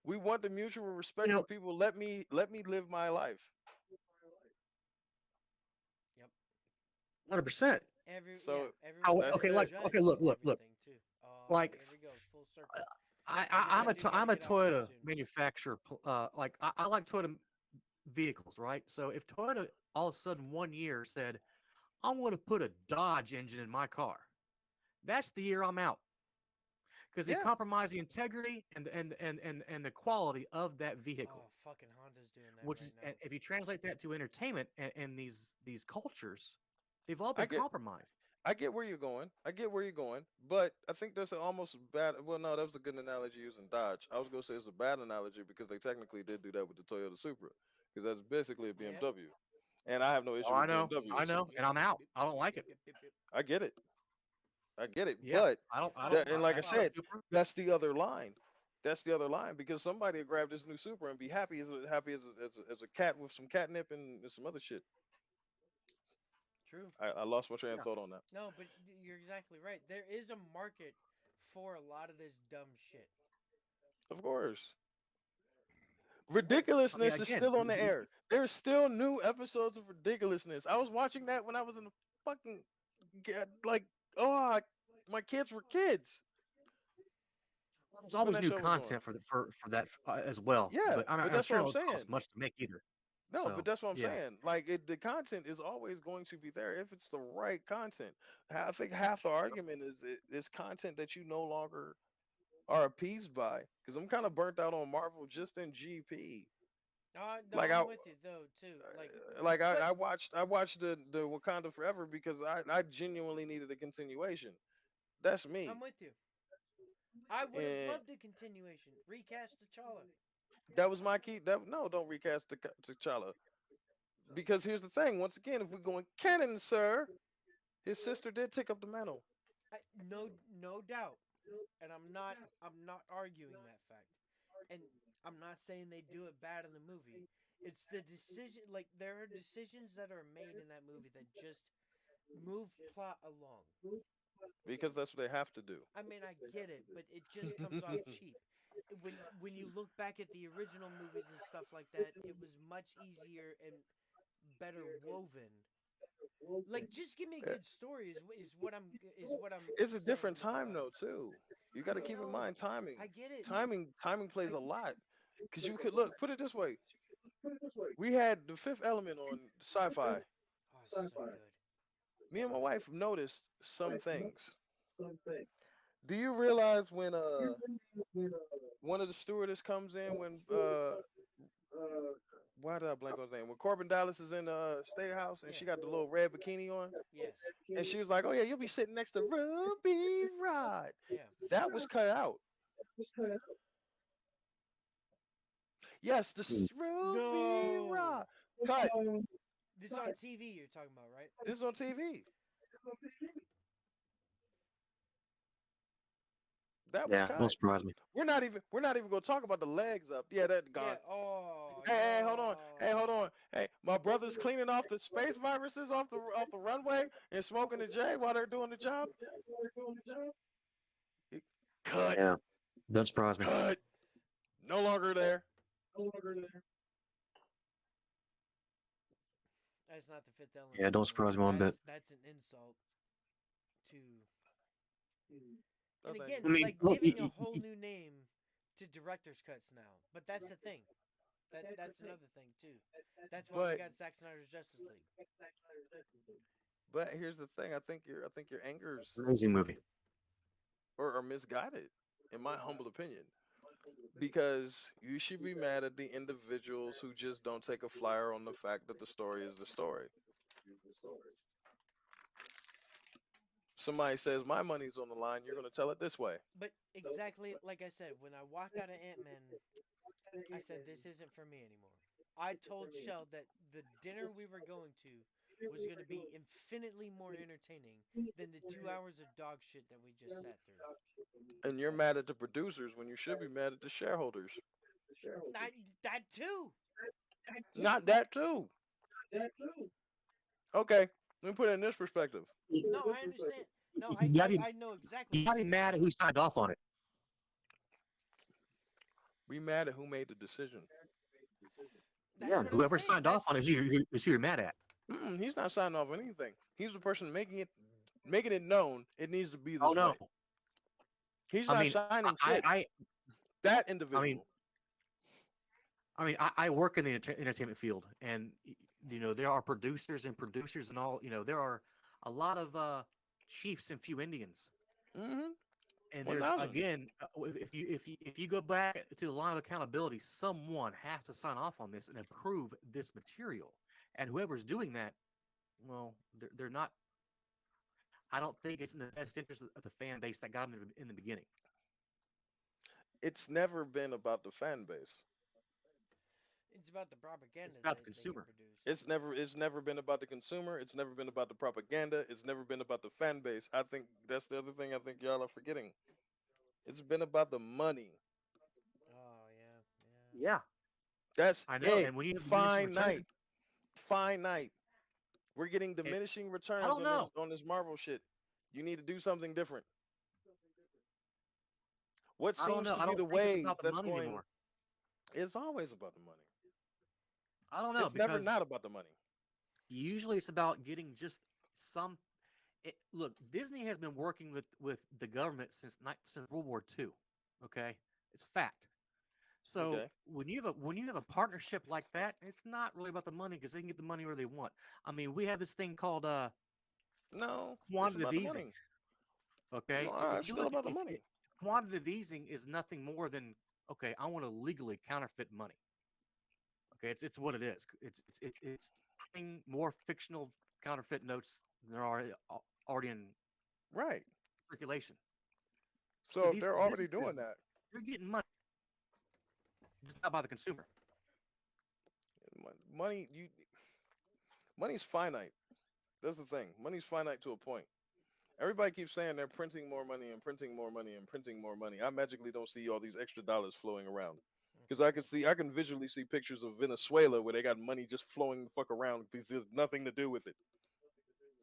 we want the mutual You respect know, of people. Let me live my life. Yep. 100%. So Everyone that's gets Okay, to it. okay, judge look. everything too. Oh, Like here we go, full circle. I guess I'm I do got I'm to a get off here Toyota soon. manufacturer. Like I like Toyota vehicles, right? So if Toyota all of a sudden one year said, "I'm going to put a Dodge engine in my car," that's the year I'm out because they Yeah, compromise the integrity and the quality of that vehicle. Oh, fucking Honda's doing that Which right is, and now. if you translate that to entertainment and these cultures, they've all I been get compromised. I get where you're going. I get where you're going, but I think that's almost bad. Well, no, that was a good analogy using Dodge. I was gonna say it's a bad analogy because they technically did do that with the Toyota Supra, because that's basically a Yep. BMW, and I have no Oh, issue with I BMWs. know, and I'm out. I don't like it. I get it. I get it. Yeah, But You I fucking don't. that, and like I That kind of retard. said, super. that's the other line. That's the other line because somebody will grab this new Supra and be happy as a cat with some catnip and some other shit. True. I lost my train of Yeah. thought on that. No, but you're exactly right. There is a market for a lot of this dumb shit. Of course. Yes. I mean, Ridiculousness is again, still on the air. There's still new episodes of Ridiculousness. I was watching that when I was in the fucking like oh my kids were kids there's when always that new show was on. content for that as well. Yeah, But but I'm that's what sure it I'm don't saying. cost much to make either. No, but So that's what I'm yeah. saying. Like the content is always going to be there if it's the right content. I think half the argument is it's content that you no longer are appeased by. Because I'm kind of burnt out on Marvel just in GP. No, Like I'm with you though too. But I watched the Wakanda Forever because I genuinely needed a continuation. That's I'm me. with you. I would have And loved a continuation. Recast T'Challa. that was my key. That no, don't recast T'Challa. Because here's the thing. Once again, if we're going canon, sir, his sister did take up the mantle. No doubt. And I'm not arguing that fact. And I'm not saying they do it bad in the movie. It's the decision, like there are decisions that are made in that movie that just move plot along. Because that's what they have to do. I mean, I get it, but it just comes off cheap. When you look back at the original movies and stuff like that, it was much easier and better woven. Like, just give me a Uh, good story is what I'm it's a saying different with a time lot of though it. too. You got to I keep in know, mind timing. I get it. Timing plays a lot. Because you could look, put it this way: we had the Fifth Element on Sci-Fi. Oh, it's so good. Me and my wife noticed some things. Do you realize when one of the stewardess comes in when why did I blank on his name? When Corbin Dallas is in the state house and Yeah. she got the little red bikini on, Yes. and she was like, "Oh yeah, you'll be sitting next to Ruby Rod." Yeah. That was cut out. Yes, the Ruby No. Rod cut. This on TV you're talking about, right? This is on TV. That was Yeah. Don't cut. surprise me. We're not even gonna talk about the legs up. Yeah, that Yeah. gone. Oh Hey, hold on. Hey, hold no. on. Hey, my brother's cleaning off the space viruses off the runway and smoking the J while they're doing the job. Cut, Yeah. Don't surprise me. cut. No longer there. That's not the fifth Yeah. element Don't anymore. surprise me one bit. That's an insult to. No, And thank you. again, I mean, like look. giving a whole new name to director's cuts now. But that's the thing. That's another thing too. That's why we But got Zack Snyder's Justice League. but here's the thing. I think your anger's Amazing movie. or misguided, in my humble opinion. Because you should be mad at the individuals who just don't take a flyer on the fact that the story is the story. Somebody says my money's on the line, you're going to tell it this way. But exactly like I said, when I walked out of Ant-Man, I said this isn't for me anymore. I told Shell that the dinner we were going to was going to be infinitely more entertaining than the 2 hours of dog shit that we just sat through. And you're mad at the producers when you should be mad at the shareholders. That too. Not that too. Okay, let me put it in this perspective. No, I understand. No, You gotta be, I know exactly you what gotta you're be talking mad at about. who signed off on it. Be mad at who made the decision. That's Yeah, what I'm whoever saying. signed off on it is who you're mad at. He's not signing off on anything. He's the person making it known it needs to be Oh this no, way. He's I not mean, signing I, shit. I, That I mean, individual. I work in the entertainment field, and there are producers and all. There are a lot of chiefs and few Indians, Mm-hmm. and One there's thousand. again, if you go back to the line of accountability, someone has to sign off on this and approve this material, and whoever's doing that, well, they're not. I don't think it's in the best interest of the fan base that got them in the beginning. It's never been about the fan base. It's about the It's propaganda about the they can consumer. produce. It's never been about the consumer. It's never been about the propaganda. It's never been about the fan base. I think that's the other thing I think y'all are forgetting. It's been about the money. Oh yeah, yeah. Yeah, That's I know. it. And when you have diminishing Finite. returns, Finite. We're getting it, diminishing I returns don't know. on this Marvel shit. You need to do something different. What I don't seems know. to I be don't the think it's wave about the that's money going? anymore. It's always about the money. I don't know It's never because not about the money. usually it's about getting just some. Look, Disney has been working with the government since World War II. Okay, it's a fact. So Okay. when you have a partnership like that, it's not really about the money because they can get the money where they want. I mean, we have this thing called No, it's quantitative about the easing. money. Okay, No, if it's you still look at about the if money. quantitative easing is nothing more than okay, I want to legally counterfeit money. Okay, it's what it is. It's printing more fictional counterfeit notes than there are already in Right. circulation. So So if these they're already doing businesses, that, they're getting money just not by the consumer. money money's finite. That's the thing. Money's finite to a point. Everybody keeps saying they're printing more money and printing more money and printing more money. I magically don't see all these extra dollars flowing around. Because I can visually see pictures of Venezuela where they got money just flowing the fuck around because there's nothing to do with it.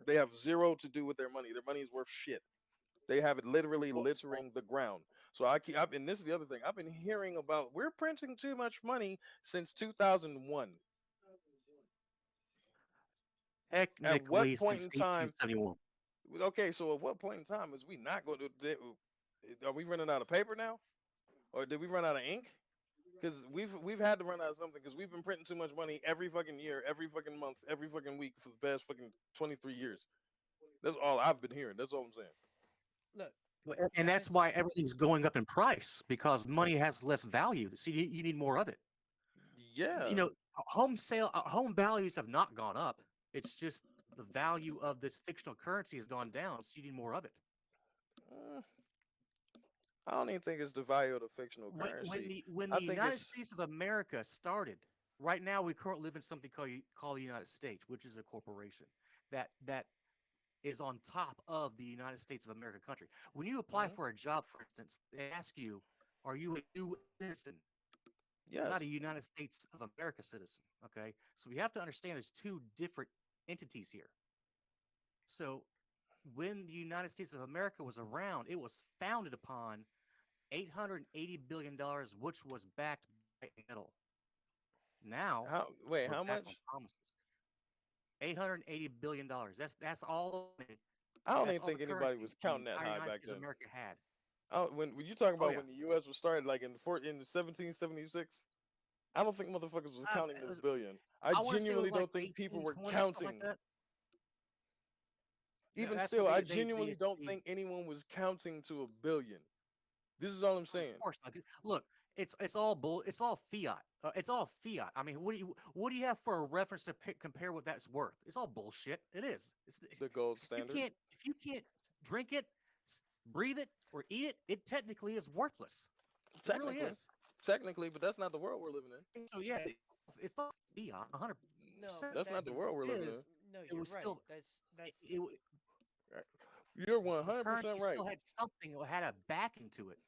They have zero to do with their money. Their money is worth shit. They have it literally littering the ground. So and this is the other thing. I've been hearing about we're printing too much money since 2001. At what Technically, point since in time? 1871. Okay, so at what point in time is we not going to? Are we running out of paper now, or did we run out of ink? Because we've had to run out of something because we've been printing too much money every fucking year, every fucking month, every fucking week for the past fucking 23 years. That's all I've been hearing. That's all I'm saying. Look, And that's guys. why everything's going up in price because money has less value. So you need more of it. Yeah. Home values have not gone up. It's just the value of this fictional currency has gone down. So you need more of it. Mm, I don't even think it's the value of the fictional When currency. the I think United it's States of America started, right now we currently live in something called the United States, which is a corporation that is on top of the United States of America country. When you apply mhm, for a job, for instance, they ask you, "Are you a U.S. citizen?" Not yes. a United States of America citizen. Okay, so we have to understand there's two different entities here. So when the United States of America was around, it was founded upon $880 billion, which was backed by metal. Now Wait, we're how back on much? promises. $880 billion. That's all the money. I don't That's even all the think anybody currency was the counting that entire high United back States of then. America had. When you talking Oh about yeah. when the U.S. was started, like in 1776, I don't think motherfuckers was counting It the was, billion. I I want to say it was genuinely like don't think people were 1820 or something like counting. that. Even That's still, what I they genuinely don't they think anyone was counting to a billion. This is all I'm of saying. course not. Look, it's all bull. It's all fiat. It's all fiat. I mean, what do you have for a reference to compare what that's worth? It's all bullshit. It is. The gold standard. If you can't drink it, breathe it, or eat it, it technically is worthless. It really Technically, is. technically, but that's not the world we're living in. So yeah, it's all fiat, 100%. No, but That's But not the the that's world we're thing living in. is, no. it You're was right. still That's Right. You're the 100% currency right. still had something that had a backing to it.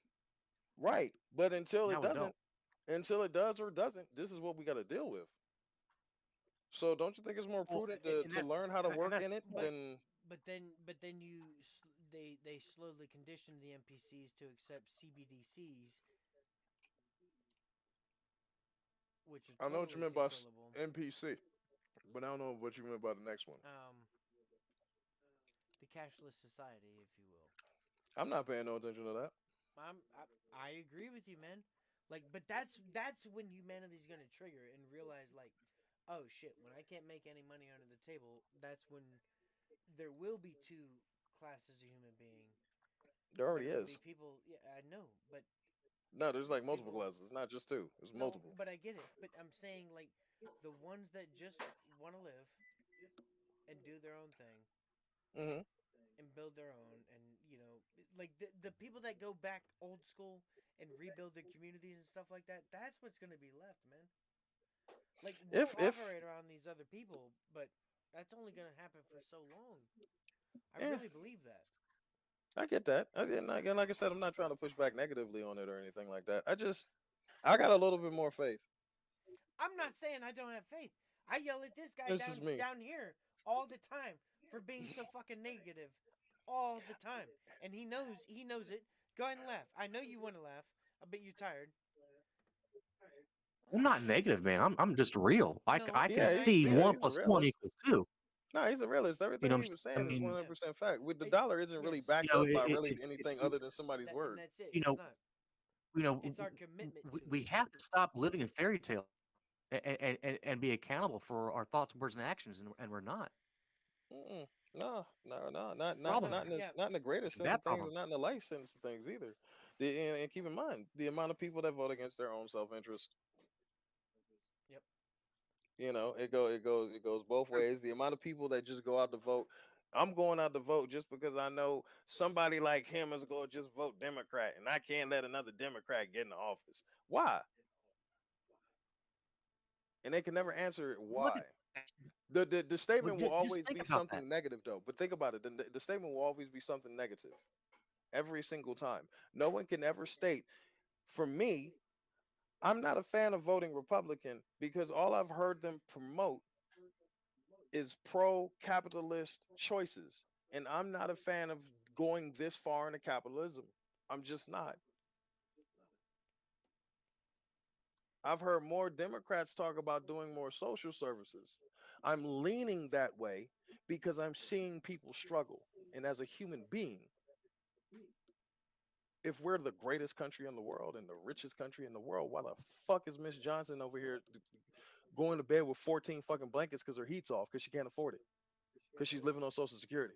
Right. But until it Now it doesn't, don't. until it does or doesn't, this is what we got to deal with. So don't you think it's more Well, prudent and to that's learn how to and work that's in it but than then they slowly condition the NPCs to accept CBDCs, which are I know what you totally meant by controllable. NPC, but I don't know what you meant by the next one. The cashless society, if you will. I'm not paying no attention to that. I agree with you, man. Like, but that's when humanity's gonna trigger and realize, like, oh shit, when I can't make any money under the table, that's when there will be two classes of human being. There But already it'll be is. people. Yeah, I know, but No, there's like multiple people. classes, not just two. It's No, multiple. but I get it. But I'm saying, like, the ones that just want to live and do their own thing Hmm. and build their own, and like the people that go back old school and rebuild their communities and stuff like that. That's what's gonna be left, man. Like, we'll If operate around these other people, but that's only gonna happen for so long. I eh, really believe that. I get that. Again, like I said, I'm not trying to push back negatively on it or anything like that. I got a little bit more faith. I'm not saying I don't have faith. I yell at this guy This is me. down here all the time for being so fucking negative, all the time, and he knows it. Go ahead and laugh. I know you want to laugh. I bet you're tired. I'm not negative, man. I'm just real. No, I can Yeah, and I see get yeah, it. one he's a plus one realist. equals two. No, he's a realist. You know Everything what he was I saying is mean? Yeah. 100% fact. With the It, dollar isn't really yes. backed up by really It, anything other than somebody's And word. that's it. you It's know, not. you know, It's our commitment to we it. have to stop living in fairy tale and be accountable for our thoughts, words, and actions, and we're not. Mm-mm. No, no, no, It's not a not No, problem, not in man. the yeah, not in the greatest It's a sense of bad things, and problem. not in the light sense of things either. And keep in mind the amount of people that vote against their own self interest. yep. It goes both True. ways. The amount of people that just go out to vote. I'm going out to vote just because I know somebody like him is going to just vote Democrat, and I can't let another Democrat get in the office. Why? And they can never answer it. Look at Why? The statement will just always think be about that. something negative, though. But think about it. The statement will always be something negative every single time. No one can ever state, for me, I'm not a fan of voting Republican because all I've heard them promote is pro capitalist choices. And I'm not a fan of going this far into capitalism. I'm just not. I've heard more Democrats talk about doing more social services. I'm leaning that way because I'm seeing people struggle. And as a human being, if we're the greatest country in the world and the richest country in the world, why the fuck is Miss Johnson over here going to bed with 14 fucking blankets because her heat's off because she can't afford it? Because she's living on Social Security.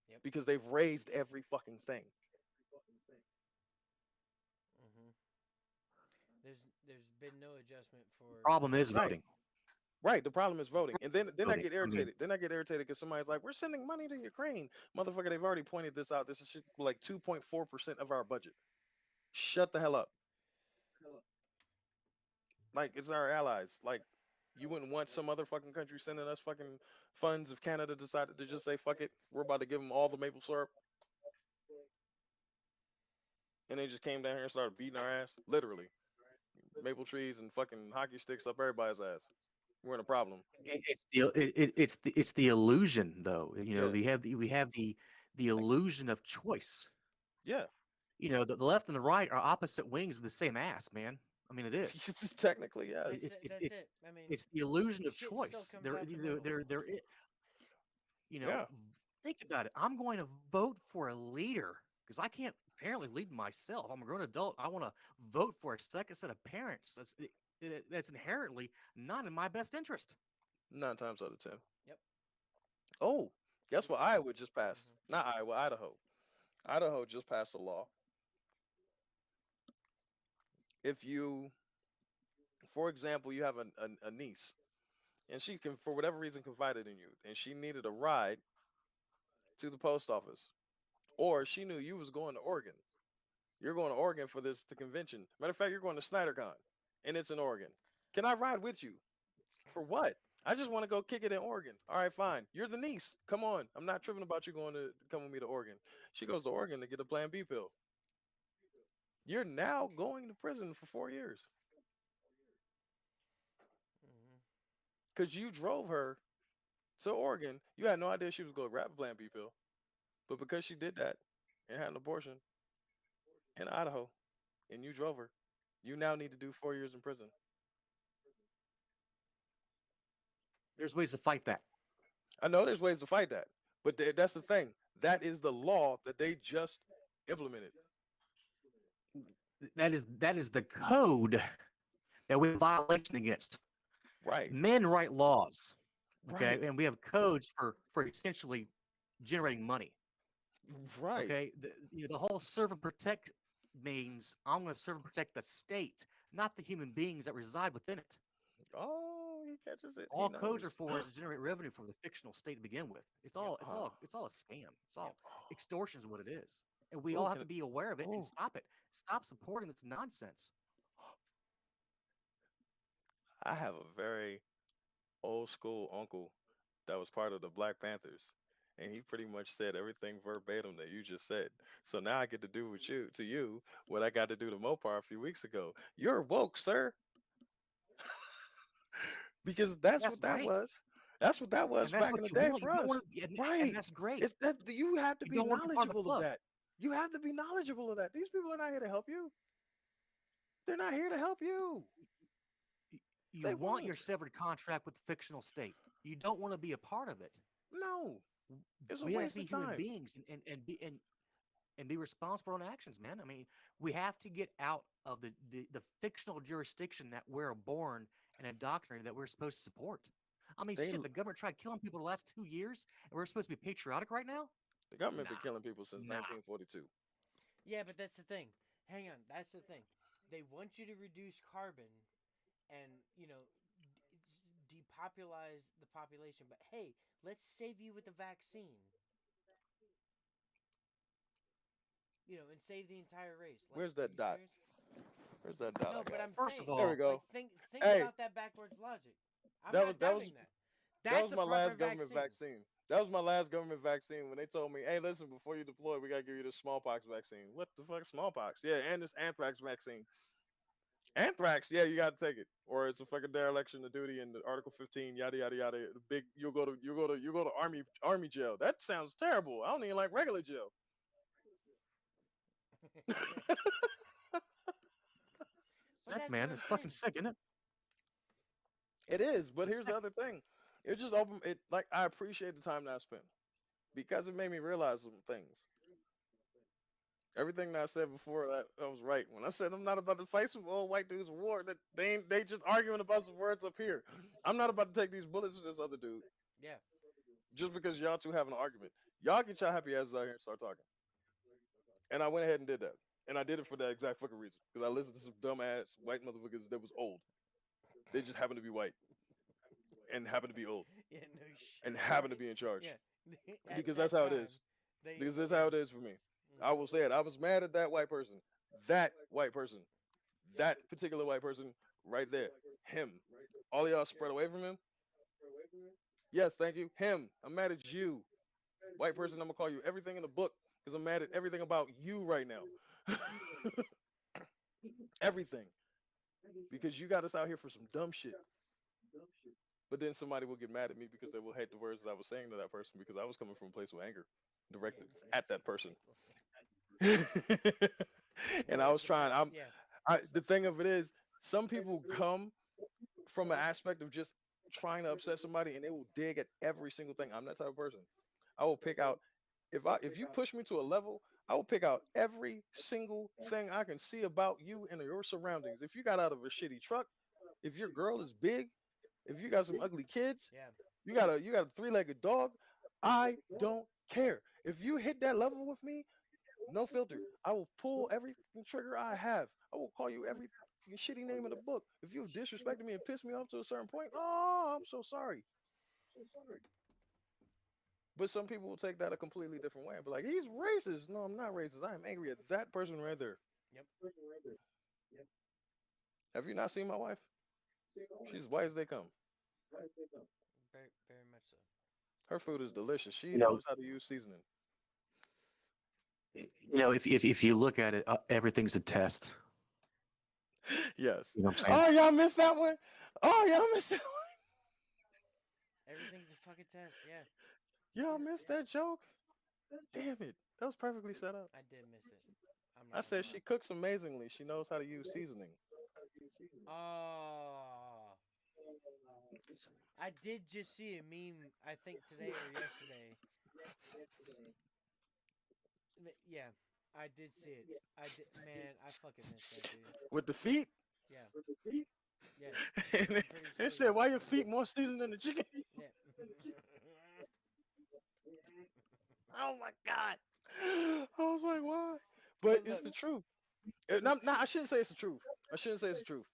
Yep. Because they've raised every fucking thing. hmm there's been no adjustment for Problem is Right. voting. Right. The problem is voting. And then I Voting. get I mean, irritated. Then I get irritated because somebody's like, we're sending money to Ukraine. Motherfucker, they've already pointed this out. This is shit like 2.4% of our budget. Shut the hell up. Like, it's our allies. Like, you wouldn't want some other fucking country sending us fucking funds if Canada decided to just say, fuck it, we're about to give them all the maple syrup. And they just came down here and started beating our ass. Literally. Maple trees and fucking hockey sticks up everybody's ass. We're in a problem. it's the illusion, though. Yeah. We have the like illusion of choice. Yeah. The left and the right are opposite wings of the same ass, man. I mean, it is. It's just technically, that's yes. it. That's it. I mean, It's the illusion of shit still choice. comes out the middle. You know, Yeah. think about it. I'm going to vote for a leader because I can't apparently lead myself. I'm a grown adult. I want to vote for a second set of parents. That's inherently not in my best interest. 9 times out of 10. Yep. Oh, Guess what? Iowa just passed. Hmm. Not Iowa, Idaho. Idaho just passed a law. If you, for example, you have a niece and she can, for whatever reason, confided in you and she needed a ride to the post office, or she knew you was going to Oregon. You're going to Oregon for this the convention. Matter of fact, you're going to SnyderCon, and it's in Oregon. Can I ride with you? For what? I just want to go kick it in Oregon. All right, fine. You're the niece. Come on. I'm not tripping about you going to come with me to Oregon. She goes to Oregon to get a Plan B pill. You're now going to prison for 4 years Hmm. because you drove her to Oregon. You had no idea she was going to grab a Plan B pill, but because she did that and had an abortion in Idaho, and you drove her, you now need to do 4 years in prison. There's ways to fight that. I know there's ways to fight that, but that's the thing. That is the law that they just implemented. That is the code that we have violation against. Right, Men write laws, okay, right, and we have codes for essentially generating money. right. Okay, the whole serve and protect means I'm going to serve and protect the state, not the human beings that reside within it. Oh, he catches it. He All codes are knows. for is to generate revenue from the fictional state to begin with. It's Yep. all it's Oh, all it's all a scam. It's Yep. all extortion is what it is, and we oh, all have can to it? be aware of it and Oh, stop it. Stop supporting this nonsense. I have a very old school uncle that was part of the Black Panthers, and he pretty much said everything verbatim that you just said. So now I get to do with you to you what I got to do to Mopar a few weeks ago. You're woke, sir, because that's That's what that great, was. That's what that and was that's back in what the you day want. You for don't us. want to, and Right. that's great. It's that you have to You be don't want to be part of the knowledgeable of club. that. You have to be knowledgeable of that. These people are not here to help you. They're not here to help you. You They want your won't. severed contract with the fictional state. You don't want to be a part of it. No. It's a We have to waste be of human time. beings and be responsible for our own actions, man. I mean, we have to get out of the fictional jurisdiction that we're born and indoctrinated that we're supposed to support. I mean, They shit, the government tried killing people the last 2 years, and we're supposed to be patriotic right now? the government been Nah, killing people since nah. 1942. Yeah, but that's the thing. Hang on, that's the thing. They want you to reduce carbon and depopulate the population. But hey, let's save you with the vaccine. And save the entire race. Like, Where's are that you dot? serious? Where's that dot No, I but got? I'm First of saying, There we all, like, go. think Hey, about that backwards logic. I'm that was not that was doubting that. that That's was a my proper last government vaccine. vaccine. That was my last government vaccine when they told me, "Hey, listen, before you deploy, we gotta give you the smallpox vaccine." What the fuck, smallpox? Yeah, and this anthrax vaccine. Anthrax, yeah, you gotta take it, or it's a fucking dereliction of duty in the Article 15, yada yada yada. The big, you'll go to army jail. That sounds terrible. I don't even like regular jail. But sick, that's what man. I'm It's fucking saying. sick, isn't it? It is, but It's here's the sick. other thing. It just opened it like I appreciate the time that I spent because it made me realize some things. Everything that I said before that I was right. When I said I'm not about to fight some old white dudes war, that they just arguing about some words up here. I'm not about to take these bullets to this other dude Yeah. just because y'all two have an argument. Y'all get your happy asses out here and start talking. And I went ahead and did that. And I did it for that exact fucking reason. Because I listened to some dumb ass white motherfuckers that was old. They just happened to be white and happened to be old Yeah, no shit, and happened to right? be in charge. Yeah. At Because that's that how it time, is. they Because that's yeah. how it is for me. I Hmm. will say it. I was mad at that white person. That white person. That particular white person right there. Him. All of y'all spread away from him. Yes, thank you. Him. I'm mad at you. White person, I'm gonna call you everything in the book because I'm mad at everything about you right now. Everything. Because you got us out here for some dumb shit. But then somebody will get mad at me because they will hate the words that I was saying to that person because I was coming from a place of anger directed at that person. And I But was trying. yeah. The thing of it is, some people come from an aspect of just trying to upset somebody, and they will dig at every single thing. I'm that type of person. I will pick out if you push me to a level, I will pick out every single thing I can see about you and your surroundings. If you got out of a shitty truck, if your girl is big, if you got some ugly kids, Yeah. you got a three-legged dog. I don't care. If you hit that level with me, no filter. I will pull every fucking trigger I have. I will call you every fucking shitty name in the book. If you've disrespected me and pissed me off to a certain point, oh, I'm so sorry. But some people will take that a completely different way and be like, he's racist. No, I'm not racist. I am angry at that person right there. Yep. Have you not seen my wife? She's white as they come. Very, very much so. Her food is delicious. She You know, knows how to use seasoning. if you look at it, everything's a test. Yes. You know what I'm saying? Oh, y'all missed that one. Oh, y'all missed that one. Everything's a fucking test. Yeah, Y'all missed that joke. Damn it. That was perfectly set up. I did miss it. I'm I not said gonna she cooks amazingly. She knows how to use seasoning. lie. Oh, I did just see a meme. I think today or yesterday. Yeah, I did see it. I did. Man, I fucking missed that dude. With the feet. Yeah. Yeah. And I'm pretty they sure. said, why your feet more seasoned than the chicken? Yeah. Oh my God. I was like, why? But But it's look, the truth. I shouldn't say it's the truth. I shouldn't say it's the truth.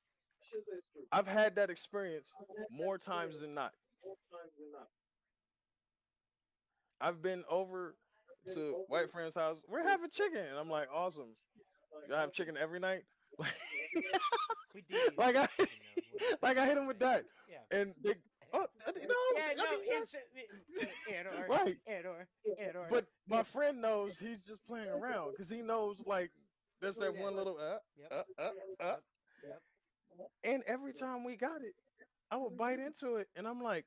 I've had that experience more times than not. I've been over to white friend's house. We're having chicken. And I'm like, awesome. Y'all have chicken every night? we did used Like to I have chicken though. like I hit them with that. Yeah. And they Yeah, I no, mean, yes. error, Right. error, error. But my friend knows he's just playing around because he knows like there's that Yeah. one little Yep, uh. yep, yep. And every time we got it, I would bite into it and I'm like,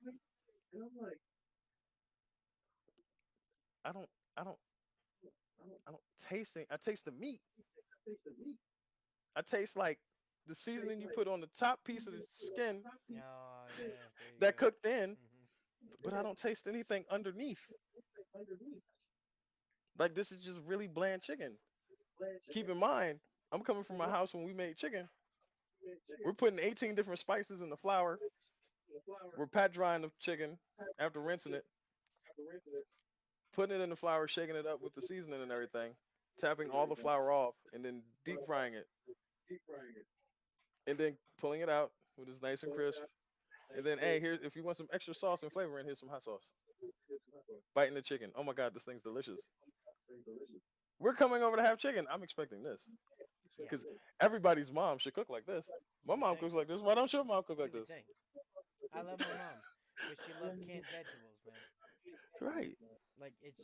I don't I don't I don't taste it. I taste the meat. I taste like the seasoning you put on the top piece of the skin Oh yeah, there you that go. cooked in, Hmm. but I don't taste anything underneath. Like this is just really bland chicken. Keep in mind, I'm coming from a house when we made chicken. We're putting 18 different spices in the flour. We're pat drying the chicken after rinsing it, putting it in the flour, shaking it up with the seasoning and everything, tapping all the flour off, and then deep frying it, and then pulling it out when it's nice and crisp. And then, hey, here, if you want some extra sauce and flavor in, here's some hot sauce. Biting the chicken. Oh my God, this thing's delicious. We're coming over to have chicken. I'm expecting this Yeah, because everybody's mom should cook like this. you My would mom think. cooks like this. Why don't your mom cook You like would this? think. I love my mom, but she loved canned vegetables, man. Right. Like it's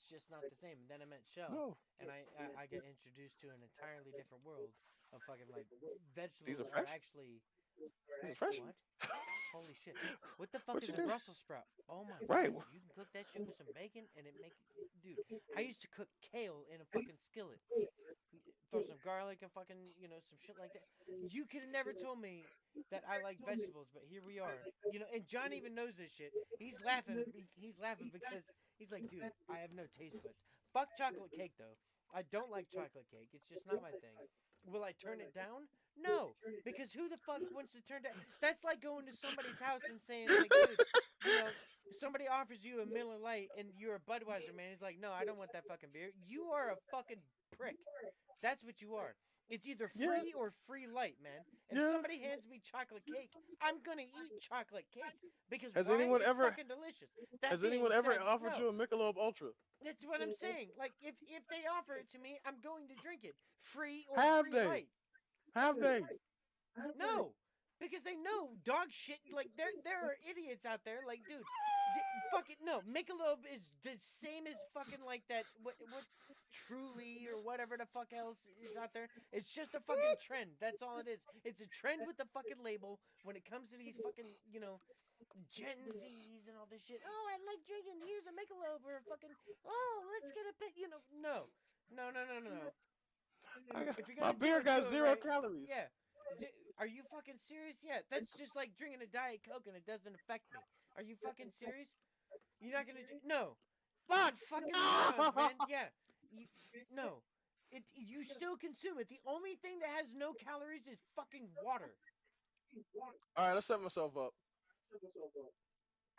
just not the same. And then I met Shell, No, and I get introduced to an entirely different world of fucking like these vegetables are are fresh. actually These are fresh. what? Holy shit! What the fuck What is you a do? Brussels sprout? Oh my Right. god! You can cook that shit with some bacon, and it make dude. I used to cook kale in a fucking skillet. Throw some garlic and fucking some shit like that. You could have never told me that I like vegetables, but here we are. And John even knows this shit. He's laughing. He's laughing because he's like, dude, I have no taste buds. Fuck chocolate cake though. I don't like chocolate cake. It's just not my thing. Will I turn it down? No, because who the fuck wants to turn down? That's like going to somebody's house and saying like, dude, somebody offers you a Miller Lite and you're a Budweiser man. He's like, no, I don't want that fucking beer. You are a fucking prick. That's what you are. It's either Yeah. free or free light, man. If Yeah. somebody hands me chocolate cake, I'm gonna eat chocolate cake because Has why? anyone It's ever fucking delicious. That has being anyone ever said, offered no. you a Michelob Ultra? That's what I'm saying. Like if they offer it to me, I'm going to drink it, free or Have free they? light. Have they? No, because they know dog shit. Like there are idiots out there. Like, dude, fuck it. No, Michelob is the same as fucking like that. What Truly or whatever the fuck else is out there. It's just a fucking trend. That's all it is. It's a trend with the fucking label when it comes to these fucking Gen Zs and all this shit. Oh, I like drinking. Here's a Michelob or fucking. Oh, let's get a bit. No, no, no, no, no, no. If you're My gonna do beer it, do got it 0 right. calories. Yeah. Are you fucking serious? Yeah, that's just like drinking a Diet Coke and it doesn't affect me. Are you fucking serious? You're not gonna no. Fuck. You're fucking morons, man. Yeah. No. You still consume it. The only thing that has no calories is fucking water. All right, let's set myself up.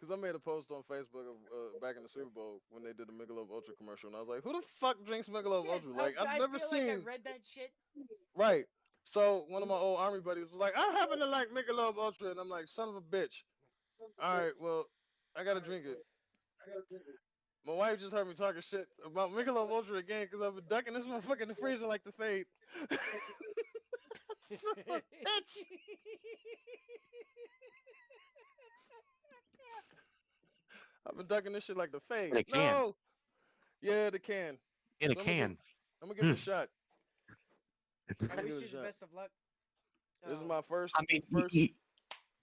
Because I made a post on Facebook of back in the Super Bowl when they did the Michelob Ultra commercial, and I was like, "Who the fuck drinks Michelob Yes, Ultra?" Like, I've I never feel like I seen. read that shit. Right. So one of my old army buddies was like, "I happen to like Michelob Ultra," and I'm like, "Son of a bitch." All right, well, I gotta drink it. My wife just heard me talking shit about Michelob Ultra again because I've been ducking this motherfucker in the freezer like the fade. Son of a bitch. I've been ducking this shit like the In fade. a can. No. Yeah, the can. In a So can. I'm gonna give it a shot. I I'm gonna wish give it you a the shot. best of luck. This is Um, my I mean, first.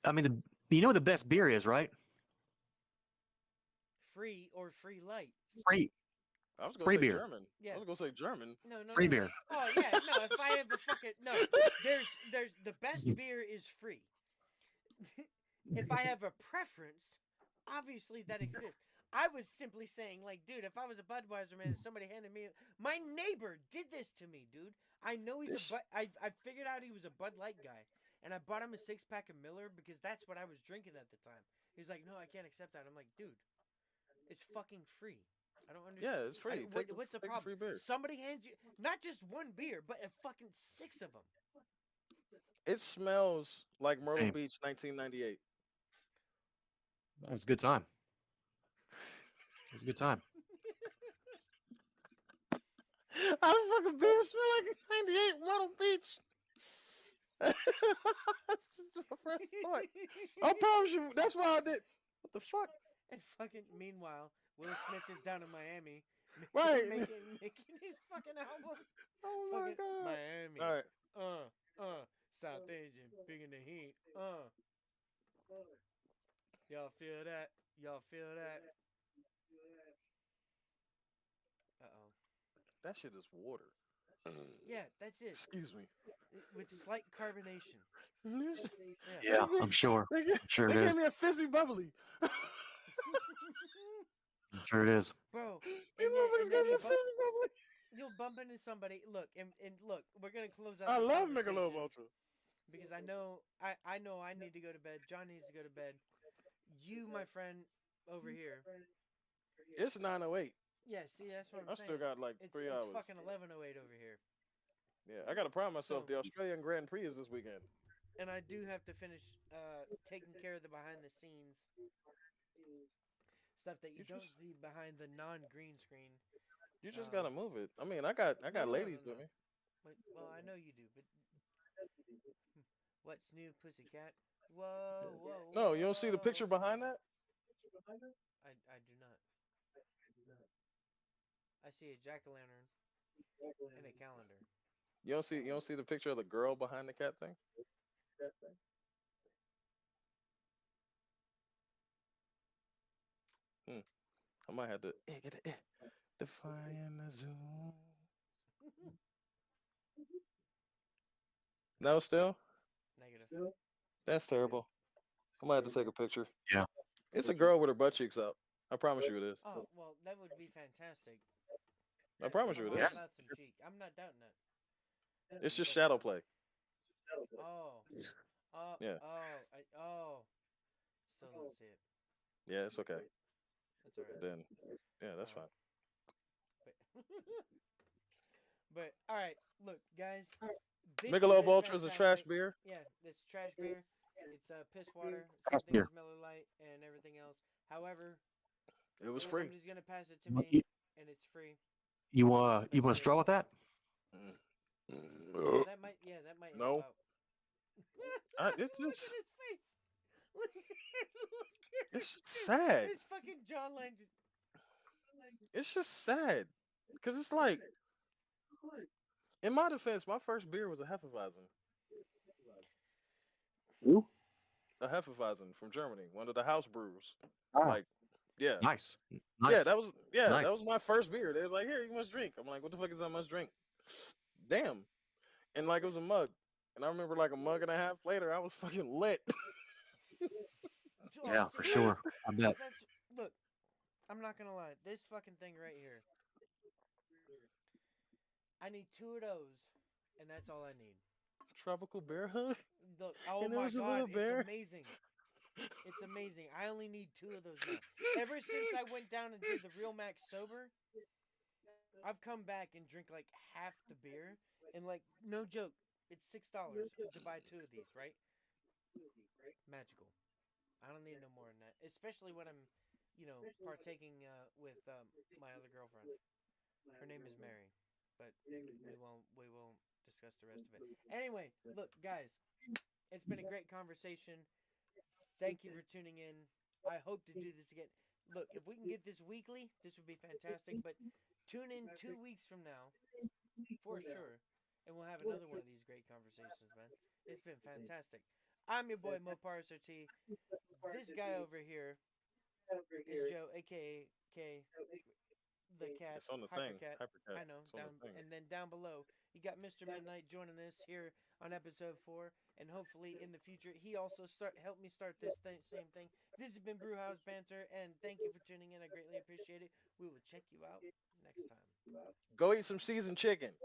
I mean, you know what the best beer is, right? free or free light. Free, I was gonna free say beer, German. I Yeah. was gonna say German. No, no, free no. beer. Oh yeah, no. If I have a fucking no, there's the best beer is free. If I have a preference, obviously that exists. I was simply saying, like, dude, if I was a Budweiser man and somebody handed me, my neighbor did this to me, dude. I know he's a This Bud. I figured out he was a Bud Light guy, and I bought him a 6 pack of Miller because that's what I was drinking at the time. He's like, no, I can't accept that. I'm like, dude, it's fucking free. I don't understand. Yeah, it's free. What's the Take the problem? free beer. Somebody hands you not just one beer, but a fucking 6 of them. It smells like Myrtle Hey, Beach, 1998. that's a good time. It's a good time. How the fucking beer smell like 98 Myrtle Beach? That's just my first thought. I promise you, that's why I did. What the fuck? And fucking meanwhile, Will Smith is down in Miami Right. making his fucking album. Oh my Fucking god. Miami. All right. South Asian, big in the heat. Y'all feel that? Y'all feel that? Uh-oh. That shit is water. Yeah, that's it. Excuse me. With slight carbonation. Yeah. Yeah, I'm sure. They, I'm sure they it gave is. me a fizzy bubbly. I'm sure it is. Bro, These and then motherfuckers gave me a fizzy bubbly. you'll bump into somebody. Look, and look, we're gonna close out I this love conversation Michelob Ultra. because I know I need to go to bed. John needs to go to bed. You, my friend, over here. It's 9:08. Yeah, see, that's what I'm I saying. still got like It's 3 hours. fucking 11:08 over here. Yeah, I gotta prime myself. So- The Australian Grand Prix is this weekend. And I do have to finish taking care of the behind the scenes stuff that you don't see behind the non-green screen. You just gotta move it. I mean, I got No, ladies with me. But, well, I know you do, but what's new, pussycat? Whoa, whoa. No, you don't see the picture behind that? I do not. I see a jack-o'-lantern and a calendar. You don't see the picture of the girl behind the cat thing? I might have to define the zoom. No, still? Negative. That's terrible. I might have to take a picture. Yeah. It's a girl with her butt cheeks out. I promise you it is. Oh, well, that would be fantastic. I promise you I'm it all is. about some cheek. I'm not doubting that. It's just shadow play. Oh. Yeah. Still don't see it. Yeah, it's okay. That's alright. Then, yeah, that's fine. But all right, look, guys. This Michelob has been Ultra is a trash fantastic. beer. Yeah, it's trash beer. It's piss water. Trash Same thing beer. as Miller Lite and everything else. However, It was free. somebody's gonna pass it to Well, me, and it's free. You It's the want best to beer. straw with that? Yeah, that might. Yeah, that might. No. Help out. It's Look just, at his face. Look at it's just sad. his fucking jawline. It's just sad. Because it's like, in my defense, my first beer was a Hefeweizen. Who? A Hefeweizen from Germany, one of the house brews. Ah. Like, yeah. Nice. Yeah, Nice. that was Nice. that was my first beer. They was like, "Here, you must drink." I'm like, "What the fuck is that must drink?" Damn. And like it was a mug. And I remember like a mug and a half later, I was fucking lit. Oh, Yeah, see, for sure. I bet. Look, I'm not gonna lie. This fucking thing right here. I need 2 of those, and that's all I need. Tropical bear hug. Look, oh And there my was a god, little it's bear. amazing. It's amazing. I only need 2 of those now. Ever since I went down and did the Real Max sober, I've come back and drink like half the beer, and like no joke, it's $6 to buy 2 of these, right? Magical. I don't need no more than that, especially when I'm, partaking with my other girlfriend. Her name is Mary, but we won't discuss the rest of it. Anyway, look, guys, it's been a great conversation. Thank you for tuning in. I hope to do this again. Look, if we can get this weekly, this would be fantastic. But tune in 2 weeks from now for sure, and we'll have another one of these great conversations, man. It's been fantastic. I'm your boy Mopar SRT. This guy over here is Joe, aka K, the cat, It's on the thing. Hypercat. Hypercat. I know. It's on Down the thing. and then down below, you got Mr. Midnight joining us here on episode 4, and hopefully in the future he also help me start this same thing. This has been Brewhouse Banter, and thank you for tuning in. I greatly appreciate it. We will check you out next time. Go eat some seasoned chicken.